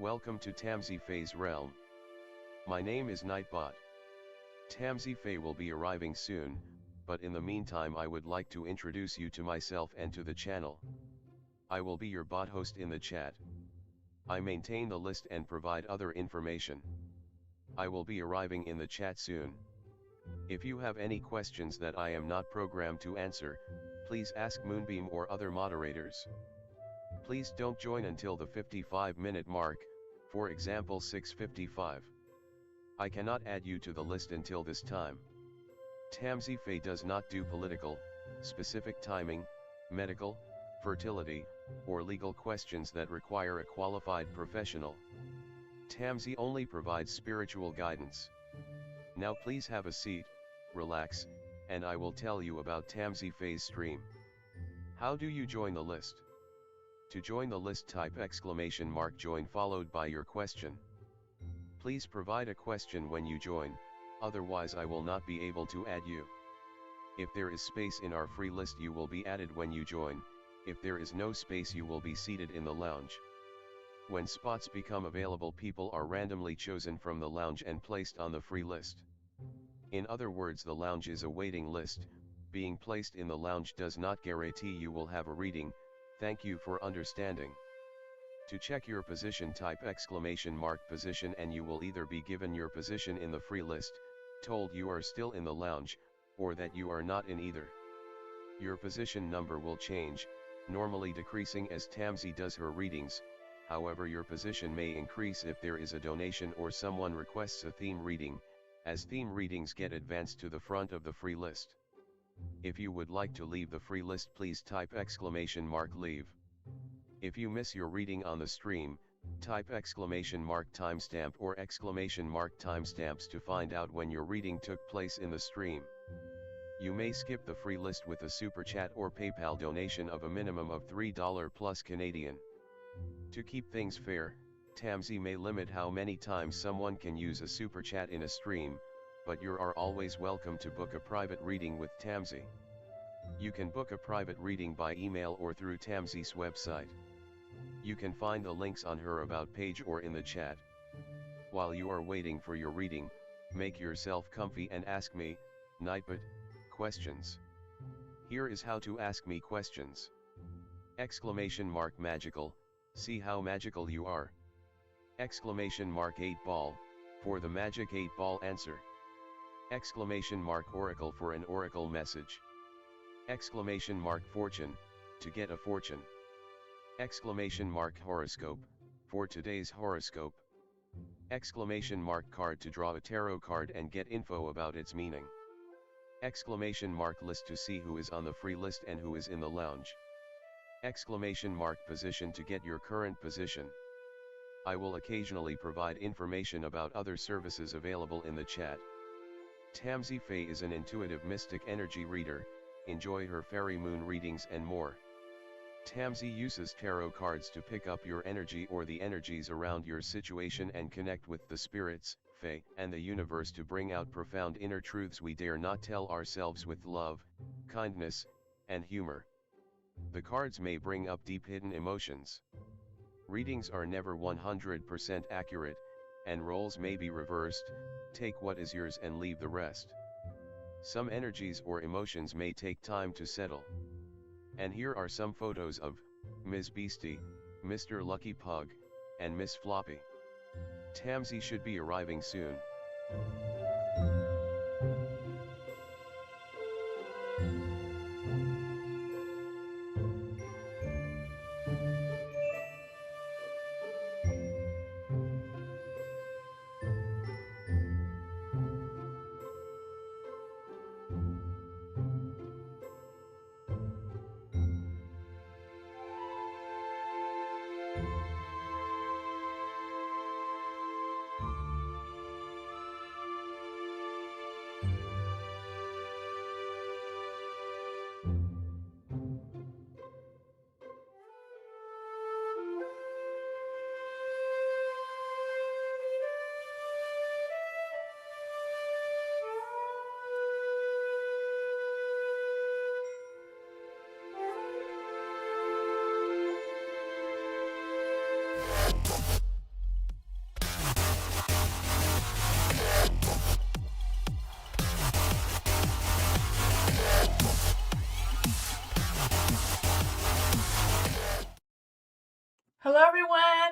Welcome to Tamsyfae's realm. My name is Nightbot. Tamsyfae will be arriving soon, but in the meantime I would like to introduce you to myself and to the channel. I will be your bot host in the chat. I maintain the list and provide other information. I will be arriving in the chat soon. If you have any questions that I am not programmed to answer, please ask Moonbeam or other moderators. Please don't join until the 55-minute mark, for example 6:55. I cannot add you to the list until this time. Tamsyfae does not do political, specific timing, medical, fertility, or legal questions that require a qualified professional. Tamsy only provides spiritual guidance. Now please have a seat, relax, and I will tell you about Tamsyfae's stream. How do you join the list? To join the list, type !join followed by your question. Please provide a question when you join, otherwise I will not be able to add you. If there is space in our free list, you will be added when you join. If there is no space, you will be seated in the lounge. When spots become available, people are randomly chosen from the lounge and placed on the free list. In other words, the lounge is a waiting list. Being placed in the lounge does not guarantee you will have a reading. Thank you for understanding. To check your position, type !position and you will either be given your position in the free list, told you are still in the lounge, or that you are not in either. Your position number will change, normally decreasing as Tamsy does her readings. However, your position may increase if there is a donation or someone requests a theme reading, as theme readings get advanced to the front of the free list. If you would like to leave the free list, please type !leave. If you miss your reading on the stream, type !timestamp or !timestamps to find out when your reading took place in the stream. You may skip the free list with a super chat or PayPal donation of a minimum of $3 plus Canadian. To keep things fair, Tamsy may limit how many times someone can use a super chat in a stream, but you are always welcome to book a private reading with Tamsy. You can book a private reading by email or through Tamsy's website. You can find the links on her about page or in the chat. While you are waiting for your reading, make yourself comfy and ask me, Nightbot, questions. Here is how to ask me questions. !magical, see how magical you are. !8ball, for the magic 8-ball answer. !oracle for an oracle message. !fortune, to get a fortune. !horoscope, for today's horoscope. !card, to draw a tarot card and get info about its meaning. !list, to see who is on the free list and who is in the lounge. !position, to get your current position. I will occasionally provide information about other services available in the chat. Tamsyfae is an intuitive mystic energy reader. Enjoy her fairy moon readings and more. Tamsy uses tarot cards to pick up your energy or the energies around your situation and connect with the spirits, fae, and the universe to bring out profound inner truths we dare not tell ourselves with love, kindness, and humor. The cards may bring up deep hidden emotions. Readings are never 100% accurate, and roles may be reversed. Take what is yours and leave the rest. Some energies or emotions may take time to settle. And here are some photos of Ms. Beastie, Mr. Lucky Pug, and Miss Floppy. Tamsy should be arriving soon.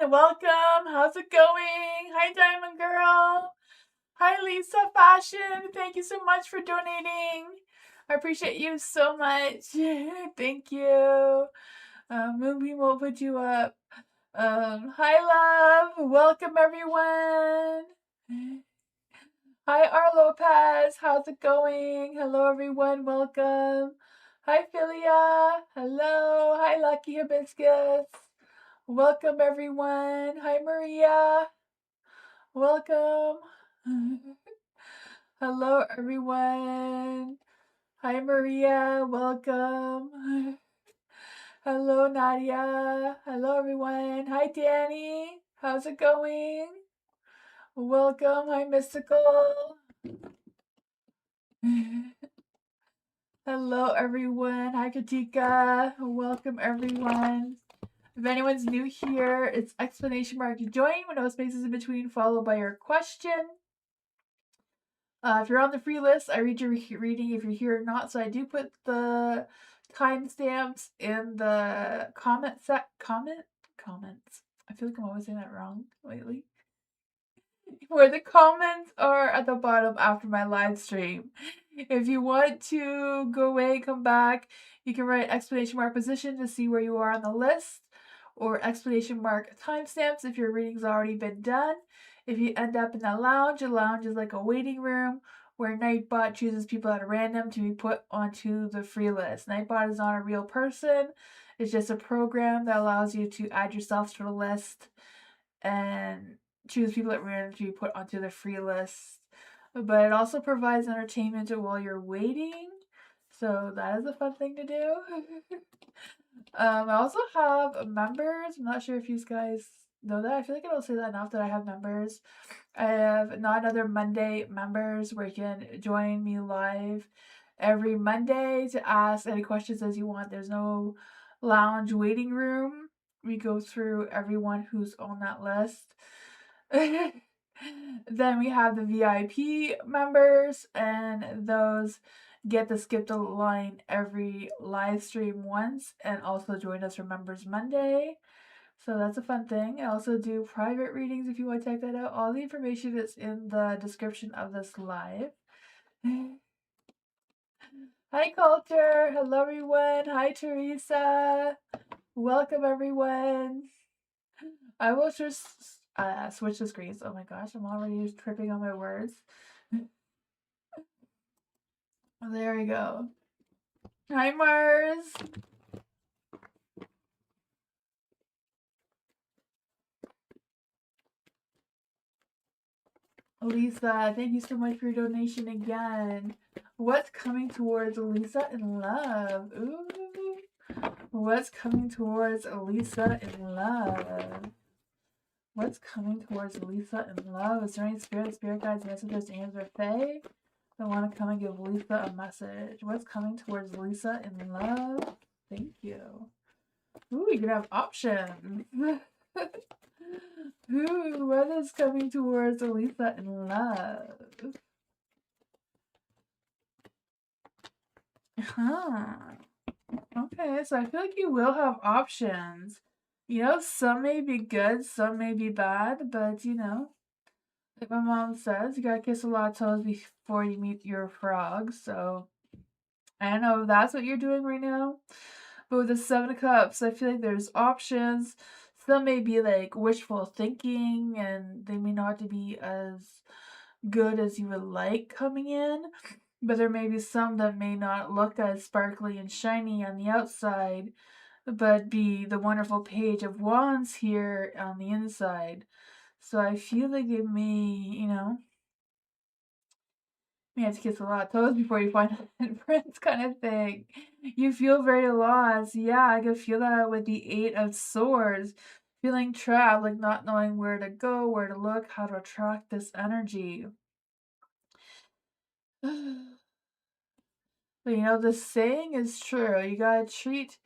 welcome. How's it going? Hi, Diamond Girl. Hi, Lisa Fashion. Thank you so much for donating. I appreciate you so much. Thank you. Moonbeam will put you up. Hi, love. Welcome, everyone. Hi, R. Lopez. How's it going? Hello, everyone. Welcome. Hi, Philia. Hello. Hi, Lucky Hibiscus. Welcome, everyone. Hi, Maria. Welcome. Hello, everyone. Hi, Maria. Welcome. Hello, Nadia. Hello, everyone. Hi, Danny. How's it going? Welcome. Hi, Mystical. Hello, everyone. Hi, Katika. Welcome, everyone. If anyone's new here, it's exclamation mark join with no spaces in between, followed by your question. If you're on the free list, I read your reading if you're here or not. So I do put the timestamps in the comments. I feel like I'm always saying that wrong lately. Where the comments are at the bottom after my live stream. If you want to go away, come back, you can write exclamation mark position to see where you are on the list, or exclamation mark timestamps if your reading's already been done. If you end up in a lounge is like a waiting room where Nightbot chooses people at random to be put onto the free list. Nightbot is not a real person. It's just a program that allows you to add yourself to the list and choose people at random to be put onto the free list. But it also provides entertainment while you're waiting. So that is a fun thing to do. I also have members. I'm not sure if you guys know that. I feel like I don't say that enough that I have members. I have Not Another Monday members where you can join me live every Monday to ask any questions as you want. There's no lounge waiting room. We go through everyone who's on that list. Then we have the VIP members, and those get to skip the line every live stream once and also join us for Members Monday. So that's a fun thing. I also do private readings if you want to check that out. All the information is in the description of this live. Hi, Culture. Hello, everyone. Hi, Teresa. Welcome, everyone. I will just switch the screens. Oh my gosh, I'm already tripping on my words. There we go. Hi, Mars. Lisa, thank you so much for your donation again. What's coming towards Lisa in love? Ooh. What's coming towards Lisa in love? What's coming towards Lisa in love? Is there any spirit guides, messages, angels, or fae that want to come and give Lisa a message? What's coming towards Lisa in love? Thank you. Ooh, you can have options. Ooh, what is coming towards Lisa in love? Huh. Okay, so I feel like you will have options. You know, some may be good, some may be bad, but you know, like my mom says, you gotta kiss a lot of toes before you meet your frog. So I don't know if that's what you're doing right now. But with the Seven of Cups, I feel like there's options. Some may be like wishful thinking and they may not be as good as you would like coming in. But there may be some that may not look as sparkly and shiny on the outside, but be the wonderful Page of Wands here on the inside. So I feel like it may, you know, you have to kiss a lot of toes before you find a prince kind of thing. You feel very lost. Yeah, I can feel that with the Eight of Swords. Feeling trapped, like not knowing where to go, where to look, how to attract this energy. But you know, the saying is true. You gotta treat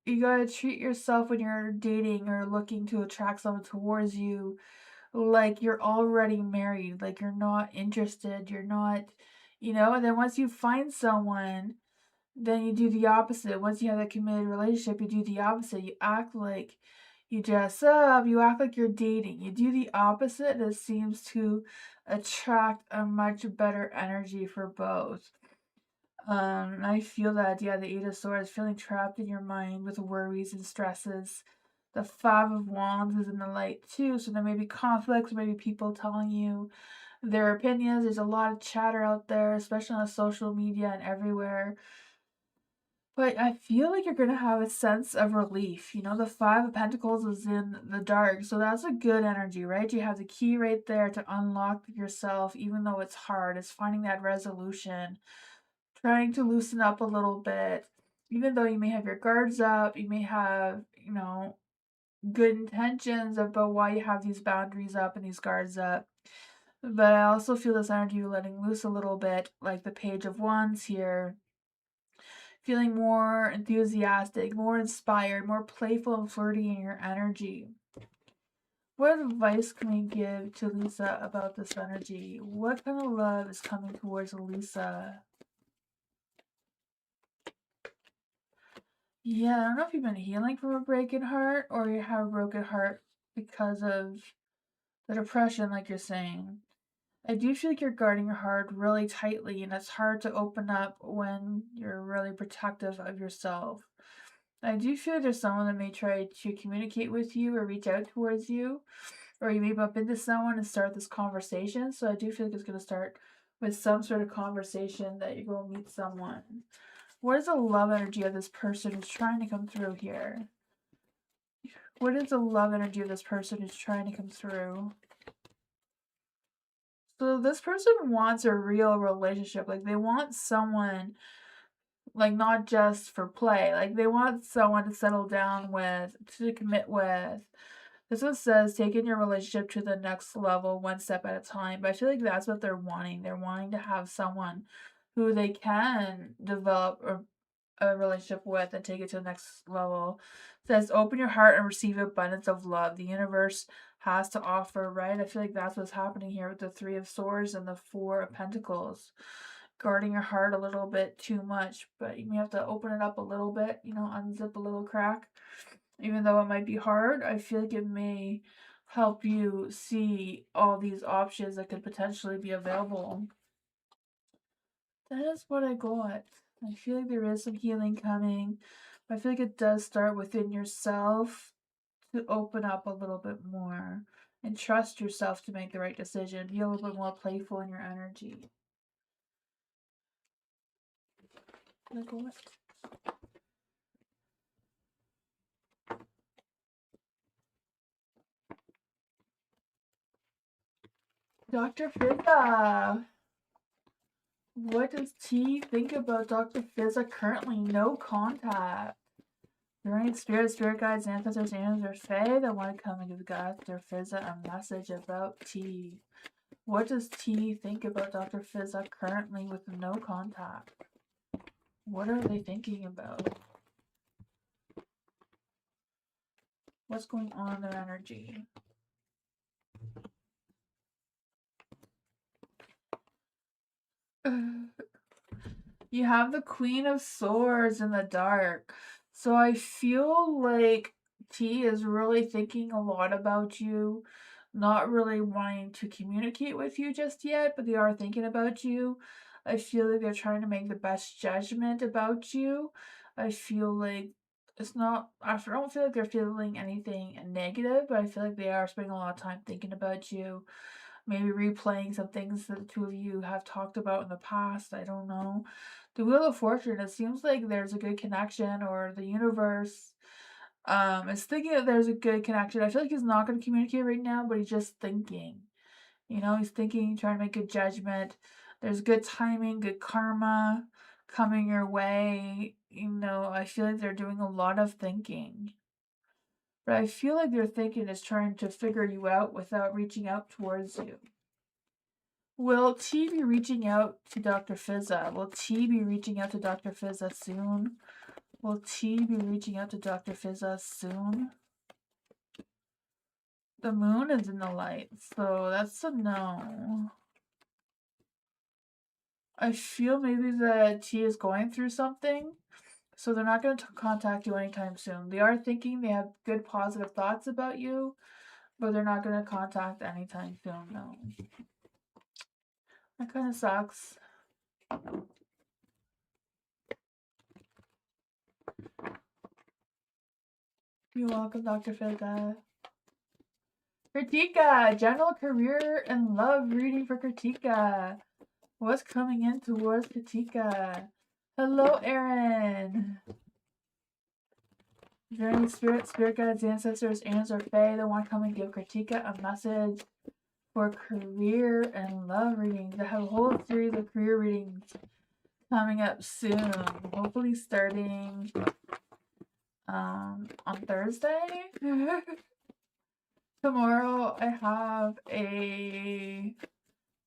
yourself when you're dating or looking to attract someone towards you like you're already married, like you're not interested, you're not, you know, and then once you find someone, then you do the opposite. Once you have a committed relationship, you do the opposite. You act like, You dress up, you act like you're dating. You do the opposite, and it seems to attract a much better energy for both. I feel that, yeah, the Eight of Swords, feeling trapped in your mind with worries and stresses. The Five of Wands is in the light too, so there may be conflicts, maybe people telling you their opinions. There's a lot of chatter out there, especially on social media and everywhere. But I feel like you're gonna have a sense of relief. You know, the Five of Pentacles is in the dark, so that's a good energy, right? You have the key right there to unlock yourself, even though it's hard. It's finding that resolution, trying to loosen up a little bit. Even though you may have your guards up, you may have, good intentions about why you have these boundaries up and these guards up. But I also feel this energy letting loose a little bit, like the Page of Wands here, feeling more enthusiastic, more inspired, more playful and flirty in your energy. What advice can we give to Lisa about this energy? What kind of love is coming towards Lisa? Yeah, I don't know if you've been healing from a broken heart or you have a broken heart because of the depression, like you're saying. I do feel like you're guarding your heart really tightly, and it's hard to open up when you're really protective of yourself. I do feel like there's someone that may try to communicate with you or reach out towards you, or you may bump into someone and start this conversation. So I do feel like it's going to start with some sort of conversation that you're going to meet someone. What is the love energy of this person who's trying to come through here? What is the love energy of this person who's trying to come through? So this person wants a real relationship. Like they want someone, like not just for play. Like they want someone to settle down with, to commit with. This one says taking your relationship to the next level one step at a time. But I feel like that's what they're wanting. They're wanting to have someone who they can develop a relationship with and take it to the next level. It says open your heart and receive abundance of love. The universe has to offer, right? I feel like that's what's happening here with the Three of Swords and the Four of Pentacles. Guarding your heart a little bit too much, but you may have to open it up a little bit, unzip a little crack. Even though it might be hard, I feel like it may help you see all these options that could potentially be available. That is what I got. I feel like there is some healing coming. I feel like it does start within yourself to open up a little bit more and trust yourself to make the right decision. Be a little bit more playful in your energy. Like what? Dr. Fizza. What does T think about Dr. Fizza currently? No contact. There any spirit guides, ancestors, angels, or fae that want to come and give Dr. Fizza a message about T? What does T think about Dr. Fizza currently with no contact? What are they thinking about? What's going on in their energy? You have the Queen of Swords in the dark. So I feel like T is really thinking a lot about you, not really wanting to communicate with you just yet, but they are thinking about you. I feel like they're trying to make the best judgment about you. I feel like I don't feel like they're feeling anything negative, but I feel like they are spending a lot of time thinking about you. Maybe replaying some things that the two of you have talked about in the past. I don't know. The Wheel of Fortune, it seems like there's a good connection, or the universe is thinking that there's a good connection. I feel like he's not going to communicate right now, but he's just thinking. He's thinking, trying to make a judgment. There's good timing, good karma coming your way. I feel like they're doing a lot of thinking. But I feel like their thinking is trying to figure you out without reaching out towards you. Will T be reaching out to Dr. Fizza? Will T be reaching out to Dr. Fizza soon? Will T be reaching out to Dr. Fizza soon? The moon is in the light, so that's a no. I feel maybe that T is going through something. So they're not going to contact you anytime soon. They are thinking, they have good positive thoughts about you, but they're not going to contact anytime soon, no. That kind of sucks. You're welcome, Dr. Fega. Kritika, general career and love reading for Kritika. What's coming in towards Kritika? Hello, Aaron. Is there any spirit guides, ancestors, angels, or fae that want to come and give Kritika a message for career and love readings? I have a whole series of career readings coming up soon. Hopefully starting on Thursday. Tomorrow I have a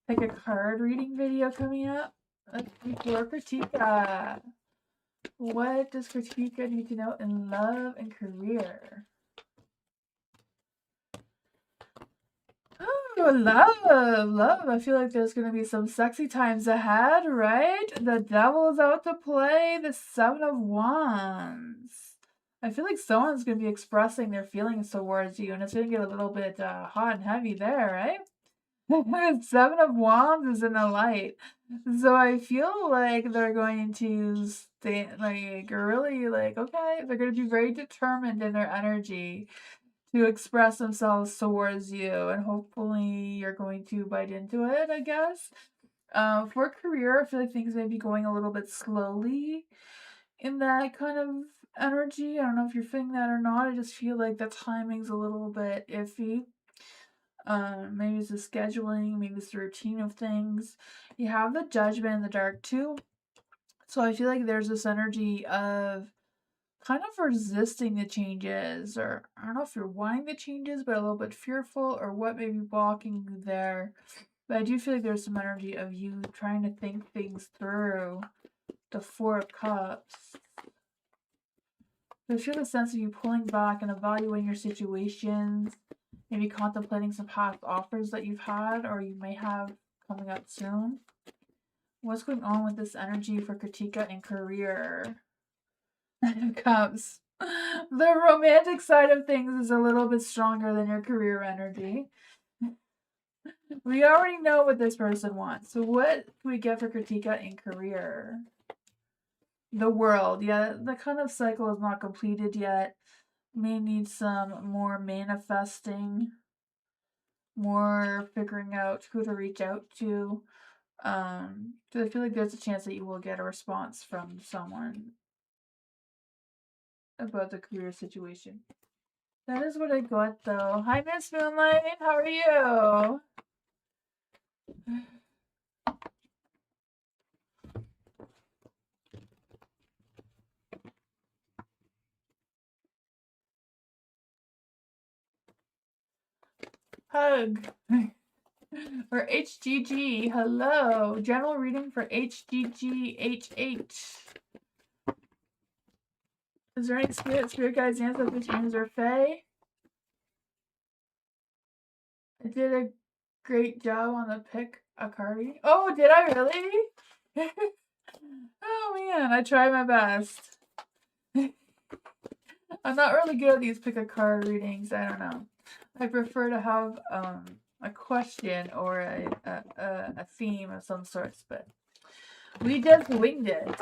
pick a card reading video coming up. For Kritika. What does Kritika need to know in love and career? Oh, love. I feel like there's going to be some sexy times ahead, right? The devil's out to play, the 7 of Wands. I feel like someone's going to be expressing their feelings towards you, and it's going to get a little bit hot and heavy there, right? 7 of Wands is in the light. So I feel like they're going to stay, like, really, like, okay, they're going to be very determined in their energy to express themselves towards you, and hopefully you're going to bite into it, I guess. For career, I feel like things may be going a little bit slowly in that kind of energy. I don't know if you're feeling that or not. I just feel like the timing's a little bit iffy. Maybe it's the scheduling, maybe it's the routine of things. You have the Judgment in the dark too. So I feel like there's this energy of kind of resisting the changes, or I don't know if you're wanting the changes, but a little bit fearful, or what may be blocking you there. But I do feel like there's some energy of you trying to think things through. The 4 of Cups. I feel the sense of you pulling back and evaluating your situations, maybe contemplating some past offers that you've had or you may have coming up soon. What's going on with this energy for Kritika and career? Cups. The romantic side of things is a little bit stronger than your career energy. We already know what this person wants. So what can we get for Kritika in career? The World. Yeah, the kind of cycle is not completed yet. May need some more manifesting, more figuring out who to reach out to. So I feel like there's a chance that you will get a response from someone about the career situation. That is what I got, though. Hi, Miss Moonlight. How are you? Hug. Or HGG. Hello. General reading for HGGHH. Is there any spirit guides, ancestors, angels, or fae? I did a great job on the pick a card. Oh, did I really? Oh man, I tried my best. I'm not really good at these pick a card readings. I don't know. I prefer to have a question or a theme of some sorts, but we just winged it.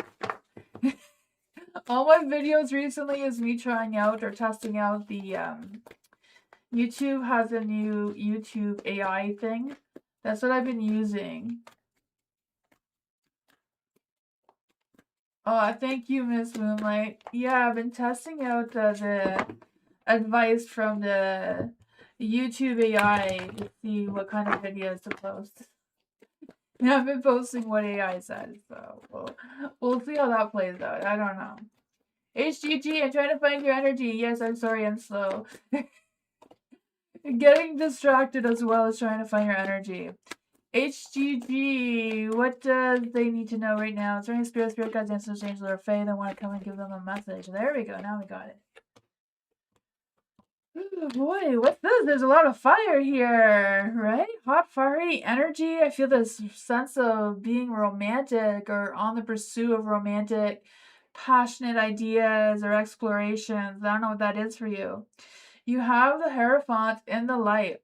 All my videos recently is me trying out or testing out the YouTube has a new YouTube AI thing. That's what I've been using. Oh, thank you, Miss Moonlight. Yeah, I've been testing out the advice from the YouTube AI to see what kind of videos to post. And I've been posting what AI says, so we'll see how that plays out. I don't know. HGG, I'm trying to find your energy. Yes, I'm sorry, I'm slow. Getting distracted as well as trying to find your energy. HGG, what does they need to know right now? Is there any spirit guides, ancestors, angels, or fae that want to come and give them a message? There we go. Now we got it. Oh boy, what's this? There's a lot of fire here, right? Hot, fiery energy. I feel this sense of being romantic or on the pursuit of romantic passionate ideas or explorations. I don't know what that is for you. You have the Hierophant in the light.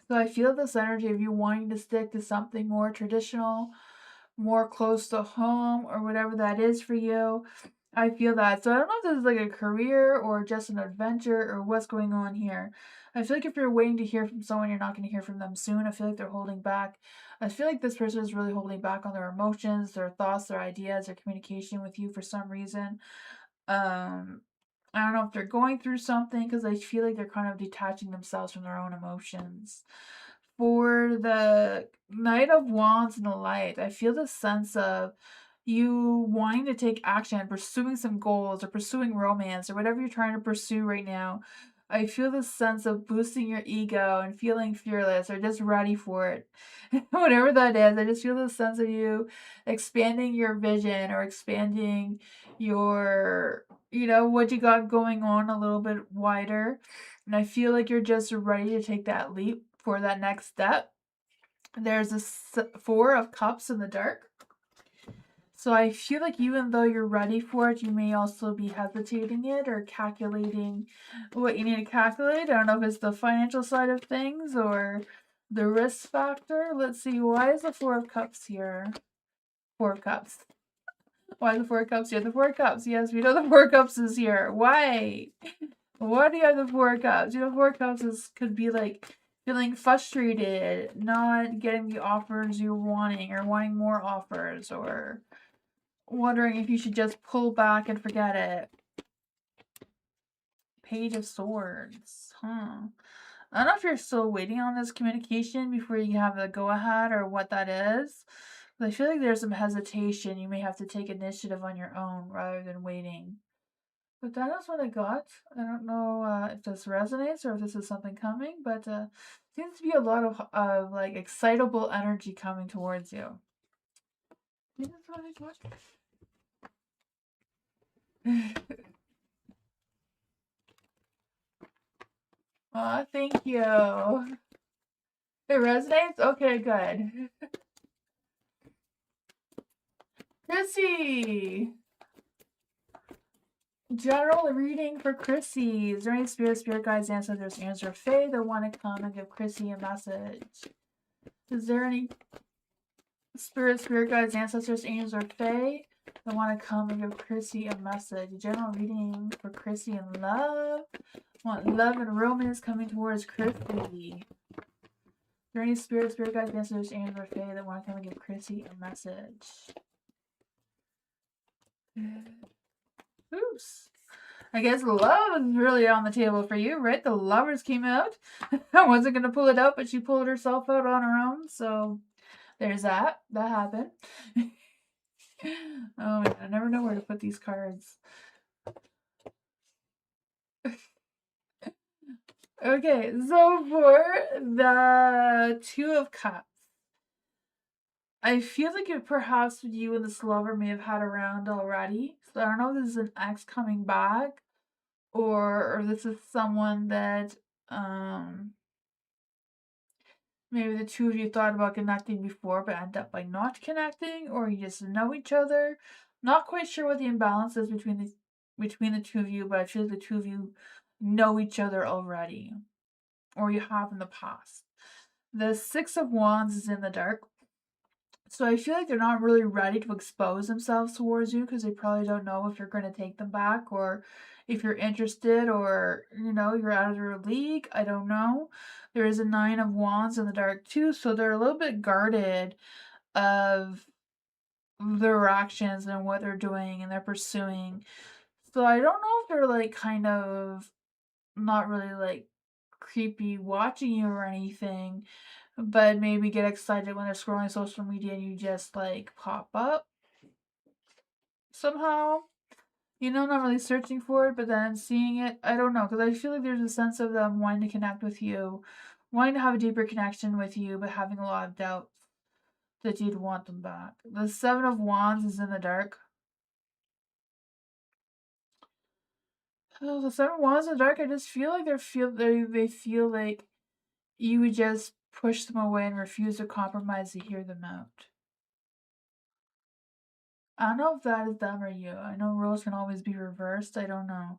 So I feel this energy of you wanting to stick to something more traditional, more close to home, or whatever that is for you. I feel that. So I don't know if this is like a career or just an adventure or what's going on here. I feel like if you're waiting to hear from someone, you're not going to hear from them soon. I feel like they're holding back. I feel like this person is really holding back on their emotions, their thoughts, their ideas, their communication with you for some reason. Um, I don't know if they're going through something because I feel like they're kind of detaching themselves from their own emotions. For the Knight of Wands and the Light, I feel the sense of you wanting to take action, pursuing some goals or pursuing romance or whatever you're trying to pursue right now. I feel the sense of boosting your ego and feeling fearless or just ready for it. Whatever that is, I just feel the sense of you expanding your vision or expanding your, what you got going on a little bit wider. And I feel like you're just ready to take that leap for that next step. There's a Four of Cups in the dark. So I feel like even though you're ready for it, you may also be hesitating it or calculating what you need to calculate. I don't know if it's the financial side of things or the risk factor. Let's see, why is the Four of Cups here? Four of Cups. Why is the Four of Cups here? The Four of Cups. Yes, we know the Four of Cups is here. Why? Why do you have the Four of Cups? Four of Cups could be like feeling frustrated, not getting the offers you're wanting, or wanting more offers, or wondering if you should just pull back and forget it. Page of Swords. I don't know if you're still waiting on this communication before you have the go-ahead or what that is. But I feel like there's some hesitation. You may have to take initiative on your own rather than waiting. But that is what I got. I don't know if this resonates or if this is something coming, but seems to be a lot of like excitable energy coming towards you. Is this what I got? Aw, thank you. It resonates? Okay, good. Chrissy! General reading for Chrissy. Is there any spirit guides, ancestors, answer fae that want to come and give Chrissy a message? Is there any spirit guides, ancestors, angels, or fae that want to come and give Chrissy a message? General reading for Chrissy and love. Want love and romance coming towards Chrissy. Is there any spirit guides, ancestors, angels, or fae that want to come and give Chrissy a message? Oops. I guess love is really on the table for you, right? The Lovers came out. I wasn't going to pull it out, but she pulled herself out on her own. So there's that. That happened. Oh, man, I never know where to put these cards. Okay, so for the Two of Cups, I feel like it perhaps you and this lover may have had around already. So I don't know if this is an ex coming back or this is someone that maybe the two of you thought about connecting before but end up by not connecting, or you just know each other. Not quite sure what the imbalance is between the two of you, but I feel like the two of you know each other already, or you have in the past. The Six of Wands is in the dark. So I feel like they're not really ready to expose themselves towards you because they probably don't know if you're going to take them back or if you're interested or, you're out of their league. I don't know. There is a Nine of Wands in the dark too, so they're a little bit guarded of their actions and what they're doing and they're pursuing. So I don't know if they're like kind of not really like creepy watching you or anything, but maybe get excited when they're scrolling social media and you just like pop up somehow. Not really searching for it, but then seeing it. I don't know, because I feel like there's a sense of them wanting to connect with you, wanting to have a deeper connection with you, but having a lot of doubts that you'd want them back. The Seven of Wands is in the dark. Oh, the Seven of Wands in the dark, I just feel like they feel like you would just push them away and refuse to compromise to hear them out. I don't know if that is them or you. I know roles can always be reversed. I don't know.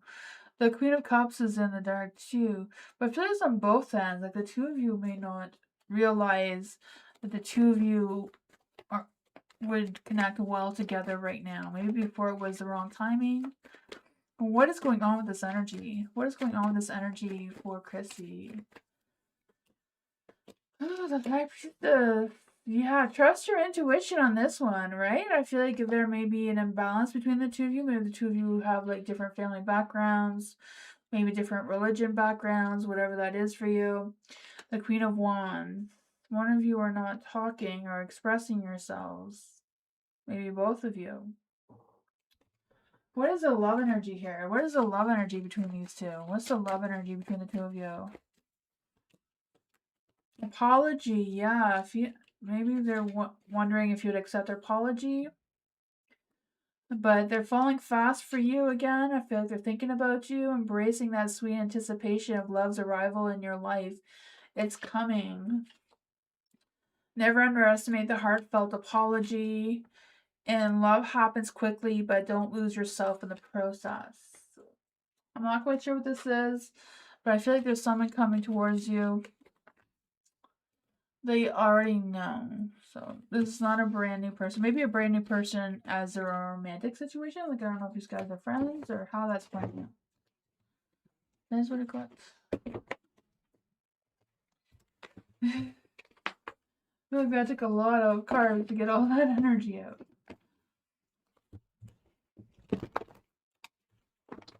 The Queen of Cups is in the dark too, but I feel like it's on both ends. Like the two of you may not realize that the two of you would connect well together right now. Maybe before it was the wrong timing. What is going on with this energy? What is going on with this energy for Chrissy? Oh, yeah, trust your intuition on this one, right? I feel like there may be an imbalance between the two of you. Maybe the two of you have like different family backgrounds, maybe different religion backgrounds, whatever that is for you. The Queen of Wands. One of you are not talking or expressing yourselves. Maybe both of you. What is the love energy here? What is the love energy between these two? What's the love energy between the two of you? Apology, yeah. If you maybe they're wondering if you'd accept their apology, but they're falling fast for you again. I feel like they're thinking about you, embracing that sweet anticipation of love's arrival in your life. It's coming. Never underestimate the heartfelt apology. And love happens quickly, but don't lose yourself in the process. I'm not quite sure what this is, but I feel like there's someone coming towards you. They already know. So this is not a brand new person. Maybe a brand new person as their romantic situation. Like I don't know if these guys are friends or how that's playing out. That's what it got. I feel like that took a lot of cards to get all that energy out.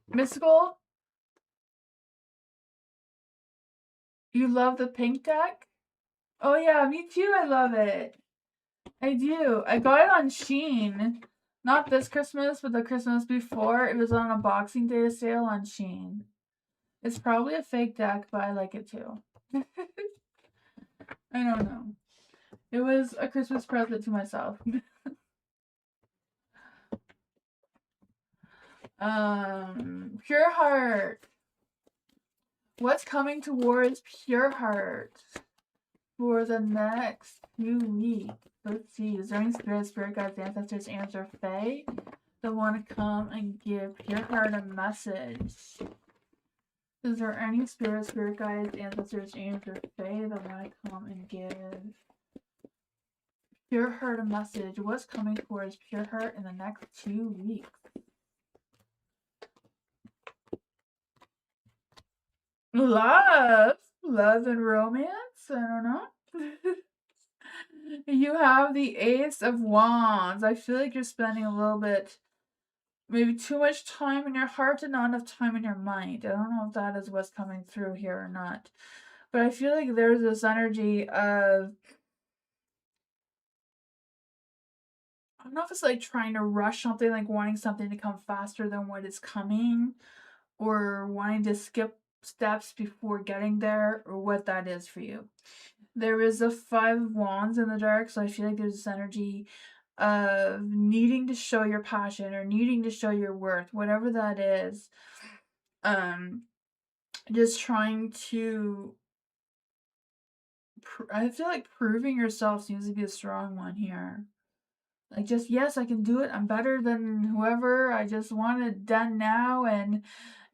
Mystical? You love the pink deck? Oh yeah, me too. I love it. I do. I got it on Shein. Not this Christmas, but the Christmas before. It was on a Boxing Day sale on Shein. It's probably a fake deck, but I like it too. I don't know. It was a Christmas present to myself. Pure Heart. What's coming towards Pure Heart for the next 2 weeks? Let's see. Is there any spirit guides, ancestors, answer Fae that want to come and give Pure Heart a message? Is there any spirit guides, ancestors, answer Fae that want to come and give Pure Heart a message? What's coming towards Pure Heart in the next 2 weeks? Love and romance. I don't know. You have the Ace of Wands. I feel like you're spending a little bit, maybe too much time in your heart and not enough time in your mind. I don't know if that is what's coming through here or not. But I feel like there's this energy of, I don't know if it's like trying to rush something, like wanting something to come faster than what is coming, or wanting to skip steps before getting there, or what that is for you. There is a 5 of Wands in the dark, so I feel like there's this energy of needing to show your passion or needing to show your worth, whatever that is. Just trying to, I feel like proving yourself seems to be a strong one here. Like, just, yes, I can do it. I'm better than whoever. I just want it done now and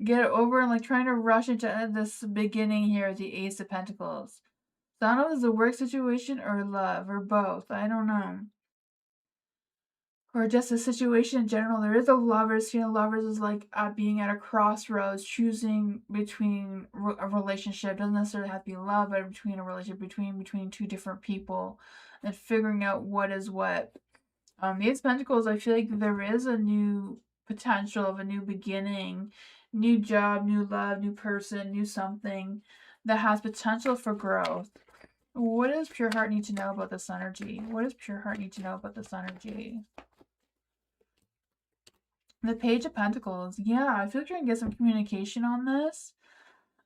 get it over, and like trying to rush into this beginning here, the Ace of Pentacles. So I don't know if it's a work situation or love or both. I don't know. Or just a situation in general. There is a lovers. Lovers is like being at a crossroads, choosing between a relationship. Doesn't necessarily have to be love, but between a relationship between two different people, and figuring out what is what. These Pentacles, I feel like there is a new potential of a new beginning, new job, new love, new person, new something that has potential for growth. What does Pure Heart need to know about this energy? What does Pure Heart need to know about this energy? The Page of Pentacles. Yeah, I feel like you're going to get some communication on this.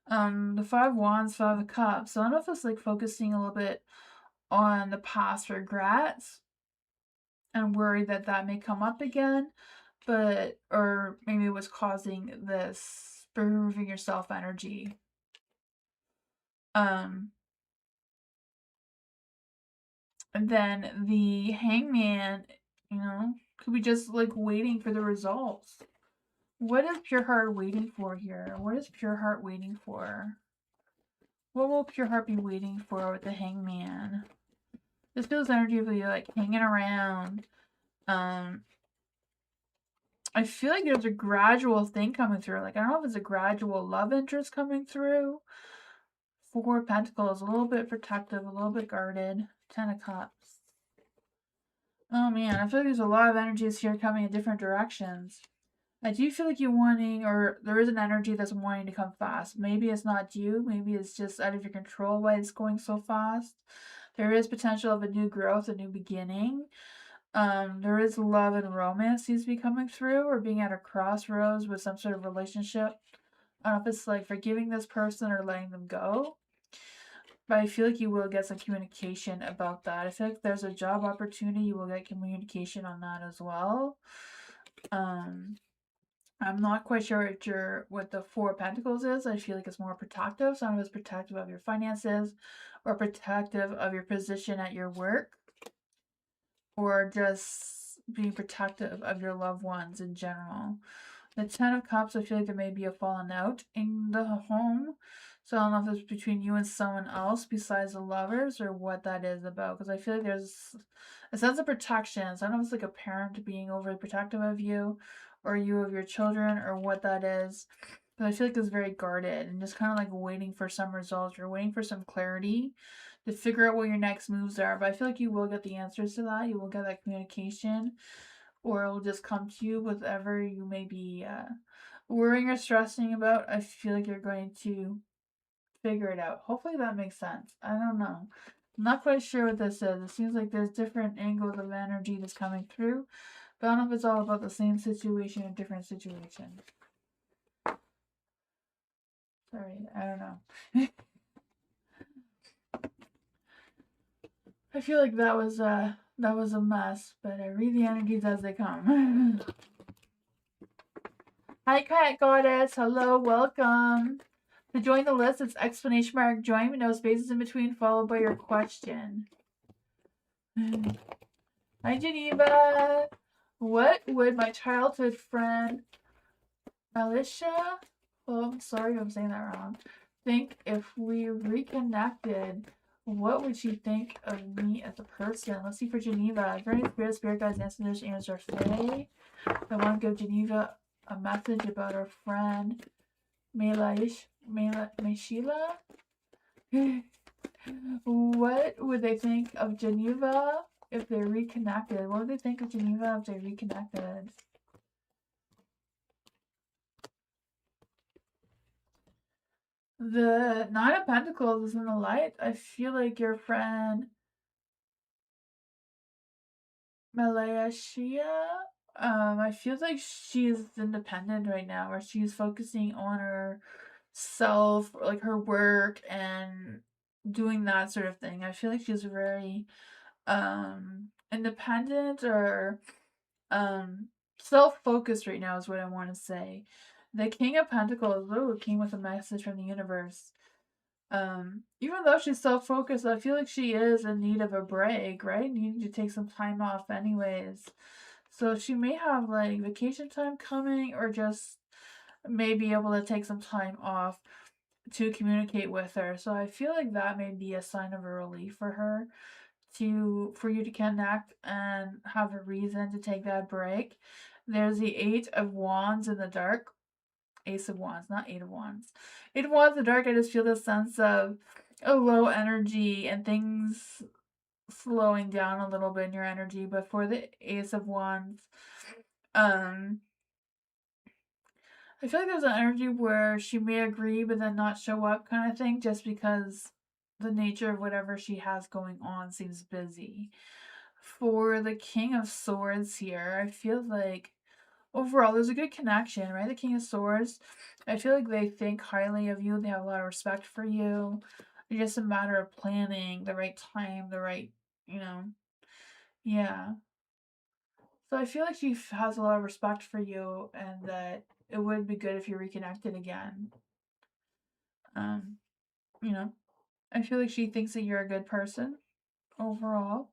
The 5 of Wands, 5 of Cups. So I don't know if it's like focusing a little bit on the past regrets and worry that that may come up again, but, or maybe what's causing this proving yourself energy. And then the Hangman You know, could be just like waiting for the results. What is pure heart waiting for here? What is pure heart waiting for? What will pure heart be waiting for with the hangman? This feels energy of you like hanging around. I feel like there's a gradual thing coming through. Like, I don't know if it's a gradual love interest coming through. Four of Pentacles, a little bit protective, a little bit guarded. Ten of Cups. Oh man, I feel like there's a lot of energies here coming in different directions. I do feel like you're wanting, or there is an energy that's wanting to come fast. Maybe it's not you. Maybe it's just out of your control why it's going so fast. There is potential of a new growth, a new beginning. There is love and romance seems to be coming through, or being at a crossroads with some sort of relationship. I don't know if it's like forgiving this person or letting them go. But I feel like you will get some communication about that. I feel like there's a job opportunity. You will get communication on that as well. I'm not quite sure what the Four of Pentacles is. I feel like it's more protective. Some of it's protective of your finances or protective of your position at your work, or just being protective of your loved ones in general. The Ten of Cups, I feel like there may be a falling out in the home. So I don't know if it's between you and someone else besides the lovers or what that is about. Because I feel like there's a sense of protection. So I don't know if it's like a parent being overly protective of you or you of your children or what that is. But I feel like it's very guarded and just kind of like waiting for some results. You're waiting for some clarity to figure out what your next moves are. But I feel like you will get the answers to that. You will get that communication, or it'll just come to you, whatever you may be worrying or stressing about. I feel like you're going to figure it out. Hopefully that makes sense. I don't know. I'm not quite sure what this is. It seems like there's different angles of energy that's coming through, but I don't know if it's all about the same situation or different situation. Sorry, I don't know. I feel like that was a mess, but I read the energies as they come. Hi, Cat Goddess. Hello, welcome. To join the list, it's exclamation mark join with no spaces in between, followed by your question. Hi, Geneva. What would my childhood friend Alicia, oh, I'm sorry if I'm saying that wrong, think if we reconnected? What would she think of me as a person? Let's see for Geneva. Very spirit guides, ancestors, answer Faye. I want to give Geneva a message about her friend Meishila. What would they think of Geneva if they reconnected? What would they think of Geneva if they reconnected? The Nine of Pentacles is in the light. I feel like your friend Malaya Shia, I feel like she's independent right now, or she's focusing on her self, like her work and doing that sort of thing. I feel like she's very independent or self-focused right now is what I want to say. The King of Pentacles, ooh, came with a message from the universe. Even though she's self-focused, I feel like she is in need of a break, right? Needing to take some time off anyways. So she may have like vacation time coming, or just may be able to take some time off to communicate with her. So I feel like that may be a sign of a relief for her, for you to connect and have a reason to take that break. There's the Eight of Wands in the dark. Ace of Wands, not Eight of Wands. Eight of Wands in the dark, I just feel this sense of a low energy and things slowing down a little bit in your energy. But for the Ace of Wands, I feel like there's an energy where she may agree but then not show up kind of thing, just because the nature of whatever she has going on seems busy. For the King of Swords here, I feel like overall there's a good connection, right? The King of Swords, I feel like they think highly of you. They have a lot of respect for you. It's just a matter of planning the right time, the right, yeah. So I feel like she has a lot of respect for you, and that it would be good if you reconnected again. Um, you know, I feel like she thinks that you're a good person overall.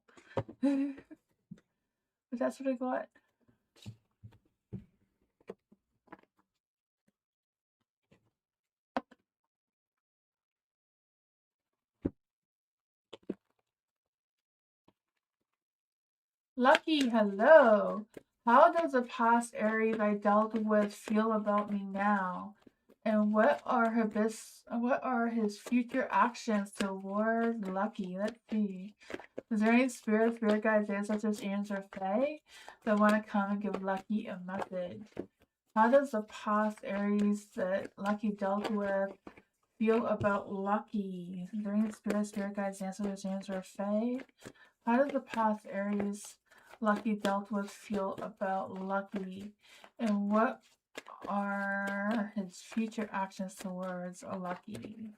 But that's what I got. Lucky, hello. How does the past Aries I dealt with feel about me now? And what are his future actions toward Lucky? Let's see. Is there any spirit guides, ancestors, or fae that want to come and give Lucky a message? How does the past Aries that Lucky dealt with feel about Lucky? Is there any spirit guides, ancestors, or fae? How does the past Aries Lucky dealt with feel about Lucky? And what are his future actions towards Lucky?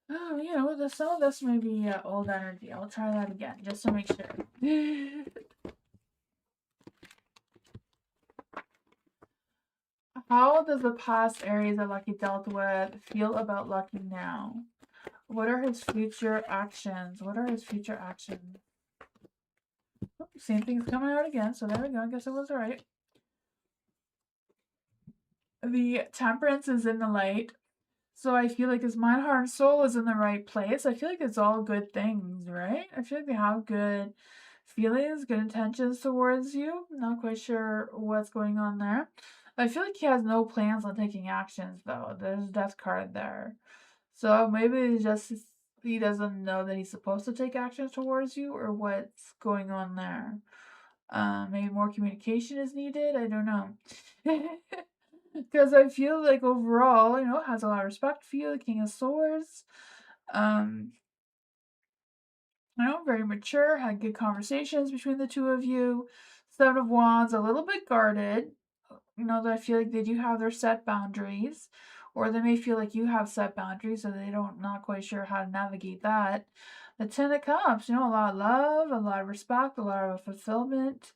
Oh, you know, some of this may be old energy. I'll try that again just to make sure. How does the past Aries that Lucky dealt with feel about Lucky now? What are his future actions? What are his future actions? Oh, same thing's coming out again, so there we go. I guess it was right. The Temperance is in the light. So I feel like his mind, heart, and soul is in the right place. I feel like it's all good things, right? I feel like they have good feelings, good intentions towards you. Not quite sure what's going on there. I feel like he has no plans on taking actions, though. There's a death card there. So maybe it's just he doesn't know that he's supposed to take actions towards you, or what's going on there. Maybe more communication is needed. I don't know. Because I feel like overall, you know, has a lot of respect for you, the King of Swords. You know, very mature, had good conversations between the two of you. Seven of Wands, a little bit guarded. You know, that I feel like they do have their set boundaries, or they may feel like you have set boundaries, so they don't not quite sure how to navigate that. The Ten of Cups, you know, a lot of love, a lot of respect, a lot of fulfillment.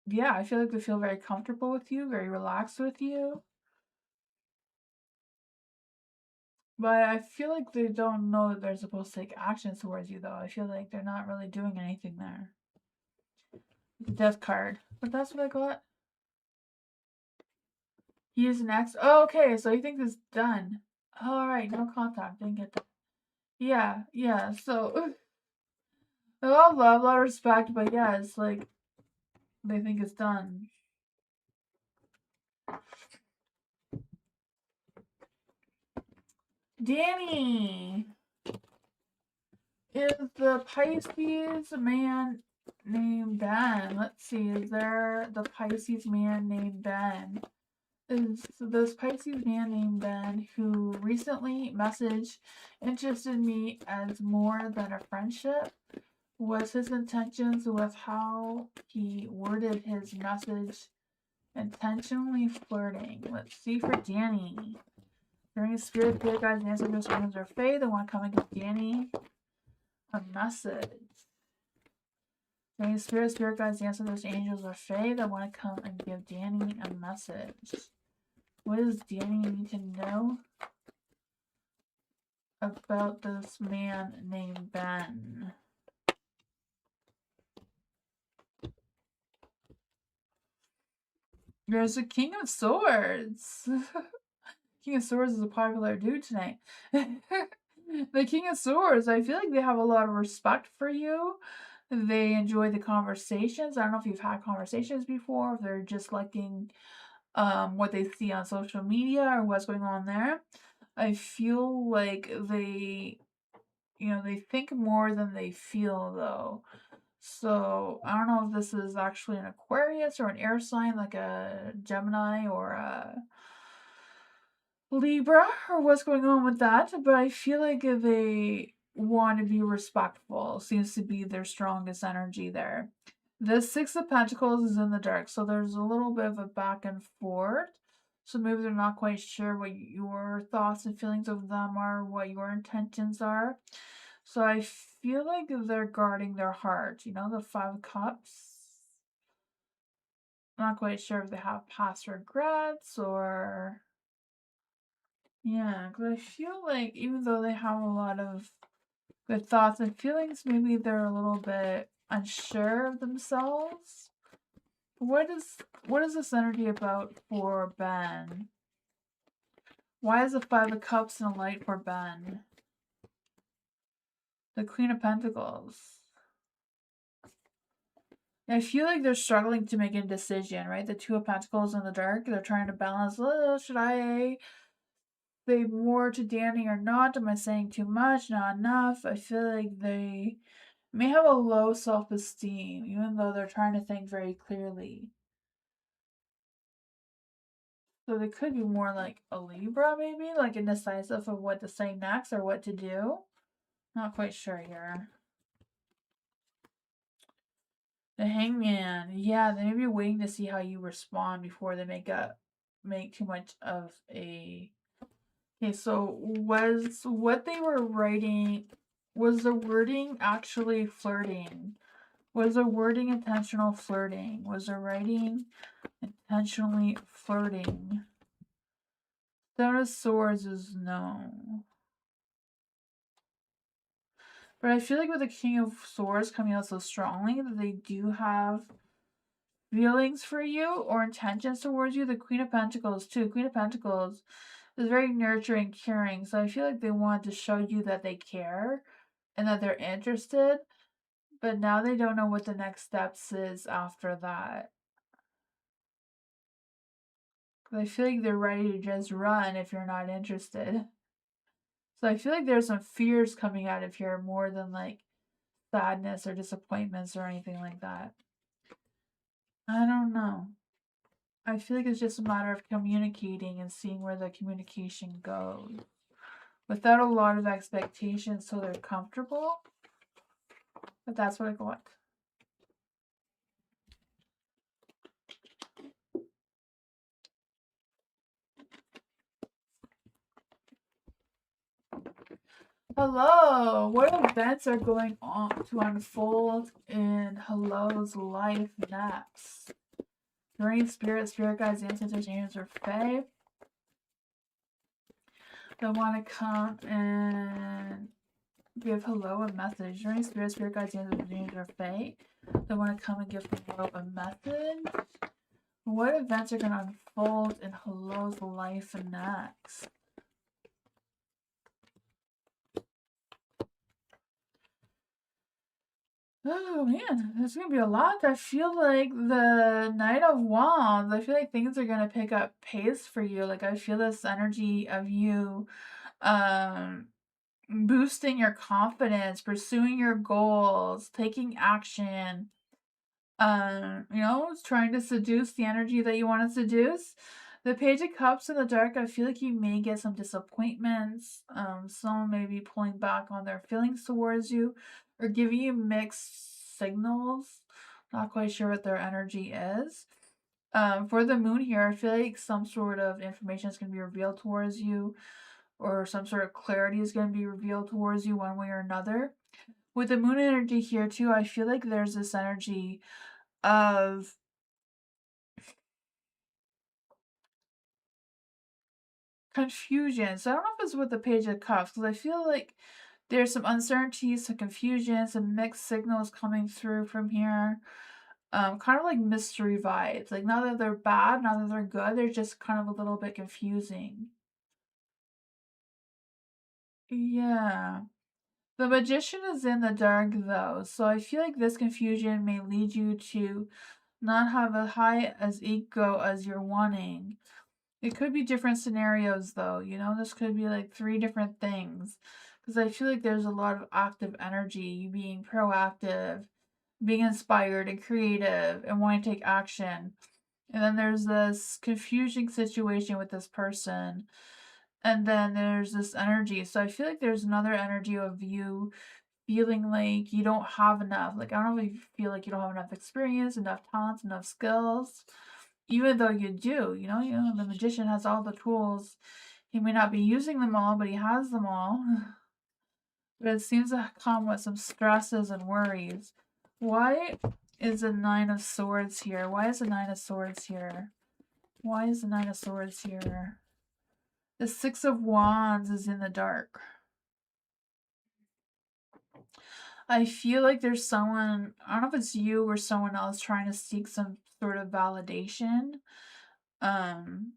Yeah, I feel like they feel very comfortable with you, very relaxed with you. But I feel like they don't know that they're supposed to take actions towards you, though. I feel like they're not really doing anything there. The Death card. But that's what I got. He is next. Oh, okay, so he thinks it's done. Alright, no contact. Didn't get that. Yeah, so a lot of love, a lot of respect, but yeah, it's like they think it's done. Danny is the Pisces man named Ben. Let's see, is there the Pisces man named Ben? Is this Pisces man named Ben who recently messaged interested me as more than a friendship? Was his intentions with how he worded his message intentionally flirting? Let's see for Danny. During spirit guides, ancestors, friends, or fae, they want to come and give Danny a message. During spirit guides, ancestors, angels, or fae, they want to come and give Danny a message. What does Danny need to know about this man named Ben? There's a King of Swords. King of Swords is a popular dude tonight. The King of Swords, I feel like they have a lot of respect for you. They enjoy the conversations. I don't know if you've had conversations before, if they're just liking what they see on social media or what's going on there. I feel like they, you know, they think more than they feel, though. So I don't know if this is actually an Aquarius or an air sign like a Gemini or a Libra or what's going on with that, but I feel like they want to be respectful. Seems to be their strongest energy there. The Six of Pentacles is in the dark, so there's a little bit of a back and forth. So maybe they're not quite sure what your thoughts and feelings of them are, what your intentions are. So I feel like they're guarding their heart. You know, the Five of Cups. I'm not quite sure if they have past regrets or yeah, because I feel like even though they have a lot of Good thoughts and feelings. Maybe they're a little bit unsure of themselves. What is this energy about for Ben? Why is the Five of Cups in a light for Ben? The Queen of Pentacles. I feel like they're struggling to make a decision, right? The Two of Pentacles in the dark. They're trying to balance, oh, should I say more to Danny or not? Am I saying too much? Not enough? I feel like they may have a low self-esteem, even though they're trying to think very clearly. So they could be more like a Libra, maybe? Like indecisive of what to say next or what to do. Not quite sure here. The Hangman. Yeah, they may be waiting to see how you respond before they make too much of a... Okay, so was what they were writing, was the wording actually flirting? Was the wording intentional flirting? Was the writing intentionally flirting? Seven of Swords is no. But I feel like with the King of Swords coming out so strongly that they do have feelings for you or intentions towards you. The Queen of Pentacles too. Queen of Pentacles is very nurturing, caring. So I feel like they want to show you that they care and that they're interested. But now they don't know what the next steps is after that. I feel like they're ready to just run if you're not interested. So I feel like there's some fears coming out of here more than like sadness or disappointments or anything like that. I don't know. I feel like it's just a matter of communicating and seeing where the communication goes. Without a lot of expectations so they're comfortable. But that's what I got. Hello! What events are going on to unfold in Hello's life next? Journey Spirit Guides, Ancestors, Angels, or Fae. They want to come and give Hello a message. Journey Spirit Guides, Ancestors, Angels, or Fae. They want to come and give Hello a message. What events are going to unfold in Hello's life next? Oh man, there's gonna be a lot. I feel like the Knight of Wands, I feel like things are gonna pick up pace for you. Like I feel this energy of you boosting your confidence, pursuing your goals, taking action, you know, trying to seduce the energy that you want to seduce. The Page of Cups in the dark, I feel like you may get some disappointments. Someone may be pulling back on their feelings towards you or giving you mixed signals. Not quite sure what their energy is. For the moon here, I feel like some sort of information is going to be revealed towards you or some sort of clarity is going to be revealed towards you one way or another. With the moon energy here too, I feel like there's this energy of confusion. So I don't know if it's with the Page of Cups, because I feel like there's some uncertainty, some confusion, some mixed signals coming through from here. Kind of like mystery vibes. Like not that they're bad, not that they're good, they're just kind of a little bit confusing. Yeah. The Magician is in the dark though, so I feel like this confusion may lead you to not have as high as ego as you're wanting. It could be different scenarios though, you know, this could be like 3 different things. Because I feel like there's a lot of active energy, you being proactive, being inspired and creative, and wanting to take action. And then there's this confusing situation with this person. And then there's this energy. So I feel like there's another energy of you feeling like you don't have enough. Like, I don't know if you feel like you don't have enough experience, enough talents, enough skills. Even though you do, you know, the magician has all the tools. He may not be using them all, but he has them all. But it seems to come with some stresses and worries. Why is the Nine of Swords here? Why is the Nine of Swords here? Why is the Nine of Swords here? The Six of Wands is in the dark. I feel like there's someone, I don't know if it's you or someone else trying to seek some sort of validation, um,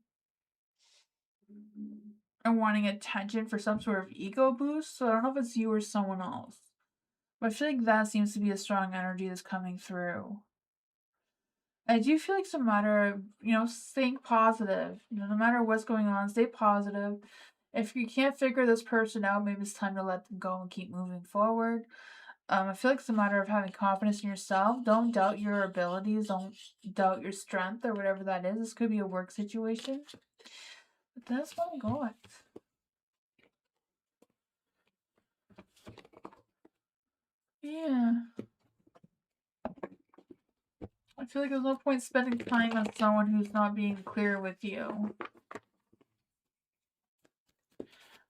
and wanting attention for some sort of ego boost. So I don't know if it's you or someone else. But I feel like that seems to be a strong energy that's coming through. I do feel like it's a matter of, staying positive. No matter what's going on, stay positive. If you can't figure this person out, maybe it's time to let them go and keep moving forward. I feel like it's a matter of having confidence in yourself. Don't doubt your abilities. Don't doubt your strength or whatever that is. This could be a work situation. But that's what I got. Yeah. I feel like there's no point spending time on someone who's not being clear with you.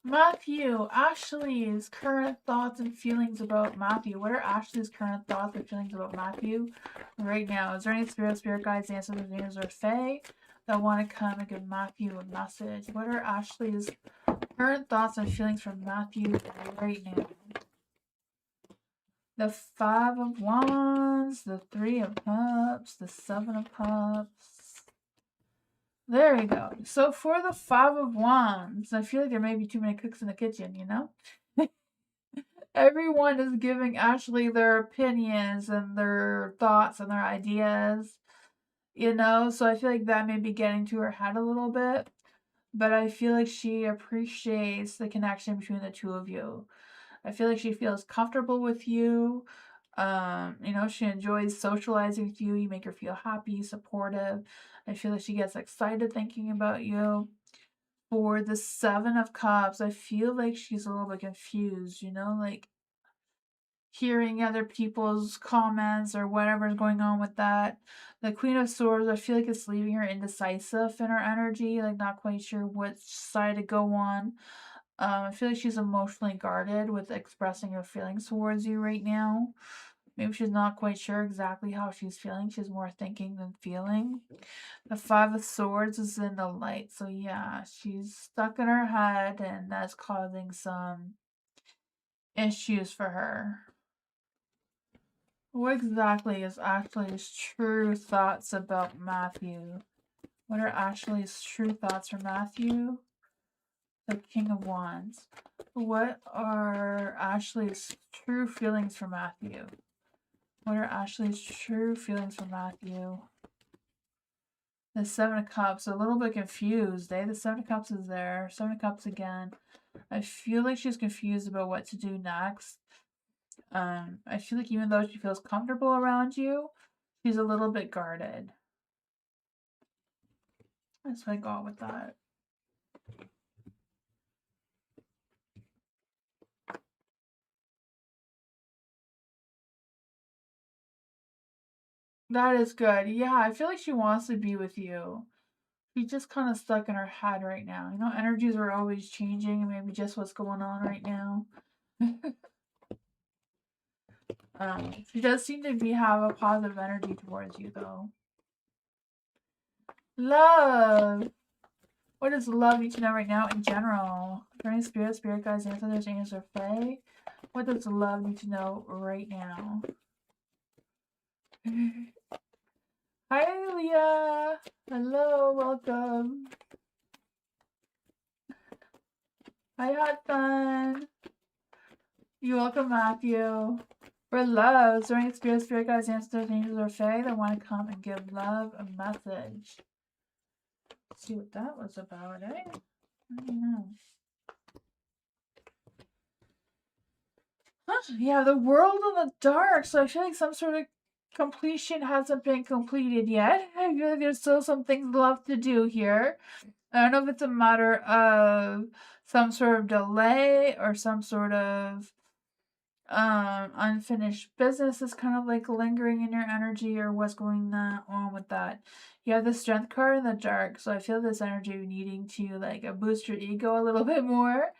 Matthew, Ashley's current thoughts and feelings about Matthew. What are Ashley's current thoughts and feelings about Matthew right now? Is there any spirit guides, ancestors, angels, or fae that want to come and give Matthew a message? What are Ashley's current thoughts and feelings for Matthew right now? The 5 of Wands, the 3 of Cups, the 7 of Cups. There we go. So for the 5 of Wands, I feel like there may be too many cooks in the kitchen, Everyone is giving Ashley their opinions and their thoughts and their ideas, So I feel like that may be getting to her head a little bit. But I feel like she appreciates the connection between the two of you. I feel like she feels comfortable with you. She enjoys socializing with you. You make her feel happy, supportive. I feel like she gets excited thinking about you. For the 7 of Cups, I feel like she's a little bit confused, like hearing other people's comments or whatever's going on with that. The Queen of Swords, I feel like it's leaving her indecisive in her energy, like not quite sure which side to go on. I feel like she's emotionally guarded with expressing her feelings towards you right now. Maybe she's not quite sure exactly how she's feeling. She's more thinking than feeling. The 5 of Swords is in the light. So yeah, she's stuck in her head and that's causing some issues for her. What exactly is Ashley's true thoughts about Matthew? What are Ashley's true thoughts for Matthew? The King of Wands. What are Ashley's true feelings for Matthew? What are Ashley's true feelings for Matthew? The 7 of Cups. A little bit confused, eh? The 7 of Cups is there. 7 of Cups again. I feel like she's confused about what to do next. I feel like even though she feels comfortable around you, she's a little bit guarded. That's what I got with that. That is good. Yeah, I feel like she wants to be with you. She's just kind of stuck in her head right now. Energies are always changing, and maybe just what's going on right now. She does seem to have a positive energy towards you, though. Love. What does love need to know right now in general? Turning spirit guides, ancestors, angels, or fae? What does love need to know right now? Hi, Leah. Hello, welcome. Hi, Hot Fun. You're welcome, Matthew. For love, during spirit guides, ancestors, angels, or fae that want to come and give love a message. Let's see what that was about, eh? I don't know. Yeah, the world in the dark. So I feel like some sort of completion hasn't been completed yet. I feel like there's still some things left to do here. I don't know if it's a matter of some sort of delay or some sort of unfinished business is kind of like lingering in your energy or what's going on with that. You have the strength card in the dark, so I feel this energy needing to like boost your ego a little bit more.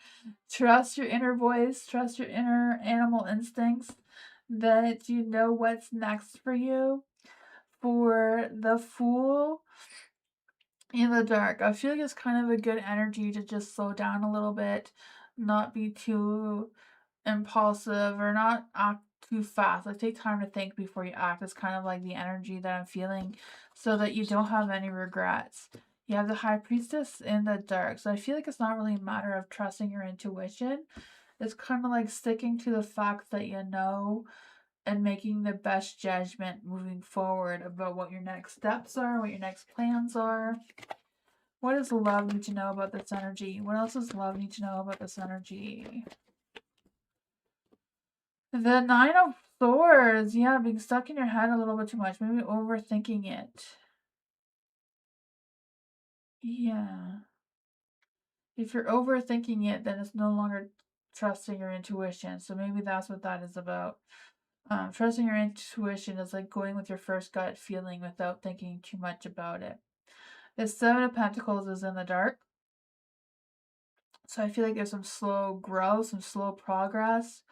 Trust your inner voice, trust your inner animal instincts that you know what's next for you. For the Fool in the dark, I feel like it's kind of a good energy to just slow down a little bit, not be too impulsive or not act too fast. Like, take time to think before you act. It's kind of like the energy that I'm feeling, so that you don't have any regrets. You have the High Priestess in the dark. So I feel like it's not really a matter of trusting your intuition. It's kind of like sticking to the facts that you know and making the best judgment moving forward about what your next steps are, what your next plans are. What does love need to know about this energy? What else does love need to know about this energy? The Nine of Swords. Yeah, being stuck in your head a little bit too much. Maybe overthinking it. Yeah. If you're overthinking it, then it's no longer trusting your intuition. So maybe that's what that is about. Trusting your intuition is like going with your first gut feeling without thinking too much about it. The Seven of Pentacles is in the dark. So I feel like there's some slow growth, some slow progress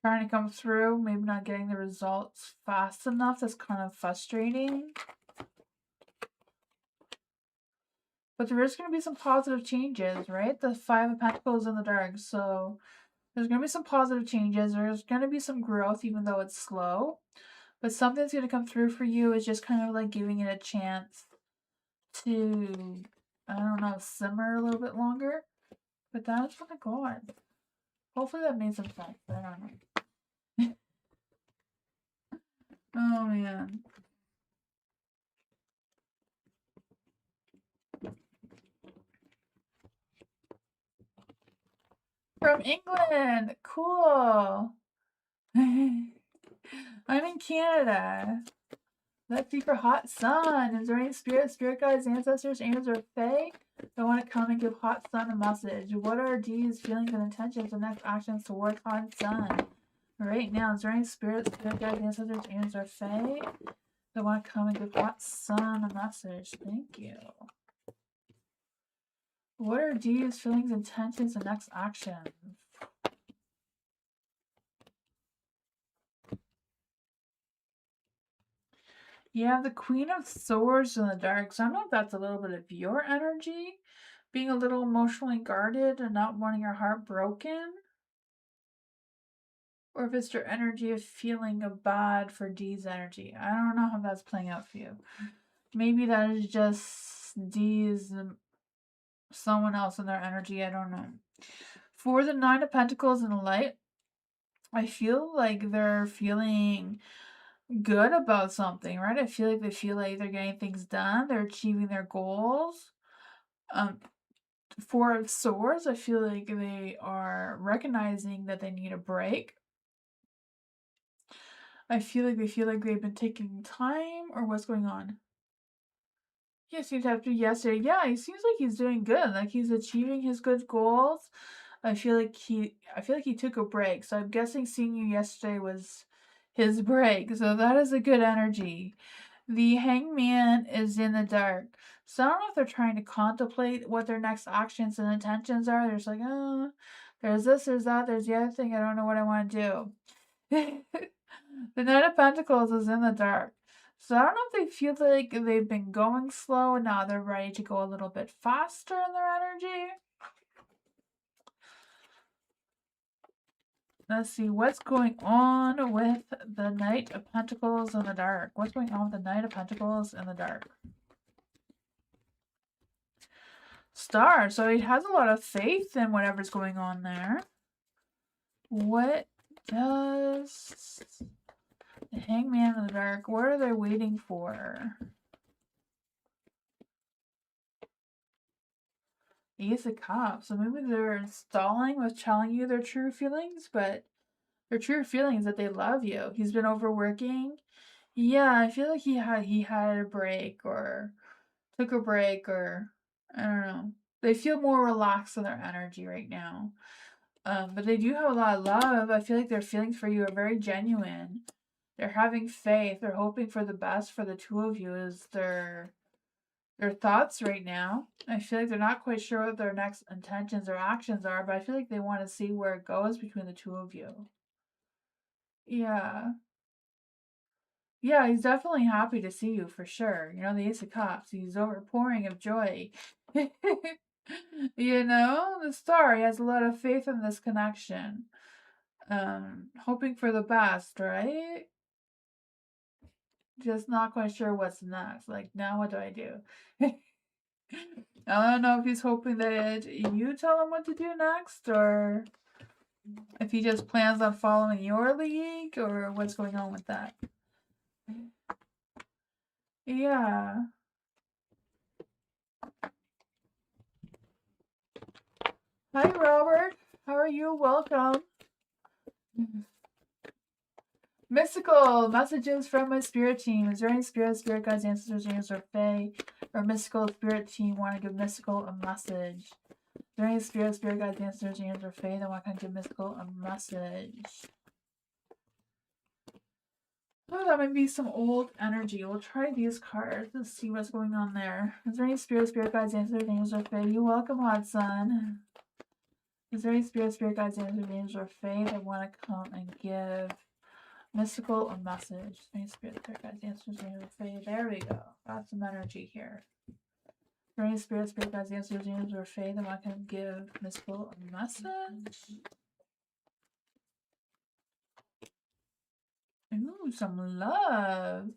trying to come through. Maybe not getting the results fast enough. That's kind of frustrating. But there is going to be some positive changes, right? The Five of Pentacles in the dark. So there's going to be some positive changes. There's going to be some growth, even though it's slow. But something's going to come through for you. Is just kind of like giving it a chance to, I don't know, simmer a little bit longer. But that's what I got. Hopefully that made some sense. I don't know. Oh, man. From England! Cool! I'm in Canada. Let's see for hot sun. Is there any spirit guides, ancestors, angels, or fae that want to come and give hot sun a message? What are Dee's feelings and intentions and next actions towards hot sun? Right now, is there any spirit guides, ancestors, angels, or fae that want to come and give hot sun a message? Thank you. What are Dee's feelings, intentions, and next actions? Yeah, the Queen of Swords in the dark. So I don't know if that's a little bit of your energy, being a little emotionally guarded and not wanting your heart broken. Or if it's your energy of feeling bad for Dee's energy. I don't know how that's playing out for you. Maybe that is just Dee's someone else in their energy. I don't know. For the Nine of Pentacles in the light, I feel like they're feeling good about something, right? I feel like they're getting things done, they're achieving their goals. Four of Swords, I feel like they are recognizing that they need a break. I feel like they've been taking time, or what's going on? Yes, you'd have to yesterday. Yeah, he seems like he's doing good. Like he's achieving his good goals. I feel like he took a break. So I'm guessing seeing you yesterday was his break. So that is a good energy. The Hangman is in the dark. So I don't know if they're trying to contemplate what their next actions and intentions are. There's like, oh, there's this, there's that, there's the other thing. I don't know what I want to do. The Knight of Pentacles is in the dark. So I don't know if they feel like they've been going slow and now they're ready to go a little bit faster in their energy. Let's see, what's going on with the Knight of Pentacles in the dark? What's going on with the Knight of Pentacles in the dark? Star. So he has a lot of faith in whatever's going on there. What does the Hangman in the dark, what are they waiting for? Ace of Cups. So maybe they're stalling with telling you their true feelings, but their true feelings that they love you. He's been overworking. Yeah, I feel like he had a break or took a break, or I don't know. They feel more relaxed in their energy right now. But they do have a lot of love. I feel like their feelings for you are very genuine. They're having faith. They're hoping for the best for the two of you is their thoughts right now. I feel like they're not quite sure what their next intentions or actions are, but I feel like they want to see where it goes between the two of you. Yeah. Yeah, he's definitely happy to see you for sure. You know, the Ace of Cups, he's overpouring of joy. You know, the Star, he has a lot of faith in this connection. hoping for the best, right? Just not quite sure what's next. Like, now what do I do? I don't know if he's hoping that you tell him what to do next, or if he just plans on following your league, or what's going on with that. Yeah. Hi, Robert. How are you? Welcome. Mystical messages from my spirit team. Is there any spirit guides, ancestors, angels, or fae, or mystical spirit team want to give mystical a message? Is there any spirit guides, ancestors, angels, or fae that want to give mystical a message? Oh, that might be some old energy. We'll try these cards and see what's going on there. Is there any spirit guides, ancestors, angels, or fae? You welcome, Hudson. Is there any spirit guides, ancestors, angels, or fae that want to come and give mystical a message? Any spirit guides, ancestors, angels, or fae? There we go. Got some energy here. Is there any spirit guides, ancestors, angels, or fae that want to give mystical a message? Ooh, some love.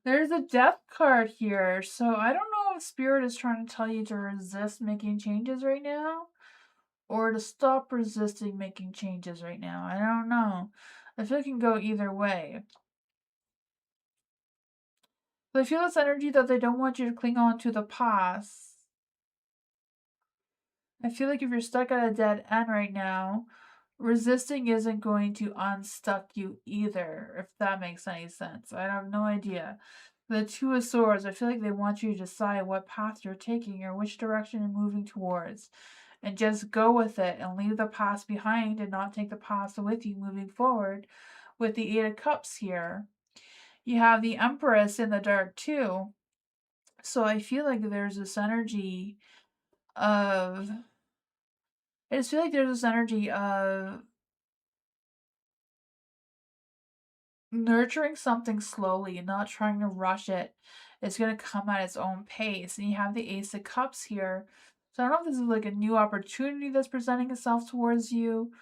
There's a death card here, so I don't know if Spirit is trying to tell you to resist making changes right now, or to stop resisting making changes right now. I don't know. I feel it can go either way. But I feel this energy that they don't want you to cling on to the past. I feel like if you're stuck at a dead end right now, resisting isn't going to unstuck you either, if that makes any sense. I have no idea. The Two of Swords, I feel like they want you to decide what path you're taking or which direction you're moving towards. And just go with it and leave the past behind and not take the past with you moving forward. With the Eight of Cups here, you have the Empress in the dark too. So I feel like there's this energy of... I just feel like there's this energy of nurturing something slowly and not trying to rush it. It's going to come at its own pace. And you have the Ace of Cups here. So I don't know if this is like a new opportunity that's presenting itself towards you,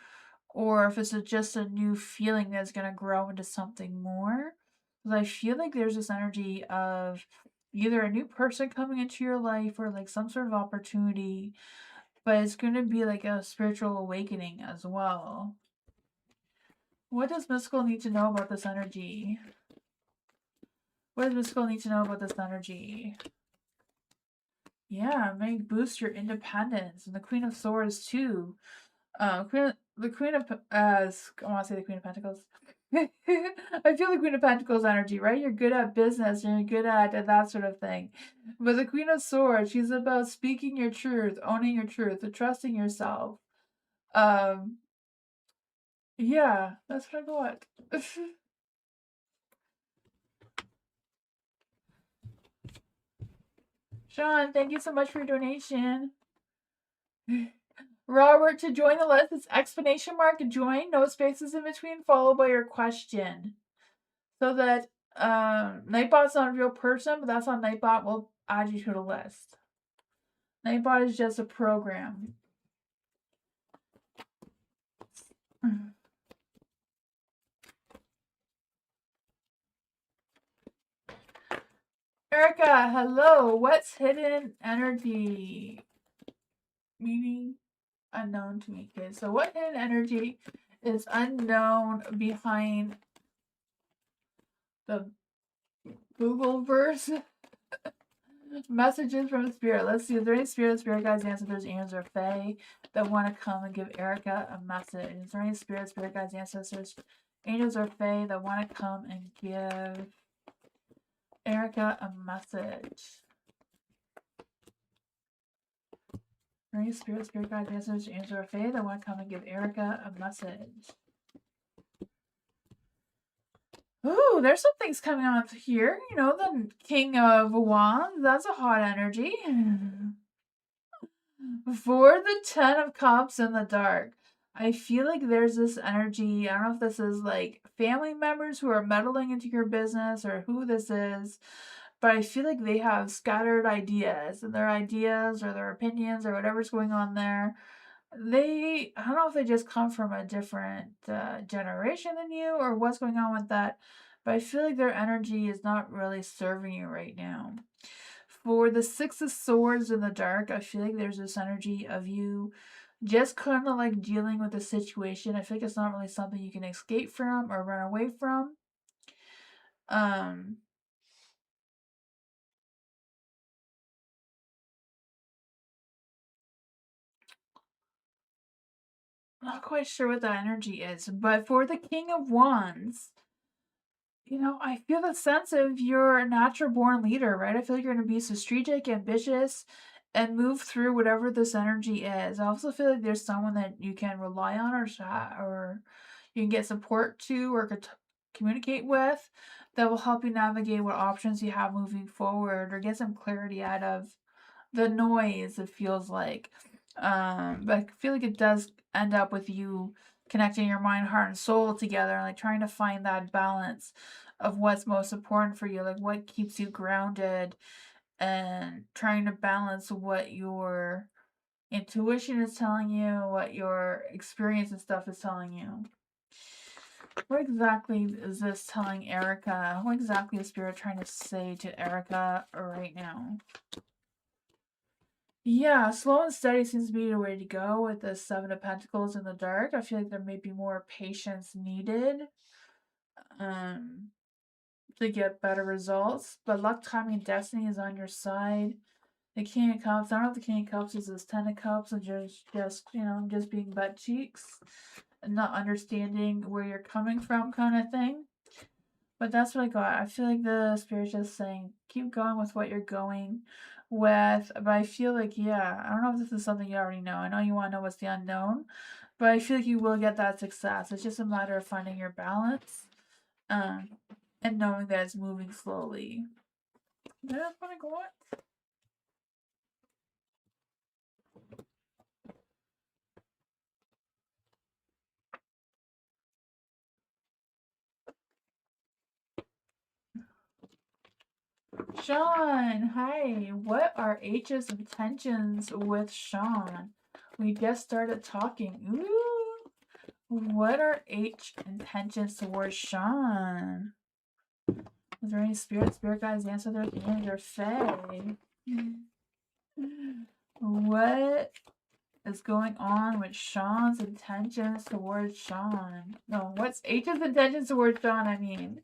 or if it's just a new feeling that's going to grow into something more. Because I feel like there's this energy of either a new person coming into your life or like some sort of opportunity, but it's going to be like a spiritual awakening as well. What does Mystical need to know about this energy? What does Mystical need to know about this energy? Yeah, may boost your independence. And the Queen of Swords too. I want to say the Queen of Pentacles. I feel the Queen of Pentacles energy, right? You're good at business and you're good at that sort of thing. But the Queen of Swords, she's about speaking your truth, owning your truth, and trusting yourself. Yeah, that's what I got. Sean, thank you so much for your donation. Robert, to join the list, it's exclamation mark join, no spaces in between, followed by your question. So that Nightbot's not a real person, but that's how Nightbot will add you to the list. Nightbot is just a program. Erica, hello. What's hidden energy? Meaning unknown to me. Okay, so what hidden energy is unknown behind the Google verse? Messages from Spirit. Let's see. Is there any spirit guides, ancestors, angels, or fae that want to come and give Erica a message? Is there any spirit guides, ancestors, angels, or fae that want to come and give Erica a message? Are there any spirit guides, ancestors, angels, or fae that want to come and give Erica a message? Ooh, there's some things coming on here. You know, the King of Wands. That's a hot energy. For the Ten of Cups in the dark, I feel like there's this energy. I don't know if this is like family members who are meddling into your business or who this is, but I feel like they have scattered ideas, and their ideas or their opinions or whatever's going on there I don't know if they just come from a different generation than you or what's going on with that, but I feel like their energy is not really serving you right now. For the Six of Swords in the dark, I feel like there's this energy of you just kind of like dealing with the situation. I feel like it's not really something you can escape from or run away from. Um, not quite sure what that energy is, but for the King of Wands, I feel the sense of you're a natural born leader, right? I feel like you're going to be so strategic, ambitious, and move through whatever this energy is. I also feel like there's someone that you can rely on or chat or you can get support to or communicate with that will help you navigate what options you have moving forward or get some clarity out of the noise, it feels like. But I feel like it does end up with you connecting your mind, heart, and soul together and like trying to find that balance of what's most important for you, like what keeps you grounded and trying to balance what your intuition is telling you, what your experience and stuff is telling you. What exactly is this telling Erica? What exactly is Spirit trying to say to Erica right now? Yeah, slow and steady seems to be the way to go with the Seven of Pentacles in the dark. I feel like there may be more patience needed um, to get better results. But luck, timing, and destiny is on your side. The King of Cups. I don't know if the King of Cups is this Ten of Cups and just being butt cheeks and not understanding where you're coming from, kind of thing. But that's what I got. I feel like the Spirit's just saying, keep going with what you're going with. But I feel like, yeah, I don't know if this is something you already know. I know you want to know what's the unknown, but I feel like you will get that success. It's just a matter of finding your balance um, and knowing that it's moving slowly. That's what I got. Sean, hi. What are H's intentions with Sean? We just started talking. Ooh. What are H intentions towards Sean? Is there any spirit guides answer their community or fae? What is going on with Sean's intentions towards Sean? No, what's H's intentions towards Sean? I mean,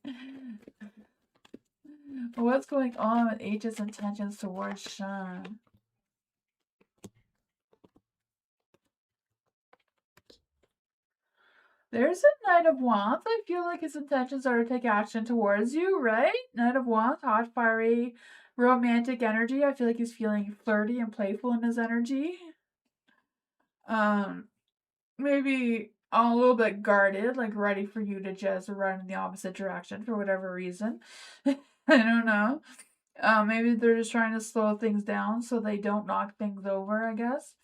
what's going on with H's intentions towards Sean? There's a Knight of Wands. I feel like his intentions are to take action towards you, right? Knight of Wands, hot, fiery, romantic energy. I feel like he's feeling flirty and playful in his energy. Maybe a little bit guarded, like ready for you to just run in the opposite direction for whatever reason. I don't know. Maybe they're just trying to slow things down so they don't knock things over, I guess.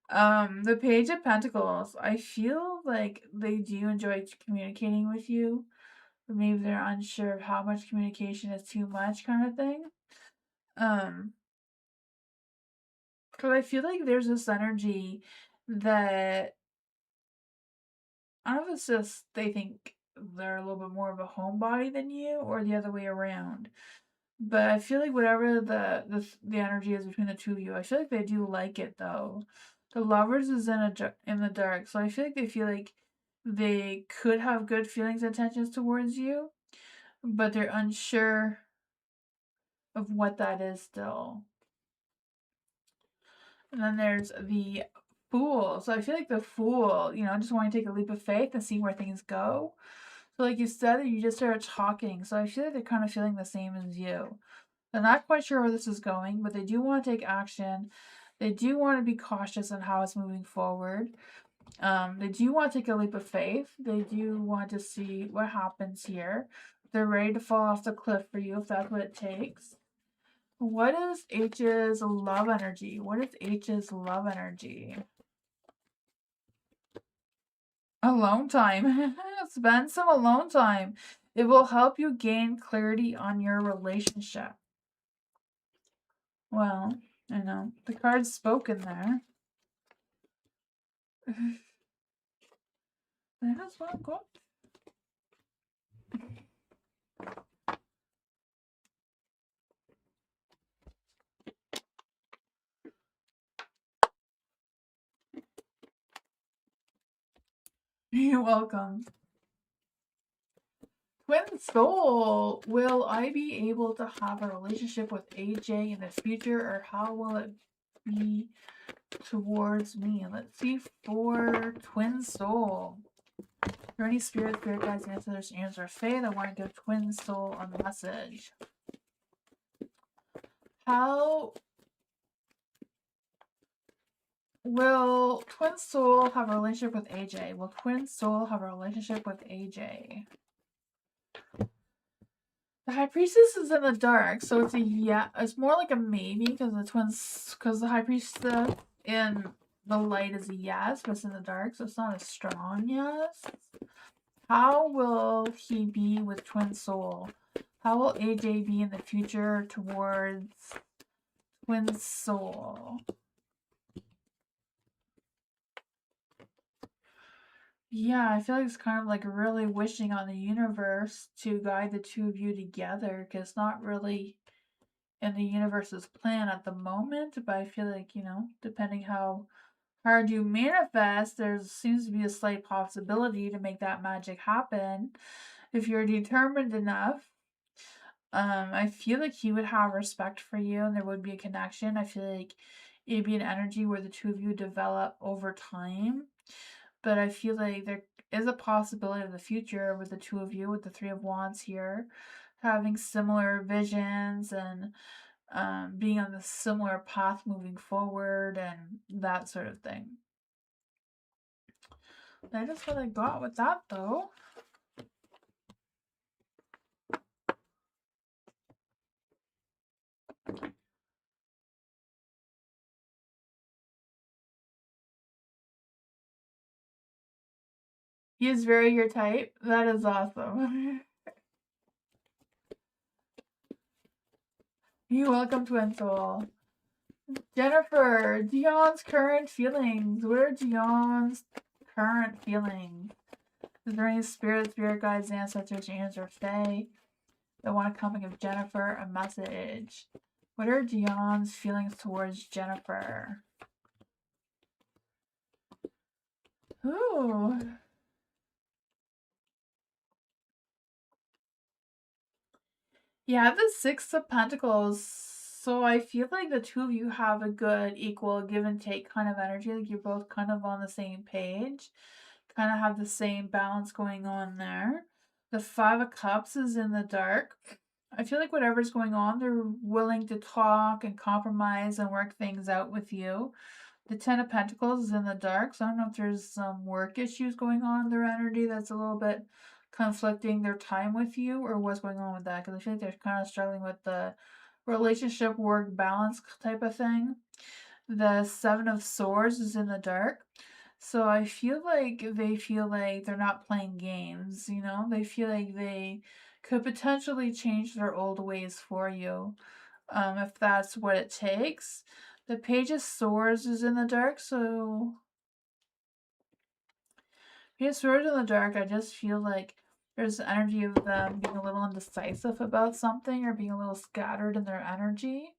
The Page of Pentacles. I feel like they do enjoy communicating with you, but maybe they're unsure of how much communication is too much, kind of thing. Because I feel like there's this energy that I don't know if it's just they think they're a little bit more of a homebody than you, or the other way around. But I feel like whatever the energy is between the two of you, I feel like they do like it though. The Lovers is in the dark, so I feel like they feel like they could have good feelings and intentions towards you, but they're unsure of what that is still. And then there's the Fool. So I feel like the Fool, just want to take a leap of faith and see where things go. So like you said, you just started talking. So I feel like they're kind of feeling the same as you. They're not quite sure where this is going, but they do want to take action. They do want to be cautious on how it's moving forward. They do want to take a leap of faith. They do want to see what happens here. They're ready to fall off the cliff for you if that's what it takes. What is H's love energy? What is H's love energy? Alone time. Spend some alone time. It will help you gain clarity on your relationship. Well, I know. The card's spoken there. That is what good. You're welcome. Twin Soul, will I be able to have a relationship with AJ in the future, or how will it be towards me? Let's see for Twin Soul. Are there any spirit guides, answer fae that want to give Twin Soul a message? How will Twin Soul have a relationship with AJ? Will Twin Soul have a relationship with AJ? The High Priestess is in the dark, so it's a yeah. It's more like a maybe because the High Priestess in the light is a yes, but it's in the dark, so it's not a strong yes. How will he be with Twin Soul? How will AJ be in the future towards Twin Soul? Yeah, I feel like it's kind of like really wishing on the universe to guide the two of you together, because it's not really in the universe's plan at the moment, but I feel like, depending how hard you manifest, there seems to be a slight possibility to make that magic happen if you're determined enough. I feel like he would have respect for you and there would be a connection. I feel like it'd be an energy where the two of you develop over time. But I feel like there is a possibility of the future with the two of you, with the Three of Wands here, having similar visions and being on the similar path moving forward and that sort of thing. That is what I got with that, though. He is very your type. That is awesome. You're welcome, Twin Soul. Jennifer, Dion's current feelings. What are Dion's current feelings? Is there any spirit guides, ancestors, or fae that want to come and give Jennifer a message? What are Dion's feelings towards Jennifer? Ooh. Yeah, the Six of Pentacles. So I feel like the two of you have a good equal give and take kind of energy. Like you're both kind of on the same page. Kind of have the same balance going on there. The Five of Cups is in the dark. I feel like whatever's going on, they're willing to talk and compromise and work things out with you. The Ten of Pentacles is in the dark, so I don't know if there's some work issues going on in their energy that's a little bit conflicting their time with you, or what's going on with that, because I feel like they're kind of struggling with the relationship work balance type of thing. The Seven of Swords is in the dark, so I feel like they feel like they're not playing games, they feel like they could potentially change their old ways for you, if that's what it takes. The Page of Swords is in the dark, so Page of Swords in the dark, I just feel like there's the energy of them being a little indecisive about something or being a little scattered in their energy.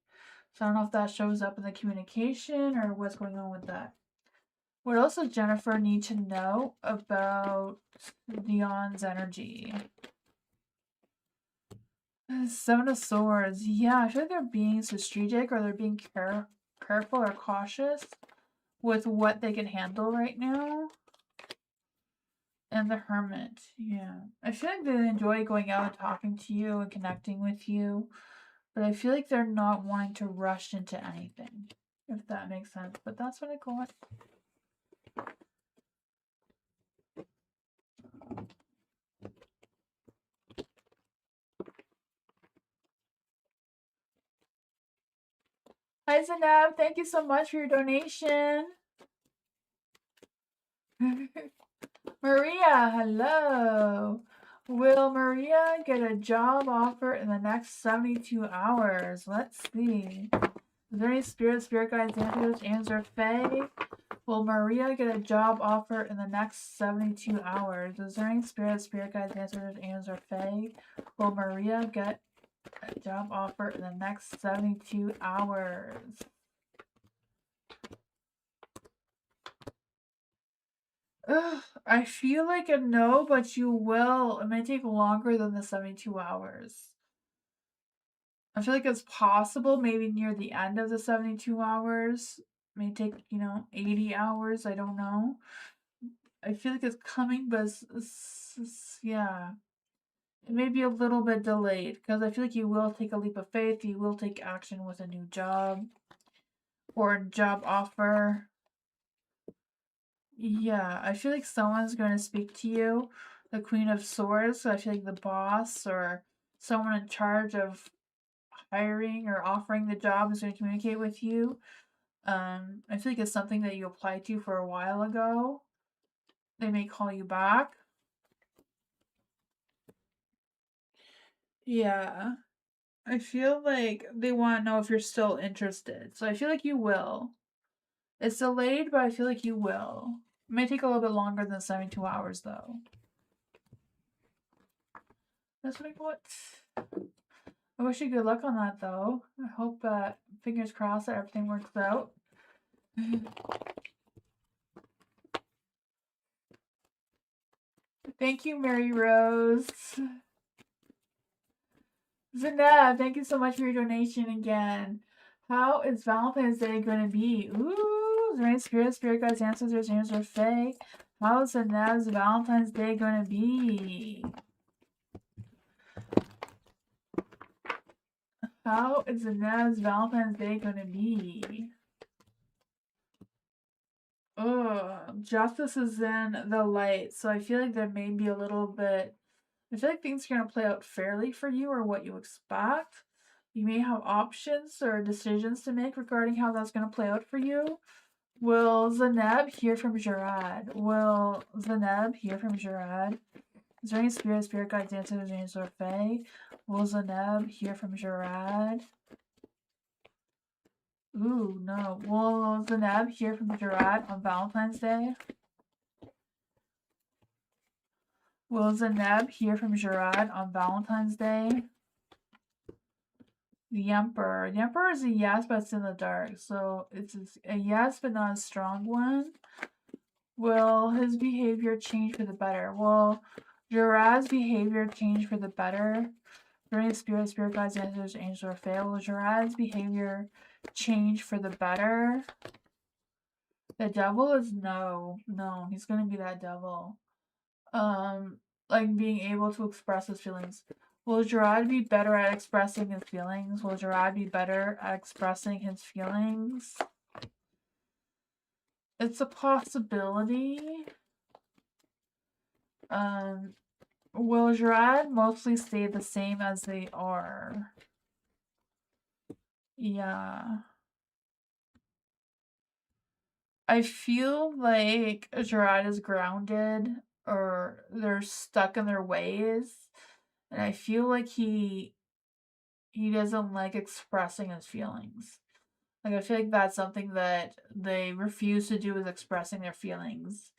So I don't know if that shows up in the communication or what's going on with that. What else does Jennifer need to know about Dion's energy? Seven of Swords. Yeah, I feel like they're being strategic or they're being careful or cautious with what they can handle right now. And the Hermit. Yeah. I feel like they enjoy going out and talking to you and connecting with you. But I feel like they're not wanting to rush into anything. If that makes sense. But that's what I got. Hi, Zainab. Thank you so much for your donation. Maria, hello. Will Maria get a job offer in the next 72 hours? Let's see. Is there any spirit guides, answers, or fae Will Maria get a job offer in the next 72 hours? Is there any spirit guides, ancestors, angels, or fae? Will Maria get a job offer in the next 72 hours? Ugh, I feel like a no, but you will. It may take longer than the 72 hours. I feel like it's possible, maybe near the end of the 72 hours. It may take, 80 hours. I don't know. I feel like it's coming, but yeah. It may be a little bit delayed because I feel like you will take a leap of faith. You will take action with a new job or a job offer. Yeah, I feel like someone's going to speak to you, the Queen of Swords. So I feel like the boss or someone in charge of hiring or offering the job is going to communicate with you. I feel like it's something that you applied to for a while ago. They may call you back. Yeah. I feel like they want to know if you're still interested. So I feel like you will. It's delayed, but I feel like you will. It may take a little bit longer than 72 hours, though. That's what I got. I wish you good luck on that, though. I hope, fingers crossed, that everything works out. Thank you, Mary Rose. Zanab, thank you so much for your donation again. How is Valentine's Day going to be? Ooh, is there any spirit guides, ancestors, angels, or fae? How is Zanab's Valentine's Day going to be? How is Zanab's Valentine's Day going to be? Oh, justice is in the light, so I feel like there may be a little bit. I feel like things are going to play out fairly for you or what you expect. You may have options or decisions to make regarding how that's going to play out for you. Will Zaneb hear from Gerard? Will Zaneb hear from Gerard? Is there any spirit guides, ancestors, angels, or fae? Will Zaneb hear from Gerard? Ooh, no. Will Zaneb hear from Gerard on Valentine's Day? Will Zaneb hear from Gerard on Valentine's Day? The Emperor. The Emperor is a yes, but it's in the dark. So it's a yes, but not a strong one. Will his behavior change for the better? Will Gerard's behavior change for the better? During spirit guides, ancestors, angels, or fae? Will Gerard's behavior change for the better? The devil is no. No, he's gonna be that devil. Like being able to express his feelings. Will Gerard be better at expressing his feelings? Will Gerard be better at expressing his feelings? It's a possibility. Will Gerard mostly stay the same as they are? Yeah. I feel like Gerard is grounded or they're stuck in their ways. And I feel like he doesn't like expressing his feelings. Like I feel like that's something that they refuse to do is expressing their feelings.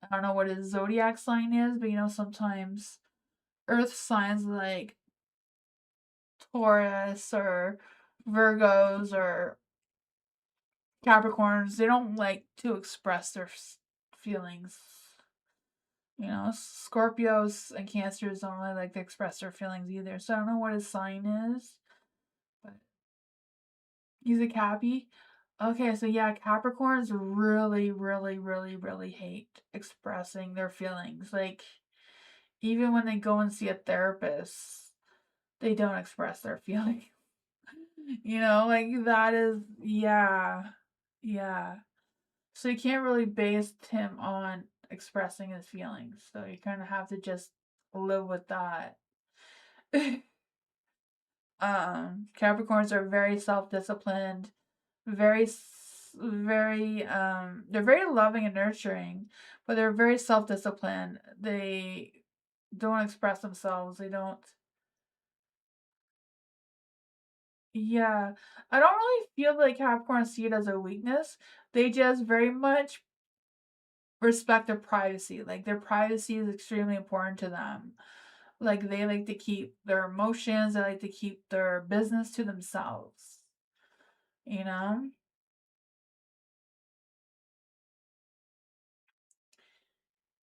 I don't know what his zodiac sign is, but sometimes earth signs like Taurus or Virgos or Capricorns, they don't like to express their feelings. Scorpios and Cancers don't really like to express their feelings either. So I don't know what his sign is, but he's a Cappy. Okay, so yeah, Capricorns really, really, really, really hate expressing their feelings. Like, even when they go and see a therapist, they don't express their feelings. Like that is, yeah, yeah. So you can't really base him on expressing his feelings. So you kind of have to just live with that. Capricorns are very self-disciplined, very they're very loving and nurturing, but they're very self-disciplined. They don't express themselves. They don't. Yeah, I don't really feel like Capricorns see it as a weakness, They just very much respect their privacy. Like their privacy is extremely important to them. Like they like to keep their emotions, they like to keep their business to themselves. You know?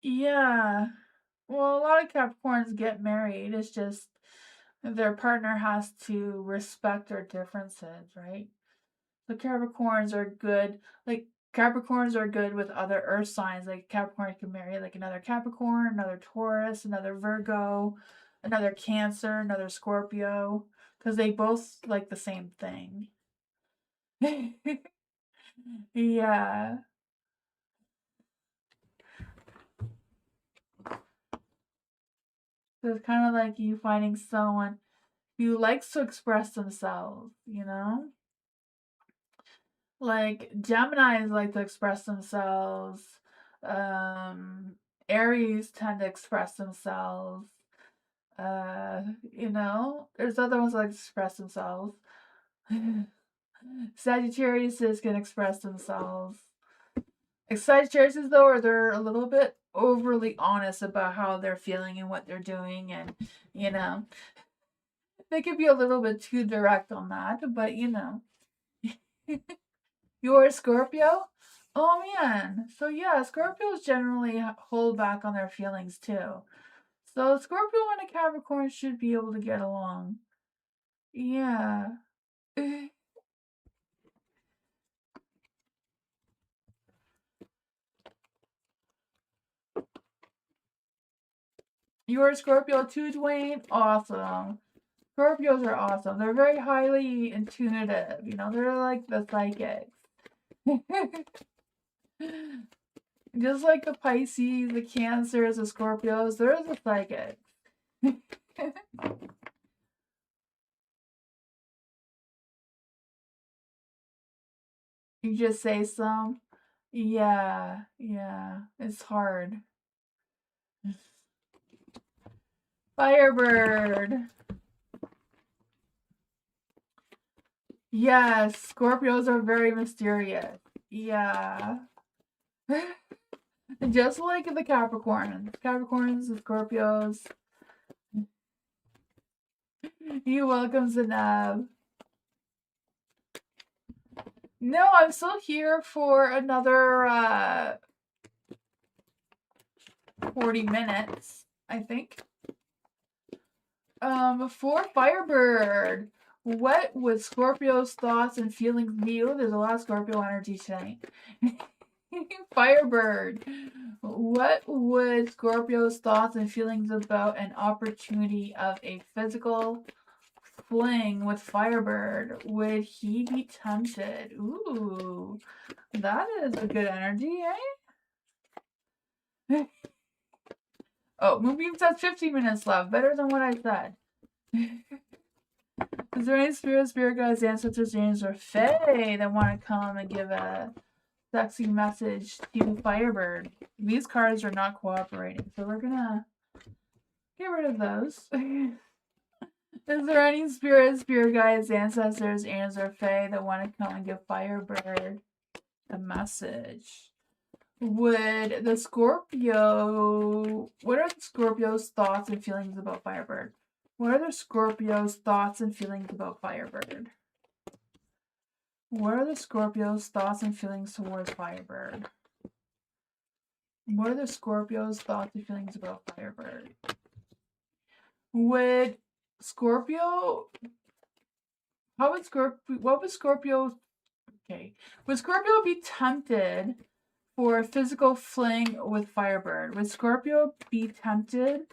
Yeah. Well, a lot of Capricorns get married. It's just their partner has to respect their differences, right? The Capricorns are good. Like Capricorns are good with other earth signs. Like Capricorn can marry like another Capricorn, another Taurus, another Virgo, another Cancer, another Scorpio, because they both like the same thing. Yeah. So it's kind of like you finding someone who likes to express themselves, you know? Like Geminis like to express themselves. Um, Aries tend to express themselves. There's other ones that like to express themselves. Sagittarius can express themselves. Sagittarius though are they're a little bit overly honest about how they're feeling and what they're doing, and you know they could be a little bit too direct on that, but You're a Scorpio? Oh man. So yeah, Scorpios generally hold back on their feelings too. So Scorpio and a Capricorn should be able to get along. Yeah. You're a Scorpio too, Dwayne? Awesome. Scorpios are awesome. They're very highly intuitive. They're like the psychics. Just like the Pisces, the Cancers, the Scorpios, they're the psychics. You just say some. Yeah, yeah. It's hard. Firebird. Yes, Scorpios are very mysterious. Yeah. Just like the Capricorns. Capricorns and Scorpios. You're welcome, Zanab. No, I'm still here for another 40 minutes, I think. For Firebird, what would Scorpio's thoughts and feelings be? Oh, there's a lot of Scorpio energy tonight. Firebird, what would Scorpio's thoughts and feelings about an opportunity of a physical fling with Firebird? Would he be tempted? Ooh, that is a good energy, eh? Oh, Moonbeam says 15 minutes left. Better than what I said. Is there any spirit guides, ancestors, angels, or fae that want to come and give a sexy message to Firebird? These cards are not cooperating, so we're gonna get rid of those. Is there any spirit guides, ancestors, angels, or fae that want to come and give Firebird a message? Would the Scorpio... What are the Scorpio's thoughts and feelings about Firebird? What are the Scorpio's thoughts and feelings about Firebird? What are the Scorpio's thoughts and feelings towards Firebird? What are the Scorpio's thoughts and feelings about Firebird? Would Scorpio... What would Scorpio... Okay. Would Scorpio be tempted for a physical fling with Firebird? Would Scorpio be tempted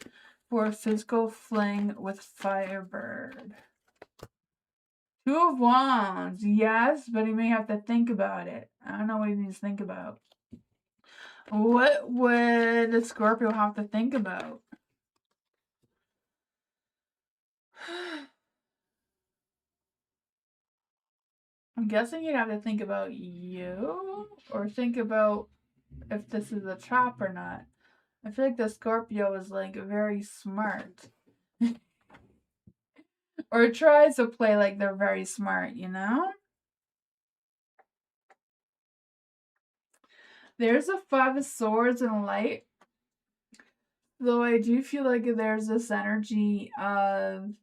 for a physical fling with Firebird? Two of Wands, yes, but he may have to think about it. I don't know what he needs to think about. What would the Scorpio have to think about? I'm guessing you'd have to think about you, or think about if this is a trap or not. I feel like the Scorpio is like very smart. Or tries to play like they're very smart, There's a 5 of Swords in light. Though I do feel like there's this energy of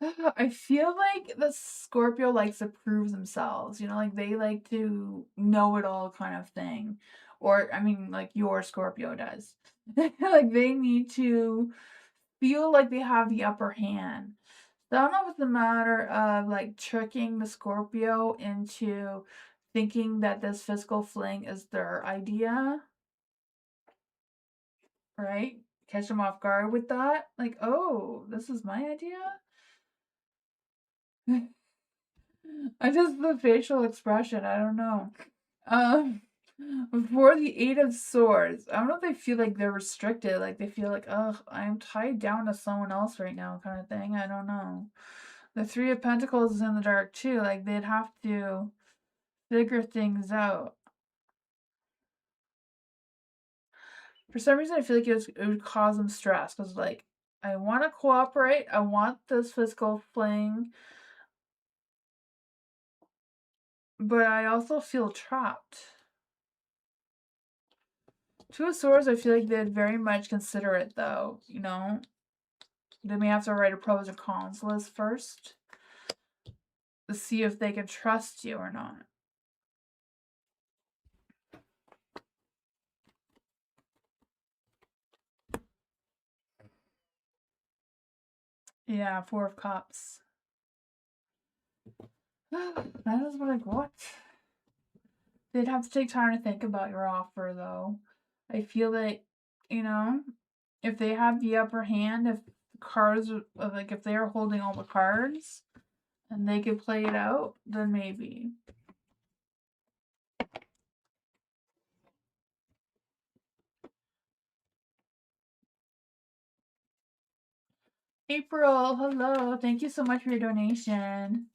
I feel like the Scorpio likes to prove themselves, you know, like they like to know it all kind of thing. Or, I mean, like your Scorpio does. Like they need to feel like they have the upper hand. So I don't know if it's a matter of like tricking the Scorpio into thinking that this physical fling is their idea, right? Catch them off guard with that. Like, oh, this is my idea? I just the facial expression. I don't know. Um, for the 8 of Swords, I don't know if they feel like they're restricted. Like they feel like, ugh, I'm tied down to someone else right now, kind of thing. I don't know. The 3 of Pentacles is in the dark too. Like they'd have to figure things out. For some reason, I feel like it would cause them stress because, like, I want to cooperate. I want this physical fling, but I also feel trapped. 2 of Swords, I feel like they'd very much consider it, though. You know, they may have to write a pros and cons list first to see if they can trust you or not. Yeah, 4 of Cups. That is like, what? They'd have to take time to think about your offer, though. I feel like, you know, if they have the upper hand, if the cards, like, if they're holding all the cards and they could play it out, then maybe. April, hello. Thank you so much for your donation.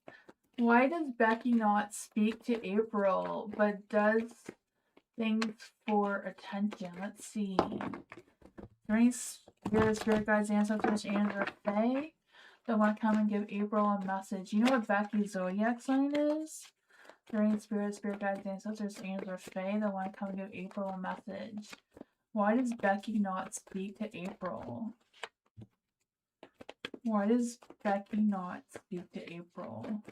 Why does Becky not speak to April but does things for attention? Let's see. Any spirit guides, ancestors, and or fae that want to come and give April a message? You know what Becky's zodiac sign is? Any spirit guides, ancestors, and or fae that want to come and give April a message? Why does Becky not speak to April? Why does Becky not speak to April?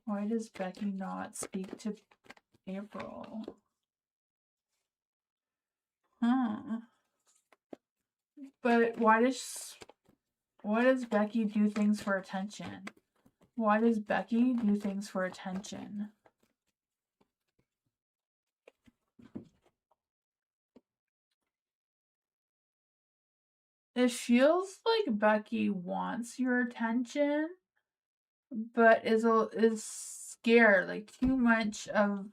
Why does Becky not speak to April? Huh. But why does Becky do things for attention? Why does Becky do things for attention? It feels like Becky wants your attention, but is scared, like too much of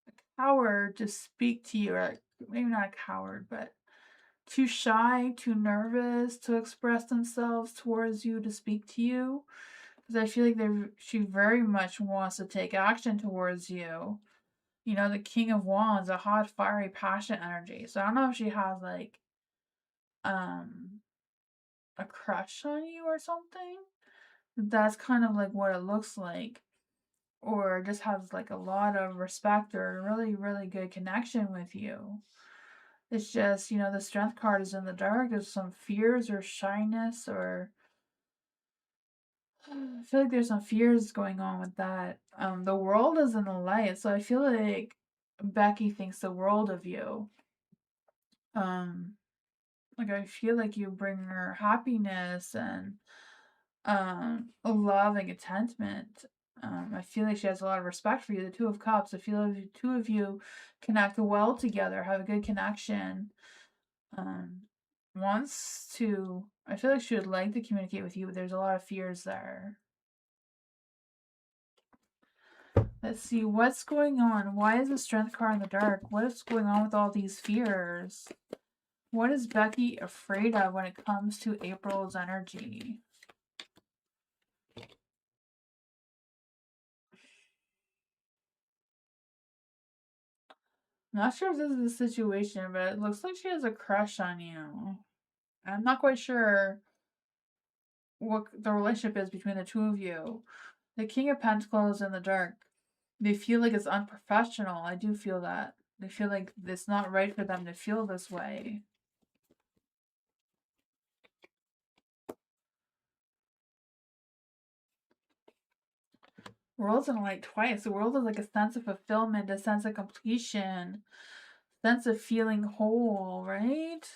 a coward to speak to you, or maybe not a coward, but too shy, too nervous to express themselves towards you to speak to you. Because I feel like she very much wants to take action towards you. You know, the King of Wands, a hot, fiery, passionate energy. So I don't know if she has like a crush on you or something. That's kind of like what it looks like. Or just has like a lot of respect or a really, really good connection with you. It's just, you know, the strength card is in the dark. There's some fears or shyness, or I feel like there's some fears going on with that. The world is in the light, so I feel like Becky thinks the world of you. Um, like I feel like you bring her happiness and a love and contentment. I feel like she has a lot of respect for you. The 2 of Cups. I feel like the two of you connect well together, have a good connection. Um, wants to. I feel like she would like to communicate with you, but there's a lot of fears there. Let's see what's going on. Why is the strength card in the dark? What is going on with all these fears? What is Becky afraid of when it comes to April's energy? Not sure if this is the situation, but it looks like she has a crush on you. I'm not quite sure what the relationship is between the two of you. The King of Pentacles in the dark. They feel like it's unprofessional. I do feel that. They feel like it's not right for them to feel this way. World's in light twice. The world is like a sense of fulfillment, a sense of completion, sense of feeling whole, right?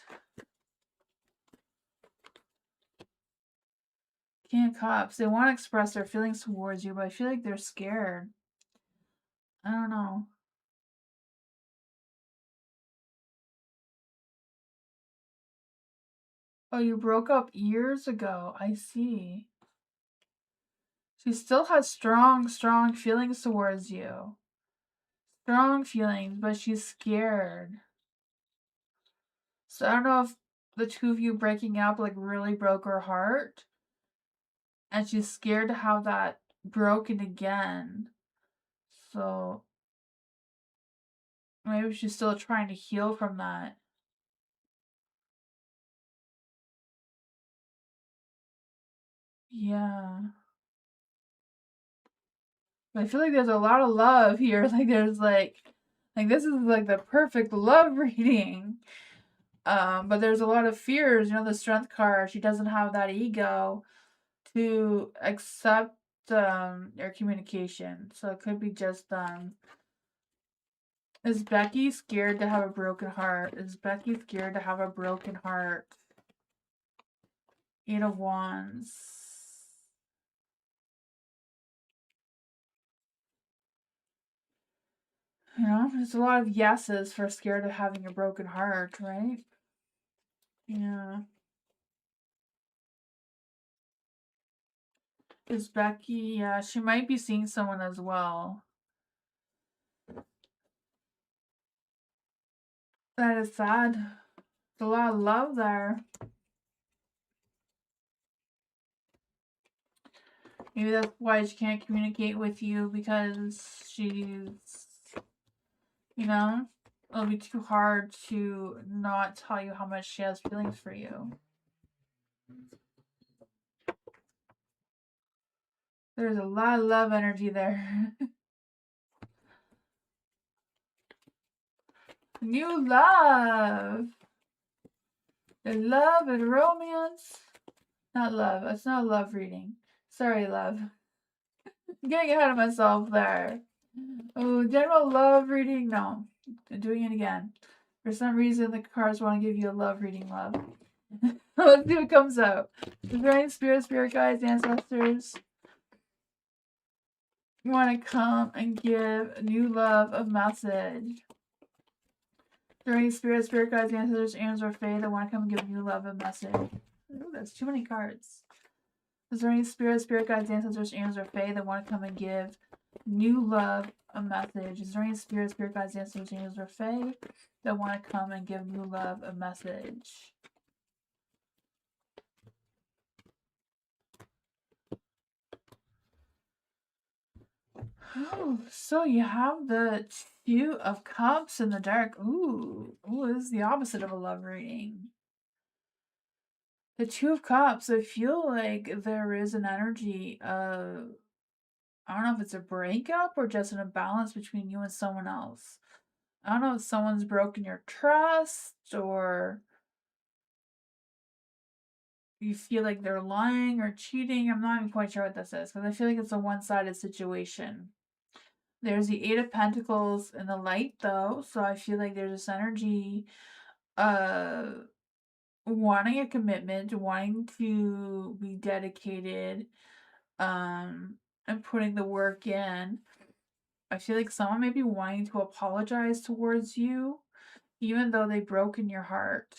King of Cups. They want to express their feelings towards you, but I feel like they're scared. I don't know. Oh, you broke up years ago. I see. She still has strong, strong feelings towards you. Strong feelings, but she's scared. So I don't know if the two of you breaking up like really broke her heart. And she's scared to have that broken again. So maybe she's still trying to heal from that. Yeah. But I feel like there's a lot of love here. Like there's like this is like the perfect love reading. But there's a lot of fears. You know, the strength card, she doesn't have that ego to accept your communication. So it could be just is Becky scared to have a broken heart? Is Becky scared to have a broken heart? 8 of Wands. You know, there's a lot of yeses for scared of having a broken heart, right? Yeah. Is Becky, yeah, she might be seeing someone as well. That is sad. There's a lot of love there. Maybe that's why she can't communicate with you, because she's, you know, it'll be too hard to not tell you how much she has feelings for you. There's a lot of love energy there. New love. Love and romance. Not love. It's not a love reading. Sorry, love. I'm getting ahead of myself there. Oh, general love reading? No. I'm doing it again. For some reason, the cards want to give you a love reading, love. Let's see what comes out. Divine spirit guides, ancestors want to come and give new love a message. Divine spirit guides, ancestors, angels, or fae that want to come and give new love a message. Ooh, that's too many cards. Is there any spirit guides, ancestors, angels, or fae that want to come and give new love a message? Is there any spirit guides, ancestors, angels, or fae that want to come and give new love a message? Oh, so you have the Two of Cups in the dark. Ooh, this is the opposite of a love reading. The Two of Cups, I feel like there is an energy of, I don't know if it's a breakup or just an imbalance between you and someone else. I don't know if someone's broken your trust or you feel like they're lying or cheating. I'm not even quite sure what this is because I feel like it's a one-sided situation. There's the Eight of Pentacles in the light though, so I feel like there's this energy of wanting a commitment, wanting to be dedicated, and putting the work in. I feel like someone may be wanting to apologize towards you, even though they've broken your heart.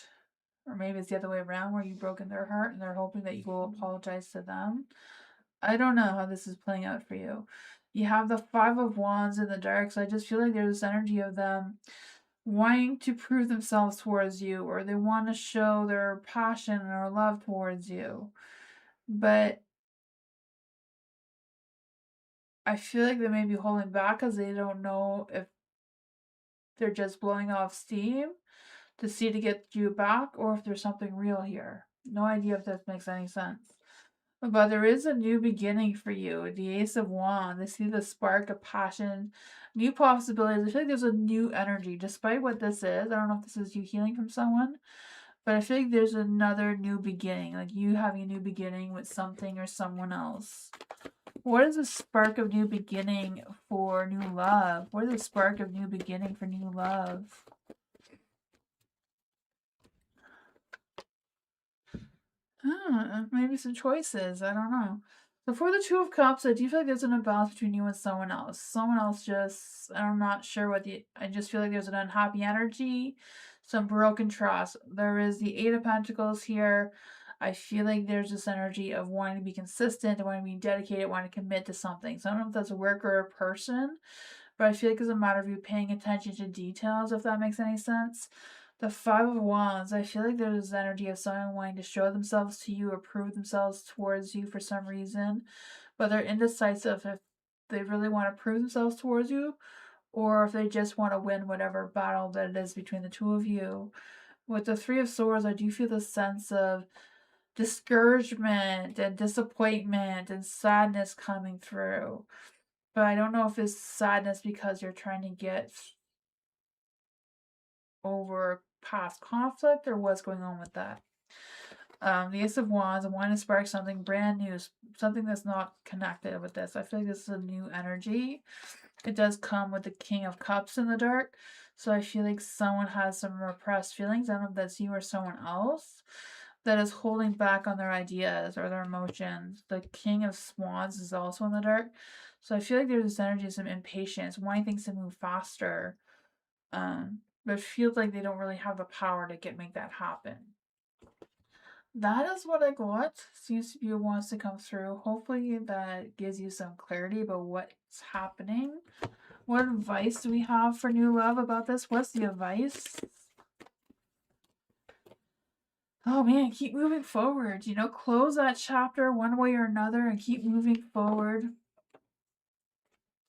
Or maybe it's the other way around where you've broken their heart and they're hoping that you will apologize to them. I don't know how this is playing out for you. You have the Five of Wands in the dark, so I just feel like there's this energy of them wanting to prove themselves towards you, or they want to show their passion or love towards you. But I feel like they may be holding back because they don't know if they're just blowing off steam to see to get you back, or if there's something real here. No idea if that makes any sense. But there is a new beginning for you. The Ace of Wands. I see the spark of passion, new possibilities. I feel like there's a new energy, despite what this is. I don't know if this is you healing from someone, but I feel like there's another new beginning, like you having a new beginning with something or someone else. What is the spark of new beginning for new love? What is the spark of new beginning for new love? Maybe some choices. I don't know. So for the Two of Cups, I do feel like there's an imbalance between you and someone else. Someone else just, I'm not sure what I just feel like there's an unhappy energy, some broken trust. There is the Eight of Pentacles here. I feel like there's this energy of wanting to be consistent, wanting to be dedicated, wanting to commit to something. So I don't know if that's a work or a person, but I feel like it's a matter of you paying attention to details, if that makes any sense. The Five of Wands, I feel like there's this energy of someone wanting to show themselves to you or prove themselves towards you for some reason, but they're indecisive if they really want to prove themselves towards you or if they just want to win whatever battle that it is between the two of you. With the Three of Swords, I do feel the sense of discouragement and disappointment and sadness coming through. But I don't know if it's sadness because you're trying to get over past conflict or what's going on with that. The Ace of Wands, I want to spark something brand new, something that's not connected with this. I feel like this is a new energy. It does come with the King of Cups in the dark. So I feel like someone has some repressed feelings. I don't know if that's you or someone else that is holding back on their ideas or their emotions. The King of Wands is also in the dark. So I feel like there's this energy of some impatience, wanting things to move faster. But it feels like they don't really have the power to make that happen. That is what I got. Seems to be what wants to come through. Hopefully that gives you some clarity about what's happening. What advice do we have for new love about this? What's the advice? Oh man, keep moving forward. You know, close that chapter one way or another and keep moving forward.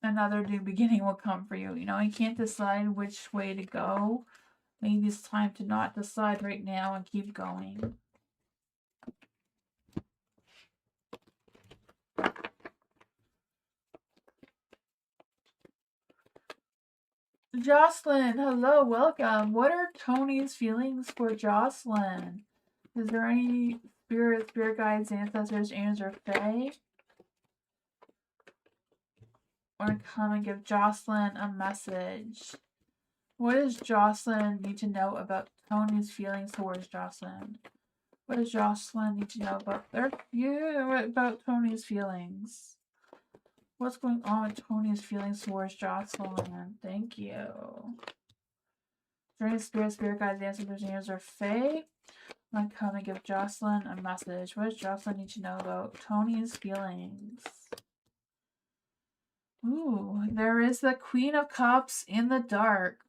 Another new beginning will come for you. You know, you can't decide which way to go. Maybe it's time to not decide right now and keep going. Jocelyn, hello, welcome. What are Tony's feelings for Jocelyn? Is there any spirit guides, ancestors, angels, or fae? I want to come and give Jocelyn a message. What does Jocelyn need to know about Tony's feelings towards Jocelyn? What does Jocelyn need to know about Tony's feelings? What's going on with Tony's feelings towards Jocelyn? Thank you. During spirit guides, ancestors, angels, or fae, I'm gonna come and give Jocelyn a message. What does Jocelyn need to know about Tony's feelings? Ooh, there is the Queen of Cups in the dark.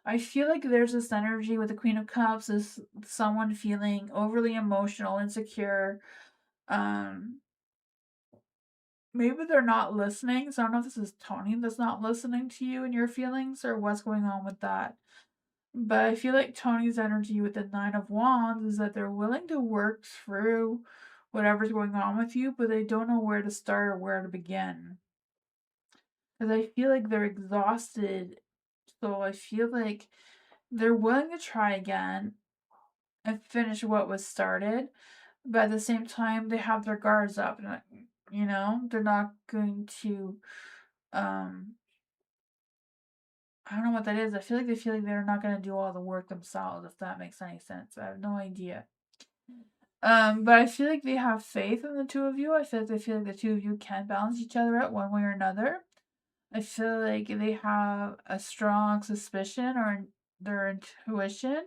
I feel like there's this energy with the Queen of Cups is someone feeling overly emotional, insecure. Maybe they're not listening. So I don't know if this is Tony that's not listening to you and your feelings or what's going on with that. But I feel like Tony's energy with the Nine of Wands is that they're willing to work through whatever's going on with you, but they don't know where to start or where to begin. Because I feel like they're exhausted. So I feel like they're willing to try again and finish what was started. But at the same time, they have their guards up. And, you know, they're not going to, I don't know what that is. I feel like they're not going to do all the work themselves, if that makes any sense. I have no idea. But I feel like they have faith in the two of you. I feel like the two of you can balance each other out one way or another. I feel like they have a strong suspicion or their intuition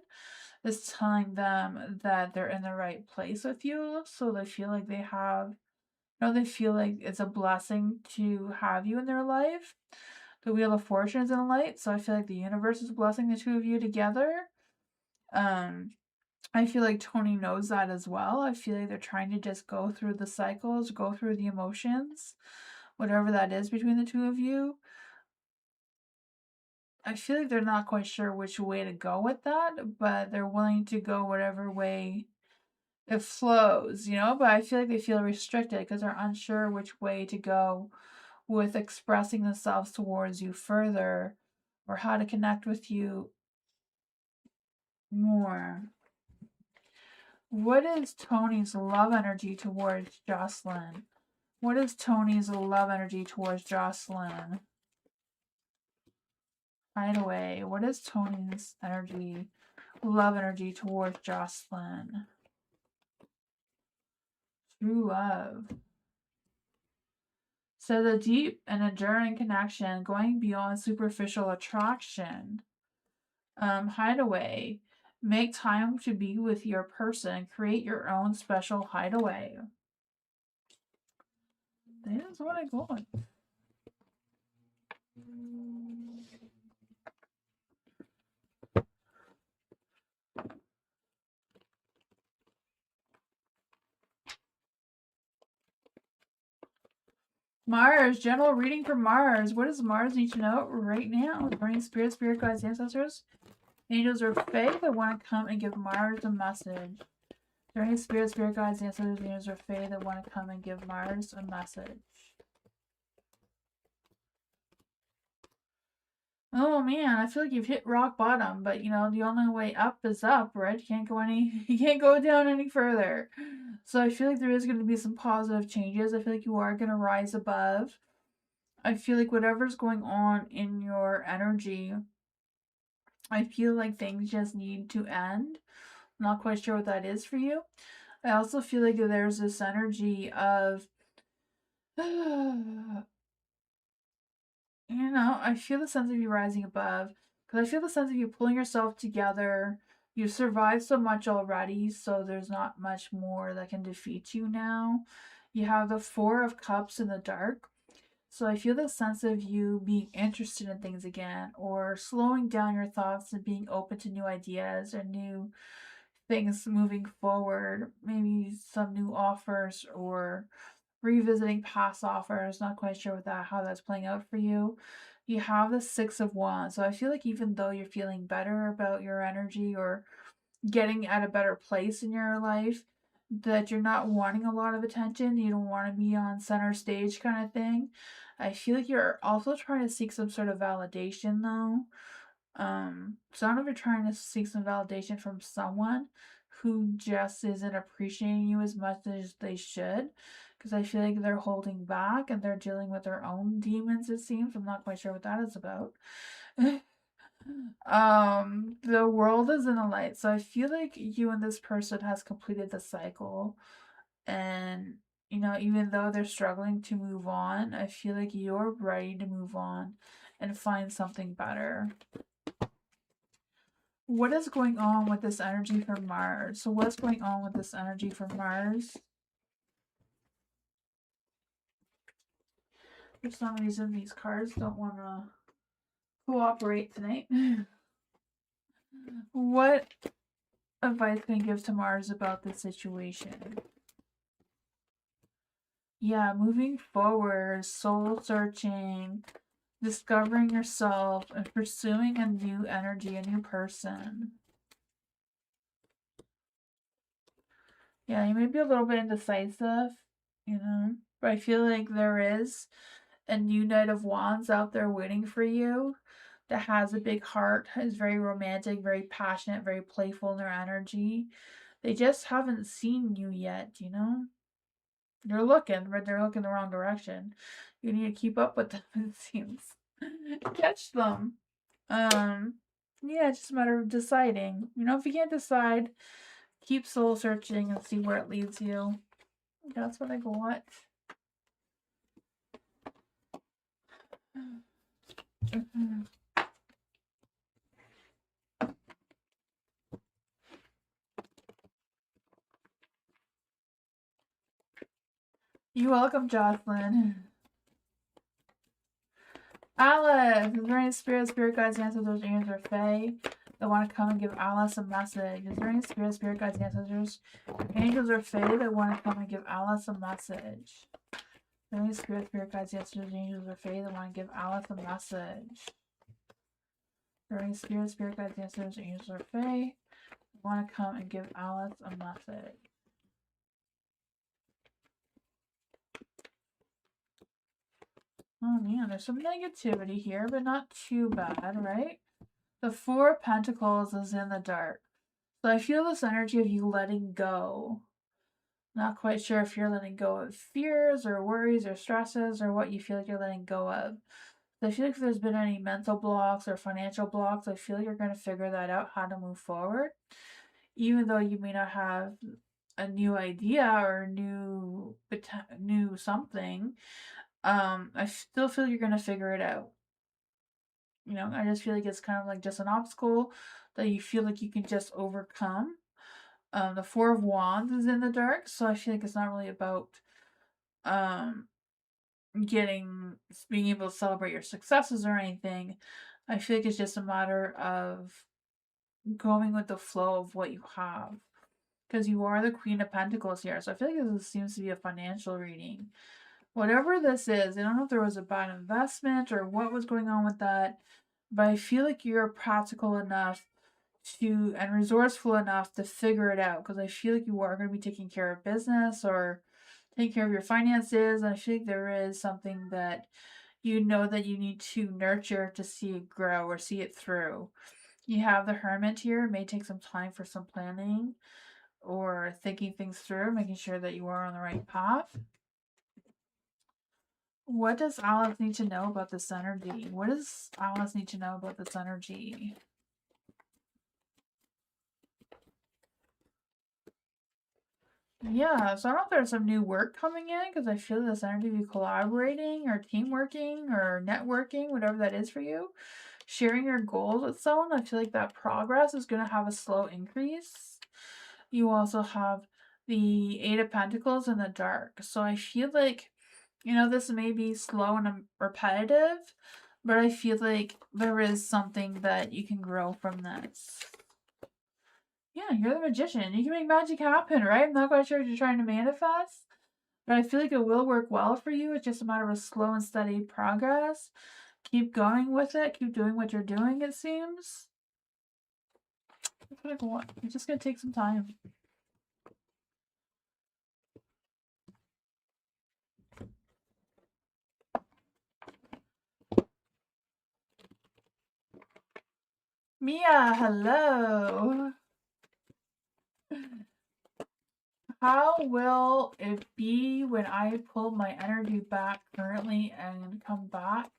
is telling them that they're in the right place with you. So they feel like they feel like it's a blessing to have you in their life. The Wheel of Fortune is in the light, so I feel like the universe is blessing the two of you together. I feel like Tony knows that as well. I feel like they're trying to just go through the cycles, go through the emotions, whatever that is between the two of you. I feel like they're not quite sure which way to go with that, but they're willing to go whatever way it flows, you know? But I feel like they feel restricted because they're unsure which way to go with expressing themselves towards you further or how to connect with you more. What is Tony's love energy towards Jocelyn? What is Tony's love energy towards Jocelyn? Hideaway. What is Tony's love energy towards Jocelyn? True love. So the deep and enduring connection, going beyond superficial attraction. Hideaway. Make time to be with your person. Create your own special hideaway. That's what I got. Mars, general reading for Mars. What does Mars need to know right now? Burning spirit guides, ancestors, angels, or fae that want to come and give Mars a message. Burning spirit guides, ancestors, angels, or fae that want to come and give Mars a message. Oh man, I feel like you've hit rock bottom, but you know, the only way up is up, right? You can't go down any further. So I feel like there is going to be some positive changes. I feel like you are going to rise above. I feel like whatever's going on in your energy, I feel like things just need to end. I'm not quite sure what that is for you. I also feel like there's this energy of you know, I feel the sense of you rising above because I feel the sense of you pulling yourself together. You've survived so much already, so there's not much more that can defeat you now. You have the Four of Cups in the dark. So I feel the sense of you being interested in things again or slowing down your thoughts and being open to new ideas or new things moving forward. Maybe some new offers or revisiting past offers. Not quite sure with that how that's playing out for you. You have the Six of Wands. So I feel like even though you're feeling better about your energy or getting at a better place in your life, that you're not wanting a lot of attention. You don't want to be on center stage kind of thing. I feel like you're also trying to seek some sort of validation though. So I don't know if you're trying to seek some validation from someone who just isn't appreciating you as much as they should. Because I feel like they're holding back and they're dealing with their own demons, it seems. I'm not quite sure what that is about. The world is in the light, so I feel like you and this person has completed the cycle. And you know, even though they're struggling to move on, I feel like you're ready to move on and find something better. What is going on with this energy from Mars? So what's going on with this energy from Mars? For some reason, these cards don't want to cooperate tonight. What advice can you give to Mars about this situation? Yeah, moving forward, soul searching, discovering yourself, and pursuing a new energy, a new person. Yeah, you may be a little bit indecisive, you know, but I feel like there is a new Knight of Wands out there waiting for you that has a big heart, is very romantic, very passionate, very playful in their energy. They just haven't seen you yet, you know? They're looking, but they're looking the wrong direction. You need to keep up with them, it seems. Catch them. Yeah, it's just a matter of deciding. You know, if you can't decide, keep soul searching and see where it leads you. That's what I got. You're welcome, Jocelyn. Alice! Is there any spirit guides, ancestors, angels, or fae that want to come and give Alice a message? Is there any spirit guides, ancestors, angels, or fae that want to come and give Alice a message? Is there any spirit guides, ancestors, angels, or fae that want to give Alice a message? During spirit guides, ancestors, angels, or fae, want to come and give Alice a message. Oh man, there's some negativity here, but not too bad, right? The Four of Pentacles is in the dark. So I feel this energy of you letting go. Not quite sure if you're letting go of fears or worries or stresses or what you feel like you're letting go of. So I feel like if there's been any mental blocks or financial blocks, I feel you're going to figure that out, how to move forward. Even though you may not have a new idea or new something, I still feel you're going to figure it out. You know, I just feel like it's kind of like just an obstacle that you feel like you can just overcome. The Four of Wands is in the dark, so I feel like it's not really about um being able to celebrate your successes or anything. I feel like it's just a matter of going with the flow of what you have. Because you are the Queen of Pentacles here. So I feel like this seems to be a financial reading. Whatever this is, I don't know if there was a bad investment or what was going on with that, but I feel like you're practical enough and resourceful enough to figure it out, because I feel like you are going to be taking care of business or taking care of your finances, and I feel like there is something that you know that you need to nurture to see it grow or see it through. You have the Hermit here. It may take some time for some planning or thinking things through, making sure that you are on the right path. What does Alice need to know about this energy? What does Alice need to know about this energy? Yeah, so I don't know if there's some new work coming in, because I feel this energy of you collaborating or team working or networking, whatever that is for you. Sharing your goals with someone, I feel like that progress is going to have a slow increase. You also have the Eight of Pentacles in the dark. So I feel like, you know, this may be slow and repetitive, but I feel like there is something that you can grow from this. Yeah, you're the magician. You can make magic happen, right? I'm not quite sure what you're trying to manifest, but I feel like it will work well for you. It's just a matter of slow and steady progress. Keep going with it. Keep doing what you're doing, it seems. It's just going to take some time. Mia, hello. How will it be when I pull my energy back currently and come back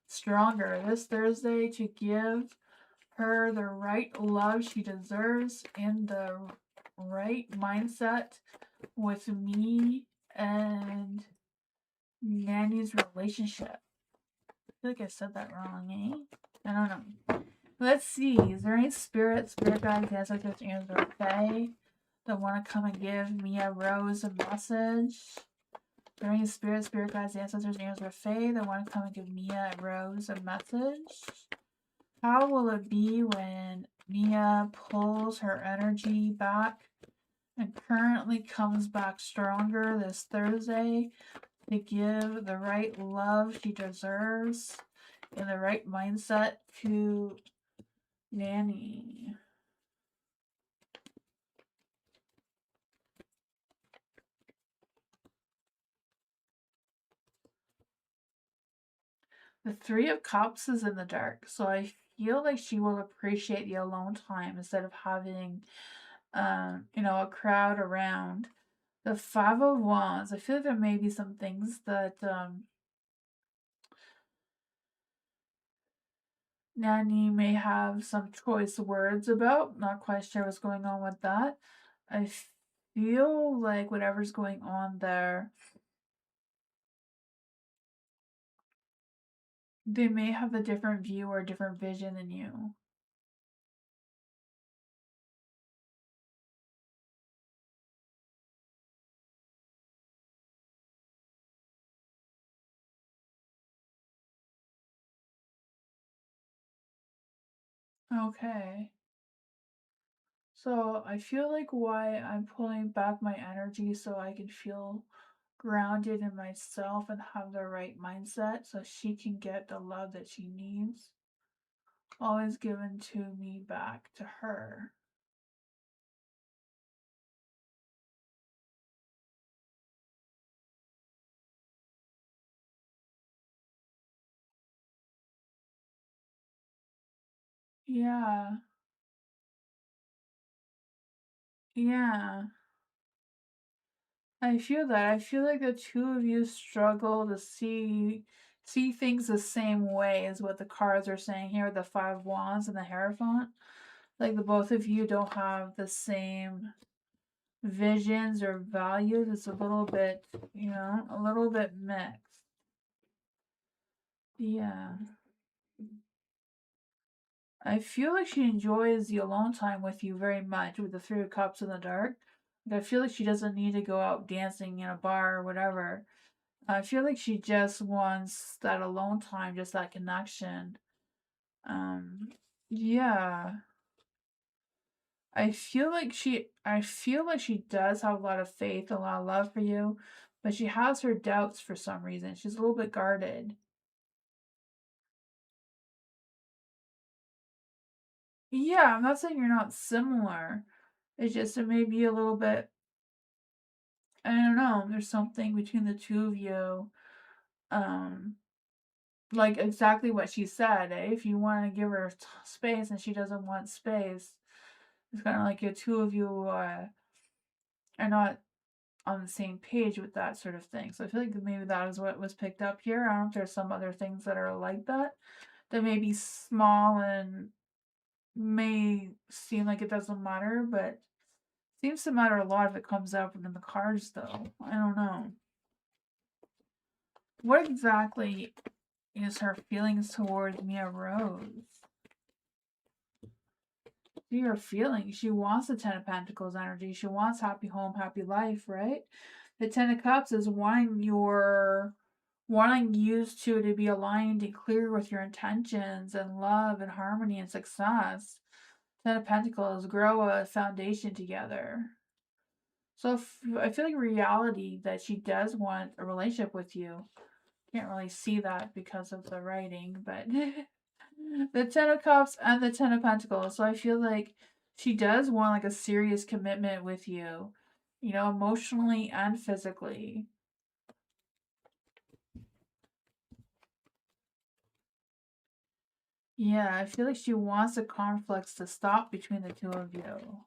stronger this Thursday to give her the right love she deserves in the right mindset with me and Nanny's relationship? I feel like I said that wrong, eh? I don't know. Let's see. Is there any spirit guides, ancestors, and or fae that want to come and give Mia Rose a message? Is there any spirit guides, ancestors, and or fae that want to come and give Mia Rose a message? How will it be when Mia pulls her energy back and currently comes back stronger this Thursday to give the right love she deserves in the right mindset to Nanny? The Three of Cups is in the dark, so I feel like she will appreciate the alone time instead of having, a crowd around. The Five of Wands, I feel like there may be some things that Nanny may have some choice words about. Not quite sure what's going on with that. I feel like whatever's going on there, they may have a different view or a different vision than you. Okay. So I feel like why I'm pulling back my energy so I can feel grounded in myself and have the right mindset so she can get the love that she needs. always given to me back to her. Yeah. Yeah. I feel that. I feel like the two of you struggle to see things the same way as what the cards are saying here, the Five Wands and the Hierophant. Like the both of you don't have the same visions or values. It's a little bit, a little bit mixed. Yeah. I feel like she enjoys the alone time with you very much with the Three of Cups in the dark. Like, I feel like she doesn't need to go out dancing in a bar or whatever. I feel like she just wants that alone time, just that connection. Um, yeah. I feel like she does have a lot of faith, a lot of love for you, but she has her doubts for some reason. She's a little bit guarded. Yeah, I'm not saying you're not similar. It's just it may be a little bit, I don't know, there's something between the two of you. Um, like exactly what she said, eh? If you want to give her space and she doesn't want space, it's kind of like the two of you are not on the same page with that sort of thing. So I feel like maybe that is what was picked up here. I don't know if there's some other things that are like that that may be small and may seem like it doesn't matter, but seems to matter a lot if it comes up in the cards, though. I don't know. What exactly is her feelings towards Mia Rose? Your feelings. She wants the Ten of Pentacles energy. She wants happy home, happy life, right? The Ten of Cups is wanting you two to be aligned and clear with your intentions and love and harmony and success. Ten of Pentacles, grow a foundation together. So I feel like reality that she does want a relationship with you. Can't really see that because of the writing, but the Ten of Cups and the Ten of Pentacles. So I feel like she does want like a serious commitment with you, emotionally and physically. Yeah, I feel like she wants the conflicts to stop between the two of you.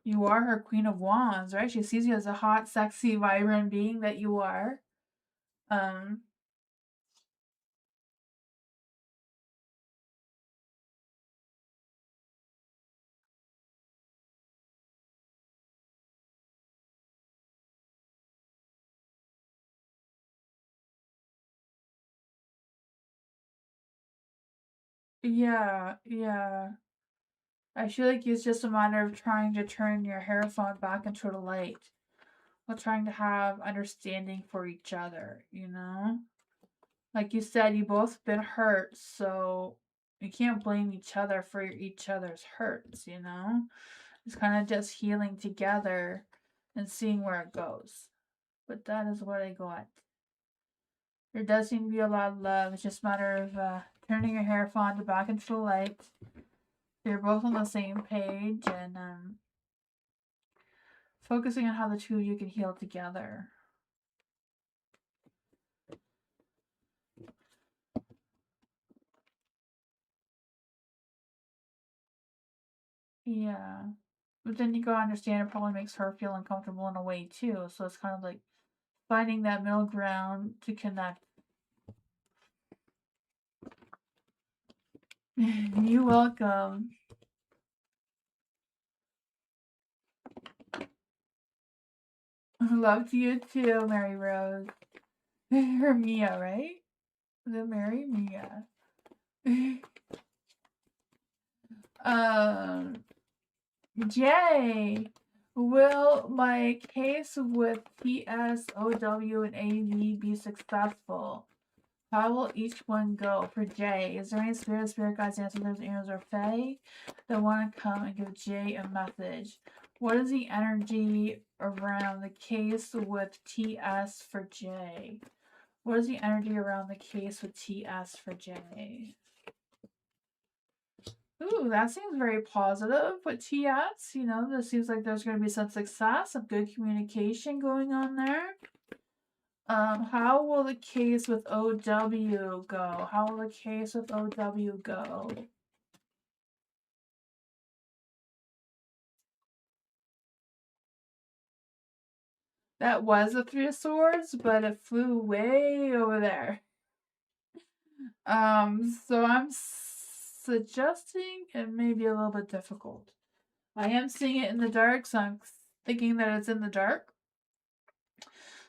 You are her Queen of Wands, right? She sees you as a hot, sexy, vibrant being that you are. Um, yeah, yeah. I feel like it's just a matter of trying to turn your Hierophant back into the light. While trying to have understanding for each other. Like you said, you both been hurt, so you can't blame each other for each other's hurts. It's kind of just healing together and seeing where it goes. But that is what I got. There does seem to be a lot of love. It's just a matter of turning your Hierophant back into the light. You're both on the same page and focusing on how the two of you can heal together. Yeah. But then you gotta understand it probably makes her feel uncomfortable in a way too. So it's kind of like finding that middle ground to connect. You're welcome. Love to you too, Mary Rose. Or Mia, right? Is it Mary? Mia. um, Jay, will my case with PSOW and AV be successful? How will each one go? For Jay, is there any spirit guides, ancestors, angels, or fae that want to come and give Jay a message? What is the energy around the case with TS for Jay? What is the energy around the case with TS for Jay? Ooh, that seems very positive with TS. You know, this seems like there's going to be some success, some good communication going on there. How will the case with OW go? How will the case with OW go? That was a Three of Swords, but it flew way over there. So I'm suggesting it may be a little bit difficult. I am seeing it in the dark, so I'm thinking that it's in the dark.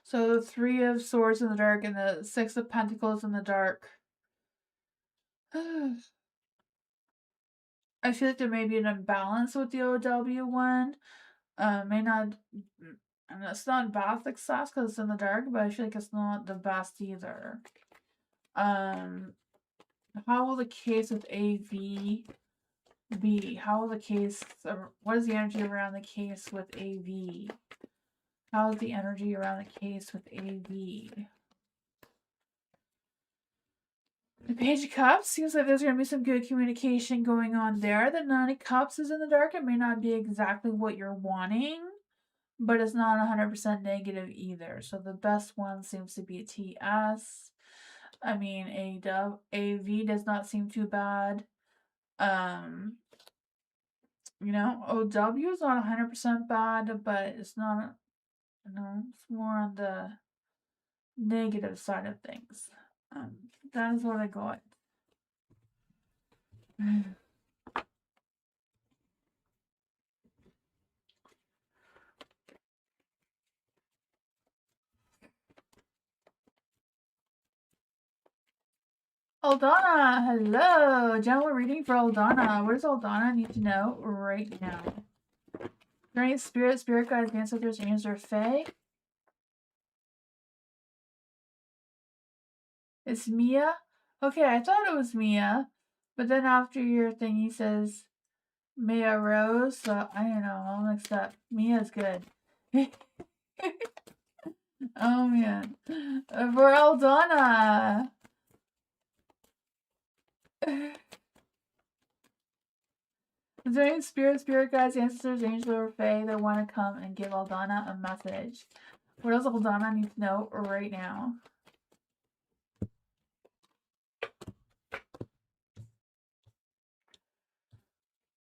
So the Three of Swords in the dark and the Six of Pentacles in the dark. I feel like there may be an imbalance with the OW one. May not, and it's not bad success because it's in the dark, but I feel like it's not the best either. How will the case with AV be? How will the case, what is the energy around the case with AV? How is the energy around the case with AV? The Page of Cups seems like there's going to be some good communication going on there. The Nine of Cups is in the dark. It may not be exactly what you're wanting, but it's not 100% negative either. So the best one seems to be a TS. I mean, AV does not seem too bad. You know, OW is not 100% bad, but it's not, you know, it's more on the negative side of things. That is what I got. Aldana, hello. General reading for Aldana. What does Aldana need to know right now? Journey Spirit Guides, Ancestors, Angels, or Fae? It's Mia? Okay, I thought it was Mia. But then after your thing, he says Mia Rose. So I don't know. I'll mix up. Mia's good. Oh, man. For Aldana. Is there any spirit guides, ancestors, angels, or fae that want to come and give Aldana a message? What does Aldana need to know right now?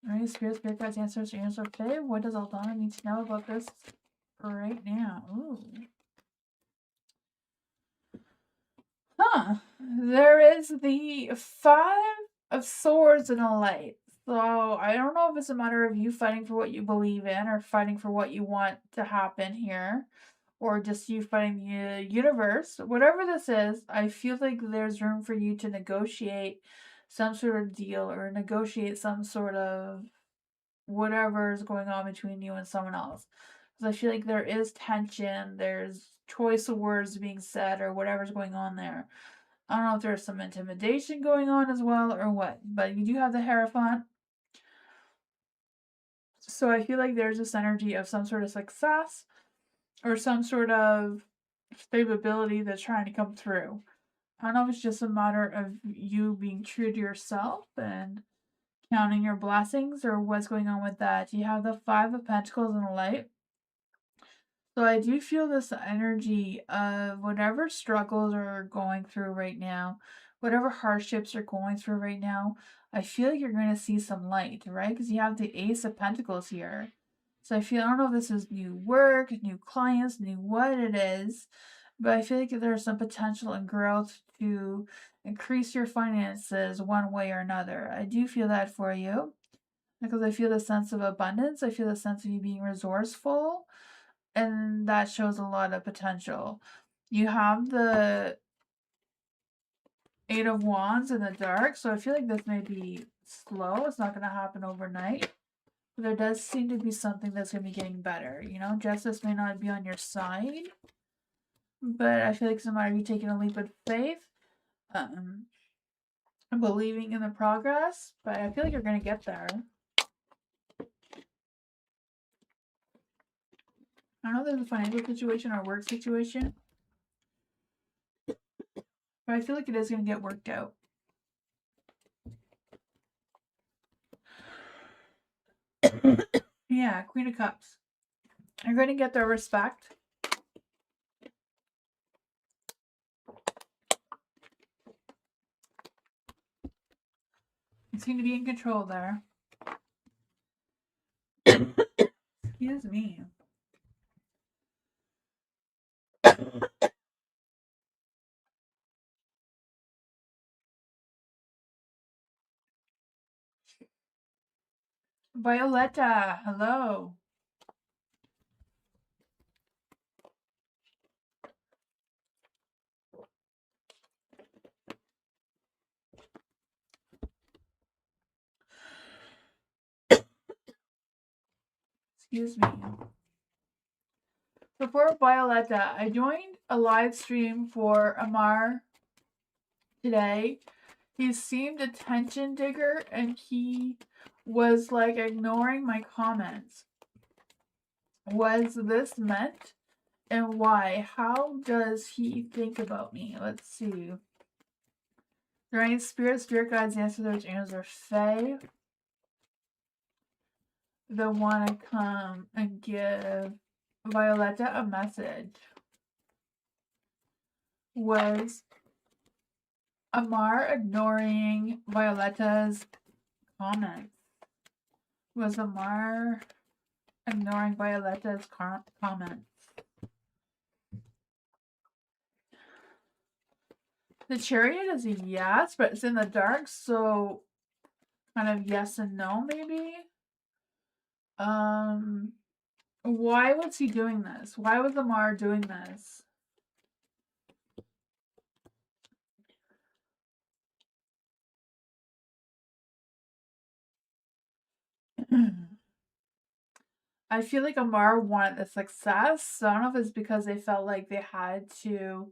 Any spirit guides, ancestors, angels, or fae? What does Aldana need to know about this right now? Ooh. Huh. There is the Five of Swords in a light. So I don't know if it's a matter of you fighting for what you believe in or fighting for what you want to happen here, or just you fighting the universe. Whatever this is, I feel like there's room for you to negotiate some sort of deal or negotiate some sort of whatever is going on between you and someone else. Because I feel like there is tension, there's choice of words being said, or whatever's going on there. I don't know if there's some intimidation going on as well or what, but you do have the Hierophant. So I feel like there's this energy of some sort of success or some sort of stability that's trying to come through. I don't know if it's just a matter of you being true to yourself and counting your blessings or what's going on with that. You have the Five of Pentacles in the light. So I do feel this energy of whatever struggles are going through right now, whatever hardships you're going through right now, I feel like you're going to see some light, right? Because you have the Ace of Pentacles here. So I don't know if this is new work, new clients, new what it is, but I feel like there's some potential and growth to increase your finances one way or another. I do feel that for you because I feel the sense of abundance. I feel the sense of you being resourceful, and that shows a lot of potential. You have the Eight of Wands in the dark, so I feel like this may be slow. It's not going to happen overnight. But there does seem to be something that's going to be getting better. You know, justice may not be on your side, but I feel like it's a matter of you taking a leap of faith, believing in the progress, but I feel like you're going to get there. I don't know if there's a financial situation or work situation, but I feel like it is going to get worked out. Yeah, Queen of Cups. You're going to get their respect. You seem to be in control there. Excuse me. Violetta, hello. Excuse me. Before Violetta, I joined a live stream for Amar today. He seemed attention digger and he was like ignoring my comments. Was this meant? And why? How does he think about me? Let's see. Are there any spirit guides, ancestors, angels, or fae that want to come and give Violetta a message? Was Amar ignoring Violetta's comments? Was Amar ignoring Violetta's comments? The Chariot is a yes, but it's in the dark, so kind of yes and no, maybe. Why was he doing this? Why was Amar doing this? I feel like Amar wanted the success. So I don't know if it's because they felt like they had to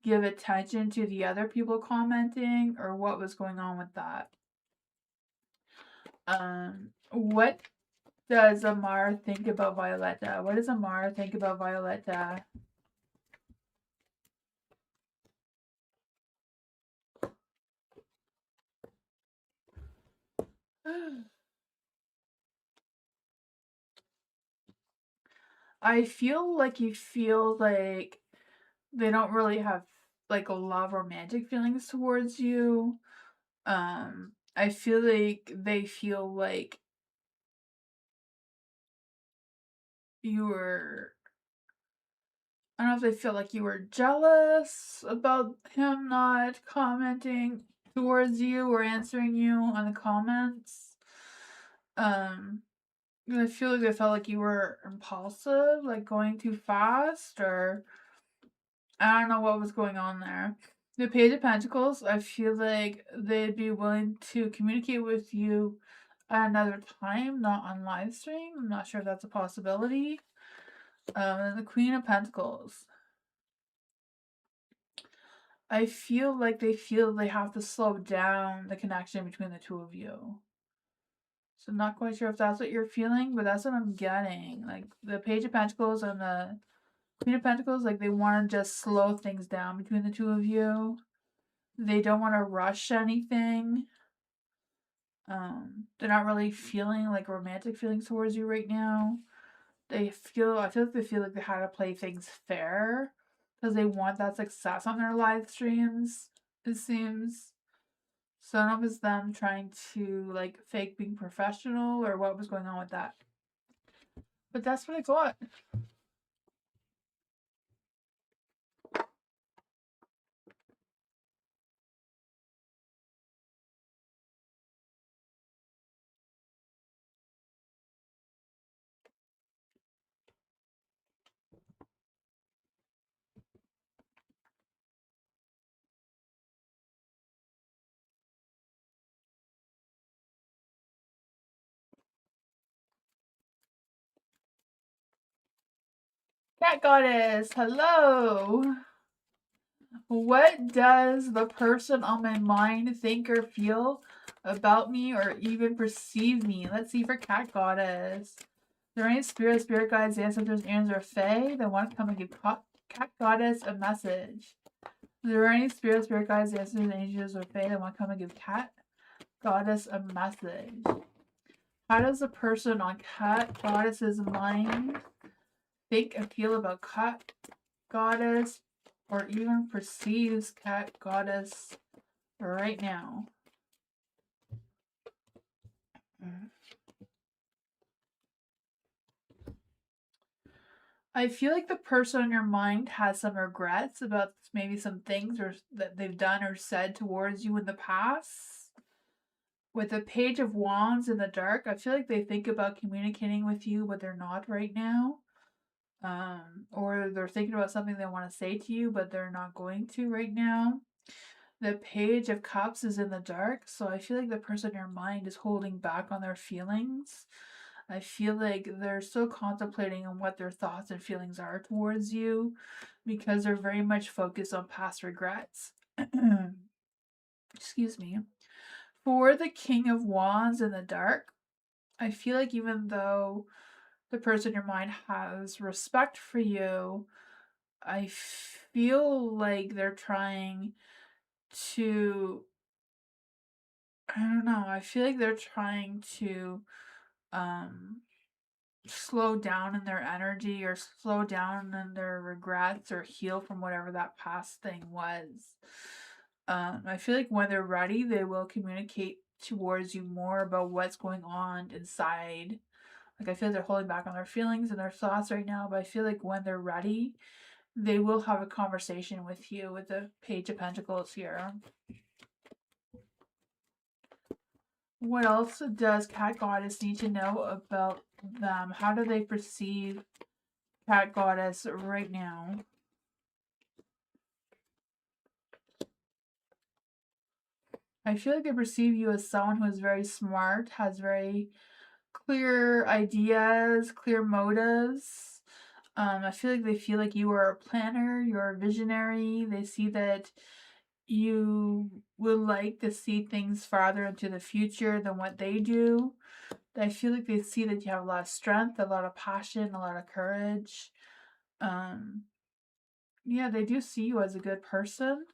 give attention to the other people commenting or what was going on with that. What does Amar think about Violetta? What does Amar think about Violetta? I feel like you feel like they don't really have like a lot of romantic feelings towards you. I feel like they feel like you were, I don't know if they feel like you were jealous about him not commenting towards you or answering you on the comments. I feel like they felt like you were impulsive, like going too fast, or I don't know what was going on there. The Page of Pentacles, I feel like they'd be willing to communicate with you at another time, not on live stream. I'm not sure if that's a possibility. And the Queen of Pentacles. I feel like they have to slow down the connection between the two of you. So I'm not quite sure if that's what you're feeling, but that's what I'm getting. Like the Page of Pentacles and the Queen of Pentacles, like they want to just slow things down between the two of you. They don't want to rush anything. They're not really feeling like romantic feelings towards you right now. I feel like they feel like they had to play things fair because they want that success on their live streams, it seems. So I don't know if it's them trying to like fake being professional or what was going on with that. But that's what I got. Cat Goddess, hello. What does the person on my mind think or feel about me or even perceive me? Let's see for Cat Goddess. Is there any spirit guides, ancestors, angels, or fae that want to come and give Cat Goddess a message? Is there any spirit guides, ancestors, angels, or fae that want to come and give Cat Goddess a message? How does the person on Cat Goddess's mind think and feel about Cat Goddess, or even perceives Cat Goddess right now? I feel like the person on your mind has some regrets about maybe some things or that they've done or said towards you in the past. With the Page of Wands in the dark, I feel like they think about communicating with you, but they're not right now. Or they're thinking about something they want to say to you, but they're not going to right now. The Page of Cups is in the dark, so I feel like the person in your mind is holding back on their feelings. I feel like they're still contemplating on what their thoughts and feelings are towards you because they're very much focused on past regrets. Excuse me. For the King of Wands in the dark, I feel like even though the person in your mind has respect for you, I feel like they're trying to, I don't know, I feel like they're trying to slow down in their energy or slow down in their regrets or heal from whatever that past thing was. I feel like when they're ready, they will communicate towards you more about what's going on inside. Like I feel like they're holding back on their feelings and their thoughts right now, but I feel like when they're ready, they will have a conversation with you with the Page of Pentacles here. What else does Cat Goddess need to know about them? How do they perceive Cat Goddess right now? I feel like they perceive you as someone who is very smart, has very clear ideas, clear motives. I feel like you are a planner, you're a visionary. They see that you would like to see things farther into the future than what they do. I feel like they see that you have a lot of strength, a lot of passion, a lot of courage. Yeah, they do see you as a good person.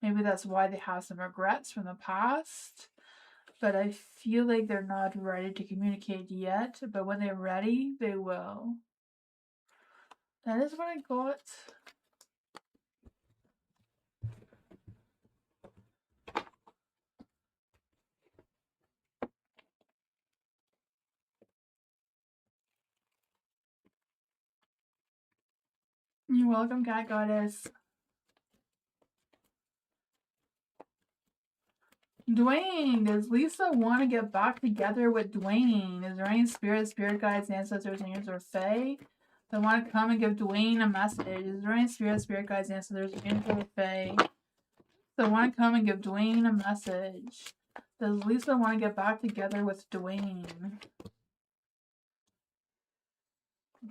Maybe that's why they have some regrets from the past. But I feel like they're not ready to communicate yet. But when they're ready, they will. That is what I got. You're welcome, Cat Goddess. Dwayne, does Lisa want to get back together with Dwayne? Is there any spirit guides, ancestors, angels, or fae that want to come and give Dwayne a message? Is there any spirit guides, ancestors, angels, or fae that want to come and give Dwayne a message? Does Lisa want to get back together with Dwayne?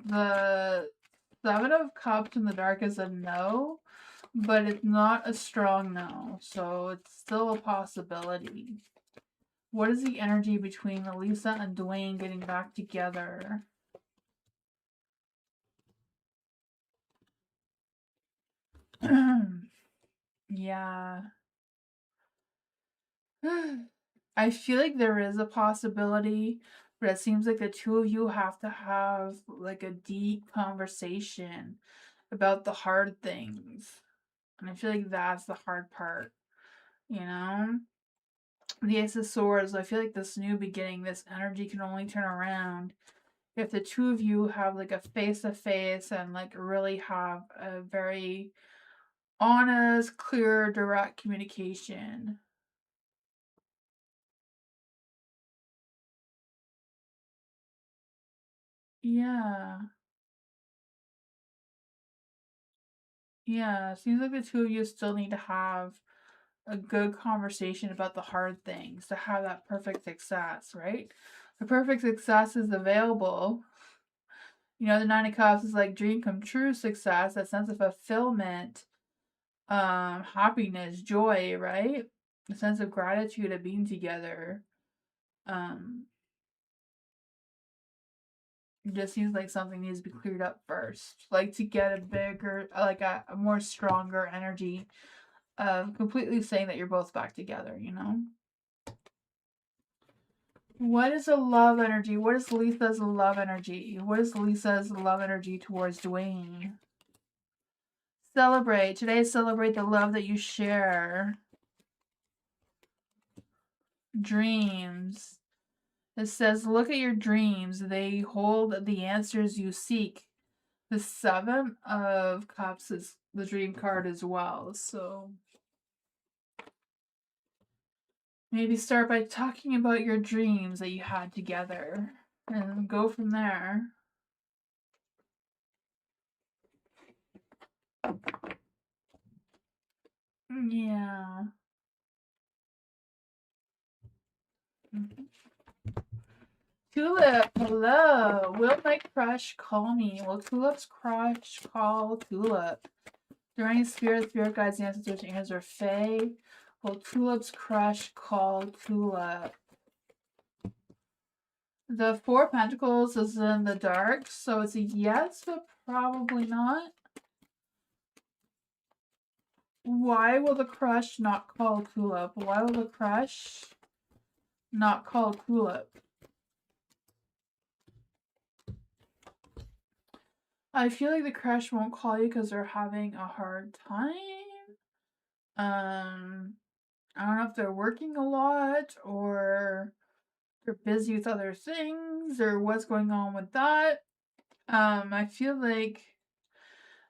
The Seven of Cups in the dark is a no, but it's not a strong no, so it's still a possibility. What is the energy between Elisa and Dwayne getting back together? Yeah. I feel like there is a possibility, but it seems like the two of you have to have like a deep conversation about the hard things. And I feel like that's the hard part, you know? The Ace of Swords, I feel like this new beginning, this energy can only turn around if the two of you have like a face to face and like really have a very honest, clear, direct communication. Yeah. Yeah. Seems like the two of you still need to have a good conversation about the hard things to have that perfect success, right? The perfect success is available. You know, the Nine of Cups is like dream come true success, that sense of fulfillment, happiness, joy, right? A sense of gratitude of being together. Um, it just seems like something needs to be cleared up first. Like to get a bigger, like a more stronger energy of completely saying that you're both back together, you know? What is a love energy? What is Lisa's love energy? What is Lisa's love energy towards Dwayne? Celebrate. Today, celebrate the love that you share. Dreams. It says, look at your dreams. They hold the answers you seek. The Seven of Cups is the dream card as well. So maybe start by talking about your dreams that you had together and go from there. Yeah. Tulip, hello. Will my crush call me? Will Tulip's crush call Tulip? During spirit guides, ancestors, angels, or fae? Will Tulip's crush call Tulip? The Four of Pentacles is in the dark, so it's a yes, but probably not. Why will the crush not call Tulip? Why will the crush not call Tulip? I feel like the crush won't call you because they're having a hard time. I don't know if they're working a lot or they're busy with other things or what's going on with that. I feel like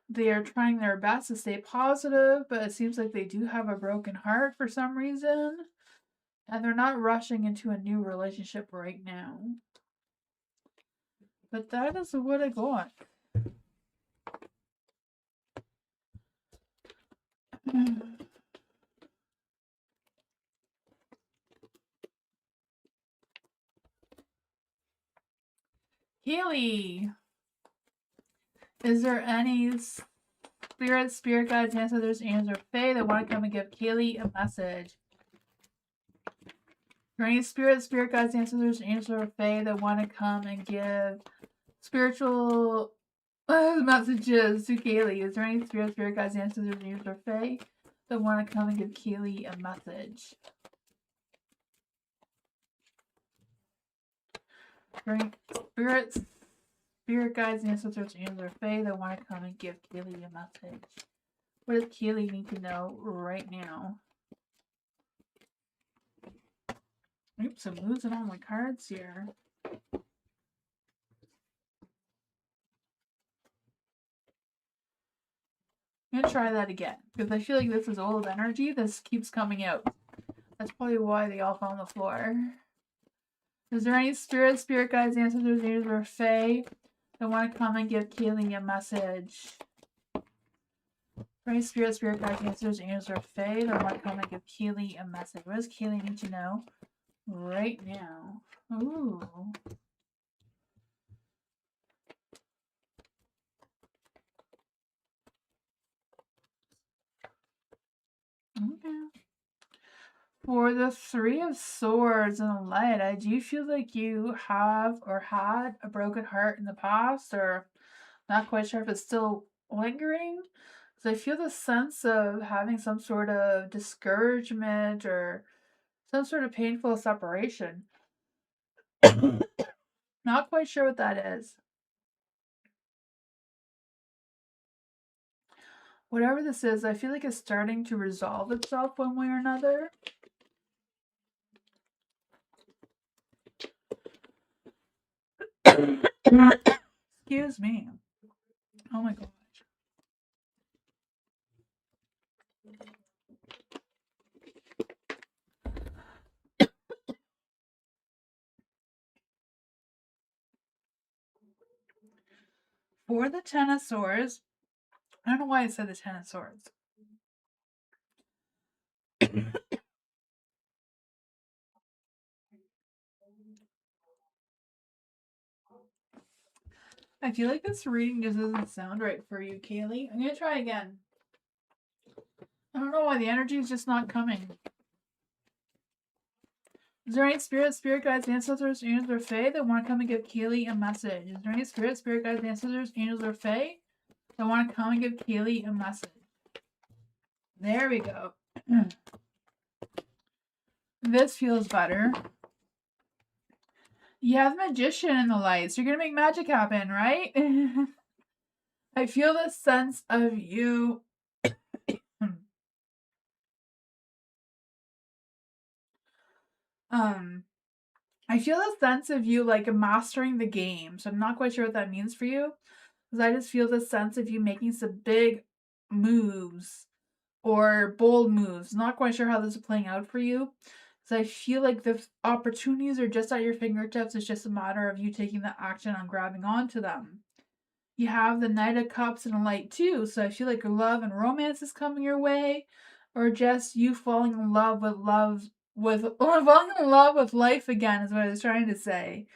they are trying their best to stay positive, but it seems like they do have a broken heart for some reason. And they're not rushing into a new relationship right now. But that is what I got. Healy, is there any spirit guides, ancestors, angels, or fae that want to come and give Kaylee a message? Are any spirit guides, ancestors, angels, or fae that want to come and give spiritual messages to Kaylee? Is there any spirit guides, ancestors, angels, or fae that want to come and give Kaylee a message? Spirit guides, ancestors, angels, or fae that want to come and give Kaylee a message. What does Kaylee need to know right now? Oops, I'm losing all my cards here. I'm gonna try that again because I feel like this is old energy. This keeps coming out. That's probably why they all fell on the floor. Is there any spirit guides, ancestors, angels, or fae that want to come and give Kaylee a message? Any spirit guides, ancestors, angels, or fae that want to come and give Kaylee a message? What does Kaylee need to know right now? Ooh. Okay. For the Three of Swords and the Light, I do feel like you have or had a broken heart in the past, or not quite sure if it's still lingering. So I feel the sense of having some sort of discouragement or some sort of painful separation. Not quite sure what that is. Whatever this is, I feel like it's starting to resolve itself one way or another. Excuse me. Oh my gosh. For the Ten of Swords, I don't know why I said the Ten of Swords. I feel like this reading just doesn't sound right for you, Kaylee. I'm gonna try again. I don't know why the energy is just not coming. Is there any spirit guides, ancestors, angels, or fae that want to come and give Kaylee a message? Is there any spirit guides, ancestors, angels, or fae that want to come and give Kaylee a message? There we go. This feels better. You have the Magician in the lights. You're gonna make magic happen, right? I feel the sense of you. um, I feel a sense of you like mastering the game. So I'm not quite sure what that means for you. Because I just feel the sense of you making some big moves or bold moves. Not quite sure how this is playing out for you. Because I feel like the opportunities are just at your fingertips. It's just a matter of you taking the action on grabbing onto them. You have the Knight of Cups and a Light too, so I feel like love and romance is coming your way, or just you falling in love or falling in love with life again is what I was trying to say.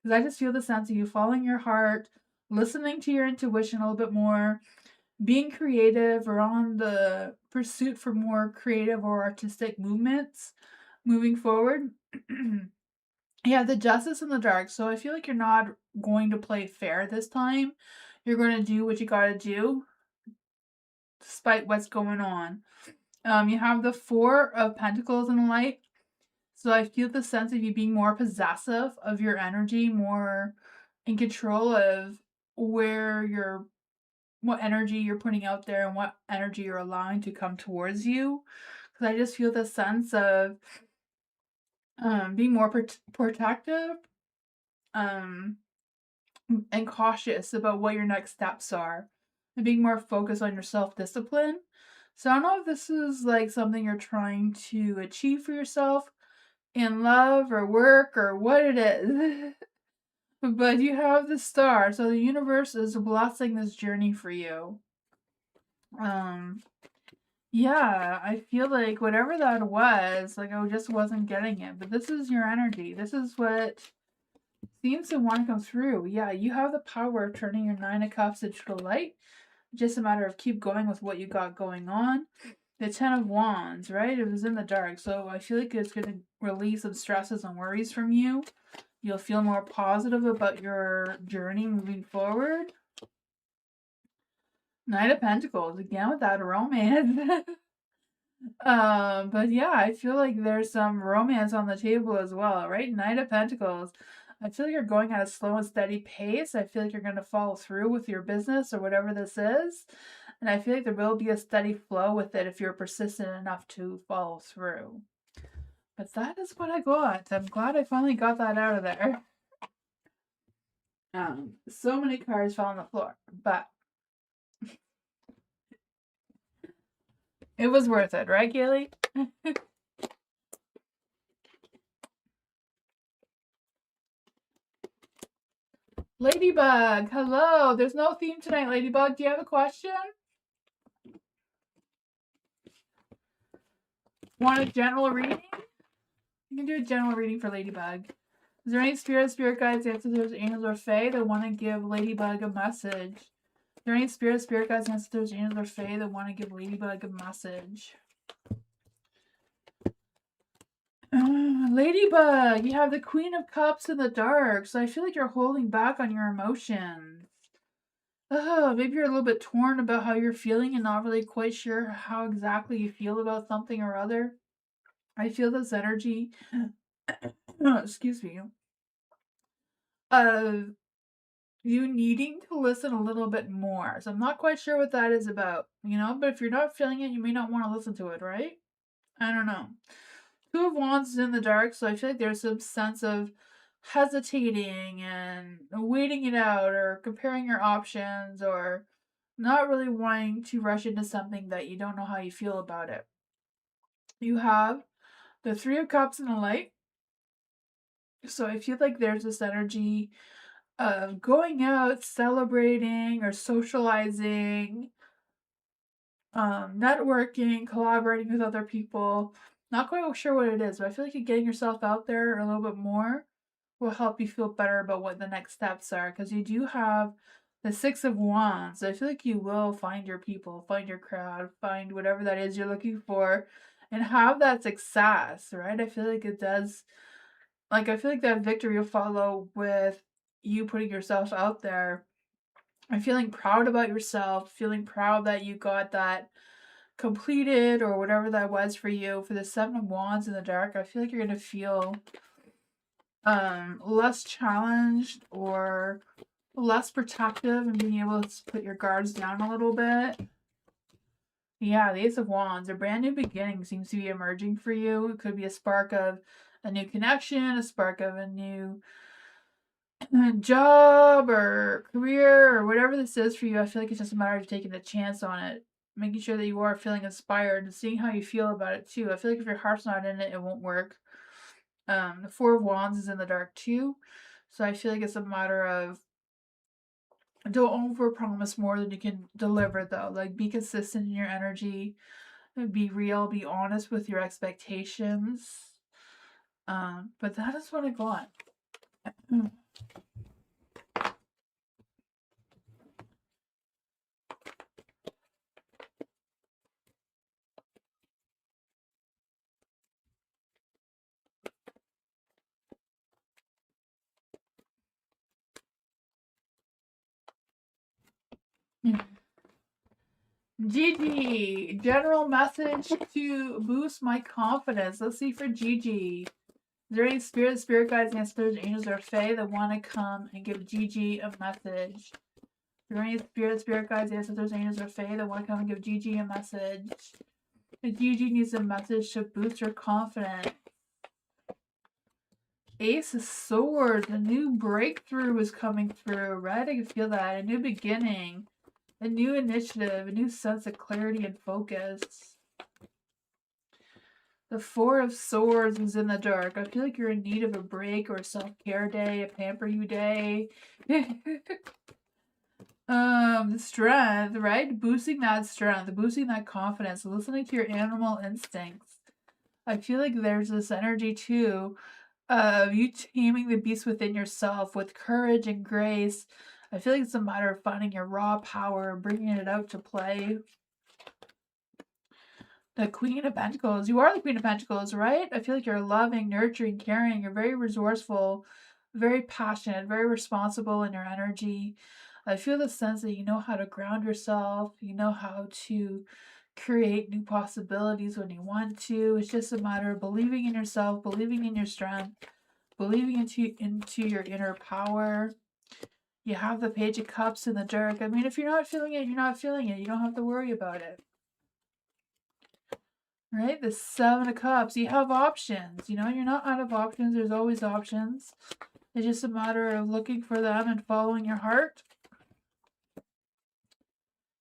Because I just feel the sense of you following your heart, listening to your intuition a little bit more, being creative or on the pursuit for more creative or artistic movements moving forward. Yeah, the Justice in the Dark. So I feel like you're not going to play fair this time. You're going to do what you got to do despite what's going on. You have the Four of Pentacles in the light. So I feel the sense of you being more possessive of your energy, more in control of what energy you're putting out there and what energy you're allowing to come towards you. Because I just feel the sense of being more protective, um, and cautious about what your next steps are, and being more focused on your self-discipline. So I don't know if this is like something you're trying to achieve for yourself in love or work or what it is. But you have the Star, so the universe is blessing this journey for you. Yeah, I feel like whatever that was, like I just wasn't getting it. But this is your energy. This is what seems to want to come through. Yeah, you have the power of turning your Nine of Cups into the light. Just a matter of keep going with what you got going on. The Ten of Wands, right? It was in the dark, so I feel like it's going to release some stresses and worries from you. You'll feel more positive about your journey moving forward. Knight of Pentacles, again with that romance. But yeah, I feel like there's some romance on the table as well, right? Knight of Pentacles. I feel like you're going at a slow and steady pace. I feel like you're going to follow through with your business or whatever this is. And I feel like there will be a steady flow with it if you're persistent enough to follow through. But that is what I got. I'm glad I finally got that out of there. So many cards fell on the floor, but it was worth it, right, Kaylee? Ladybug, hello. There's no theme tonight, Ladybug. Do you have a question? Want a general reading? You can do a general reading for Ladybug. Is there any spirit guides, ancestors, angels, or fae that want to give Ladybug a message? Is there any spirit guides, ancestors, angels, or fae that want to give Ladybug a message? Ladybug, you have the Queen of Cups in the dark, so I feel like you're holding back on your emotions. Maybe you're a little bit torn about how you're feeling and not really quite sure how exactly you feel about something or other. I feel this energy, excuse me, of you needing to listen a little bit more. So I'm not quite sure what that is about, but if you're not feeling it, you may not want to listen to it, right? I don't know. Two of Wands is in the dark, so I feel like there's some sense of hesitating and waiting it out or comparing your options or not really wanting to rush into something that you don't know how you feel about it. You have the Three of Cups in the light. So I feel like there's this energy of going out, celebrating or socializing, networking, collaborating with other people. Not quite sure what it is, but I feel like you're getting yourself out there a little bit more will help you feel better about what the next steps are, because you do have the Six of Wands. So I feel like you will find your people, find your crowd, find whatever that is you're looking for, and have that success, right? I feel like it does. Like, I feel like that victory will follow with you putting yourself out there and feeling proud about yourself, feeling proud that you got that completed or whatever that was for you. For the Seven of Wands in the dark, I feel like you're going to feel less challenged or less protective and being able to put your guards down a little bit. Yeah, the Ace of Wands, a brand new beginning seems to be emerging for you. It could be a spark of a new connection, a spark of a new job or career or whatever this is for you. I feel like it's just a matter of taking a chance on it, making sure that you are feeling inspired and seeing how you feel about it too. I feel like if your heart's not in it, it won't work. The Four of Wands is in the dark too, so I feel like it's a matter of don't overpromise more than you can deliver though. Like, be consistent in your energy, be real, be honest with your expectations. But that is what I got. Gigi, general message to boost my confidence. Let's see for Gigi. Is there any spirit guides, ancestors, angels, or fae that want to come and give Gigi a message? Is there any spirit guides, ancestors, angels, or fae that want to come and give Gigi a message? Gigi needs a message to boost her confidence. Ace of Swords, a new breakthrough is coming through, right? I can feel that. A new beginning, a new initiative, a new sense of clarity and focus. The Four of Swords is in the dark. I feel like you're in need of a break or a self-care day, a pamper you day. Strength, right? Boosting that strength, boosting that confidence, listening to your animal instincts. I feel like there's this energy too of you taming the beast within yourself with courage and grace. I feel like it's a matter of finding your raw power, bringing it out to play. The Queen of Pentacles. You are the Queen of Pentacles, right? I feel like you're loving, nurturing, caring. You're very resourceful, very passionate, very responsible in your energy. I feel the sense that you know how to ground yourself. You know how to create new possibilities when you want to. It's just a matter of believing in yourself, believing in your strength, believing into your inner power. You have the Page of Cups in the dark. I mean, if you're not feeling it, you're not feeling it. You don't have to worry about it. Right? The Seven of Cups. You have options. You know, you're not out of options. There's always options. It's just a matter of looking for them and following your heart.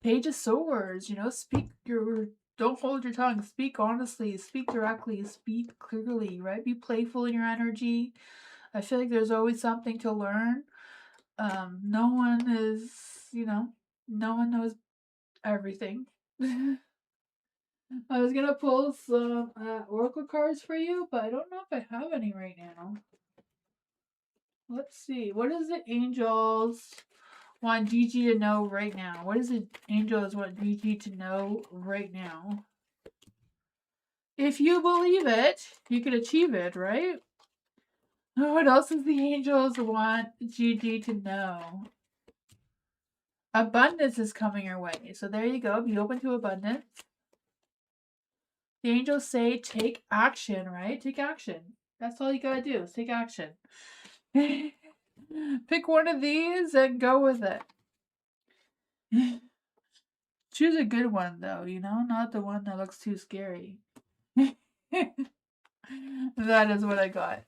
Page of Swords. You know, don't hold your tongue. Speak honestly. Speak directly. Speak clearly, right? Be playful in your energy. I feel like there's always something to learn. No one is, no one knows everything. I was gonna pull some oracle cards for you, but I don't know if I have any right now. Let's see. What does the angels want Gigi to know right now? What does the angels want Gigi to know right now? If you believe it, you can achieve it, right? What else does the angels want Gigi to know? Abundance is coming your way. So there you go. Be open to abundance. The angels say take action, right? Take action. That's all you gotta do is take action. Pick one of these and go with it. Choose a good one, though, not the one that looks too scary. That is what I got.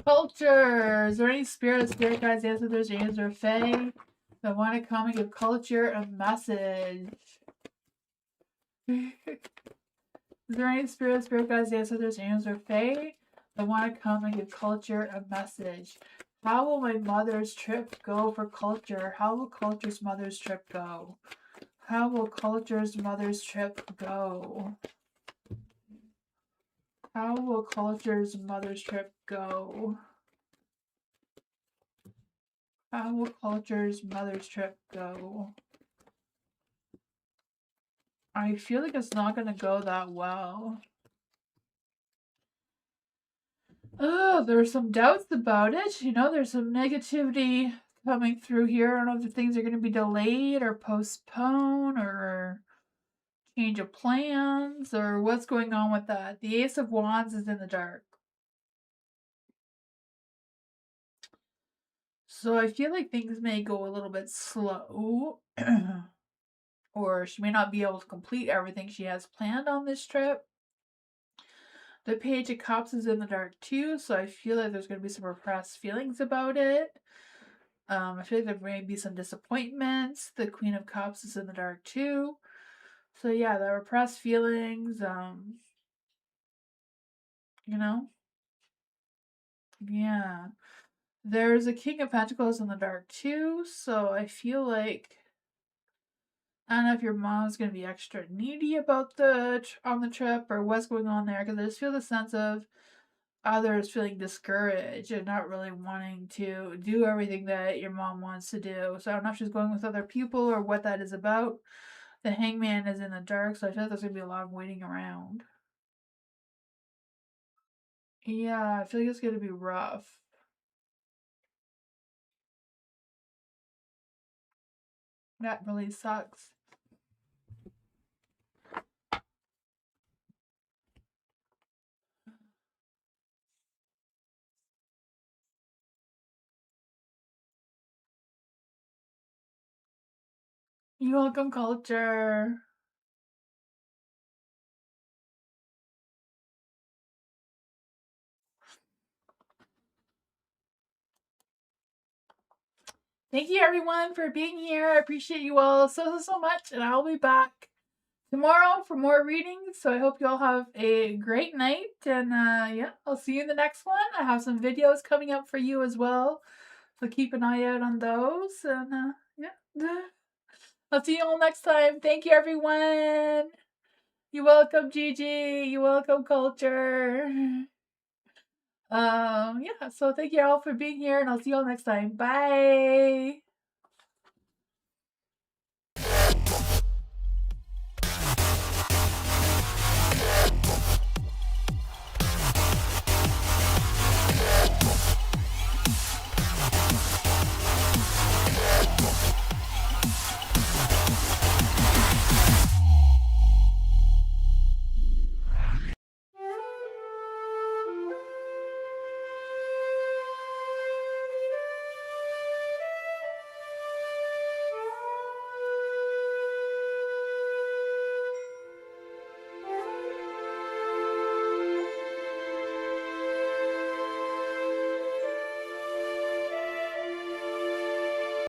Culture. Is there any spirit guides, ancestors, angels, or fae that want to come and give culture a message? Is there any spirit guides, ancestors, angels, or fae that want to come and give culture a message? How will my mother's trip go for culture? How will culture's mother's trip go? How will culture's mother's trip go? How will culture's mother's trip go? How will culture's mother's trip go? I feel like it's not going to go that well. Oh, there's some doubts about it. There's some negativity coming through here. I don't know if the things are going to be delayed or postponed or change of plans or what's going on with that. The Ace of Wands is in the dark. So I feel like things may go a little bit slow. Or she may not be able to complete everything she has planned on this trip. The Page of Cups is in the dark too, so I feel like there's going to be some repressed feelings about it. I feel like there may be some disappointments. The Queen of Cups is in the dark too. So yeah, the repressed feelings, you know? Yeah. There's a King of Pentacles in the dark too, so I feel like I don't know if your mom's gonna be extra needy about on the trip or what's going on there, because I just feel the sense of others feeling discouraged and not really wanting to do everything that your mom wants to do. So I don't know if she's going with other people or what that is about. The Hangman is in the dark, so I feel like there's gonna be a lot of waiting around. Yeah, I feel like it's gonna be rough. That really sucks. You're welcome, culture. Thank you everyone for being here. I appreciate you all so much, and I'll be back tomorrow for more readings. So I hope you all have a great night, and yeah, I'll see you in the next one. I have some videos coming up for you as well, so keep an eye out on those. And yeah, I'll see you all next time. Thank you everyone. You're welcome, Gigi. You're welcome, culture. Yeah, so thank you all for being here, and I'll see you all next time. Bye.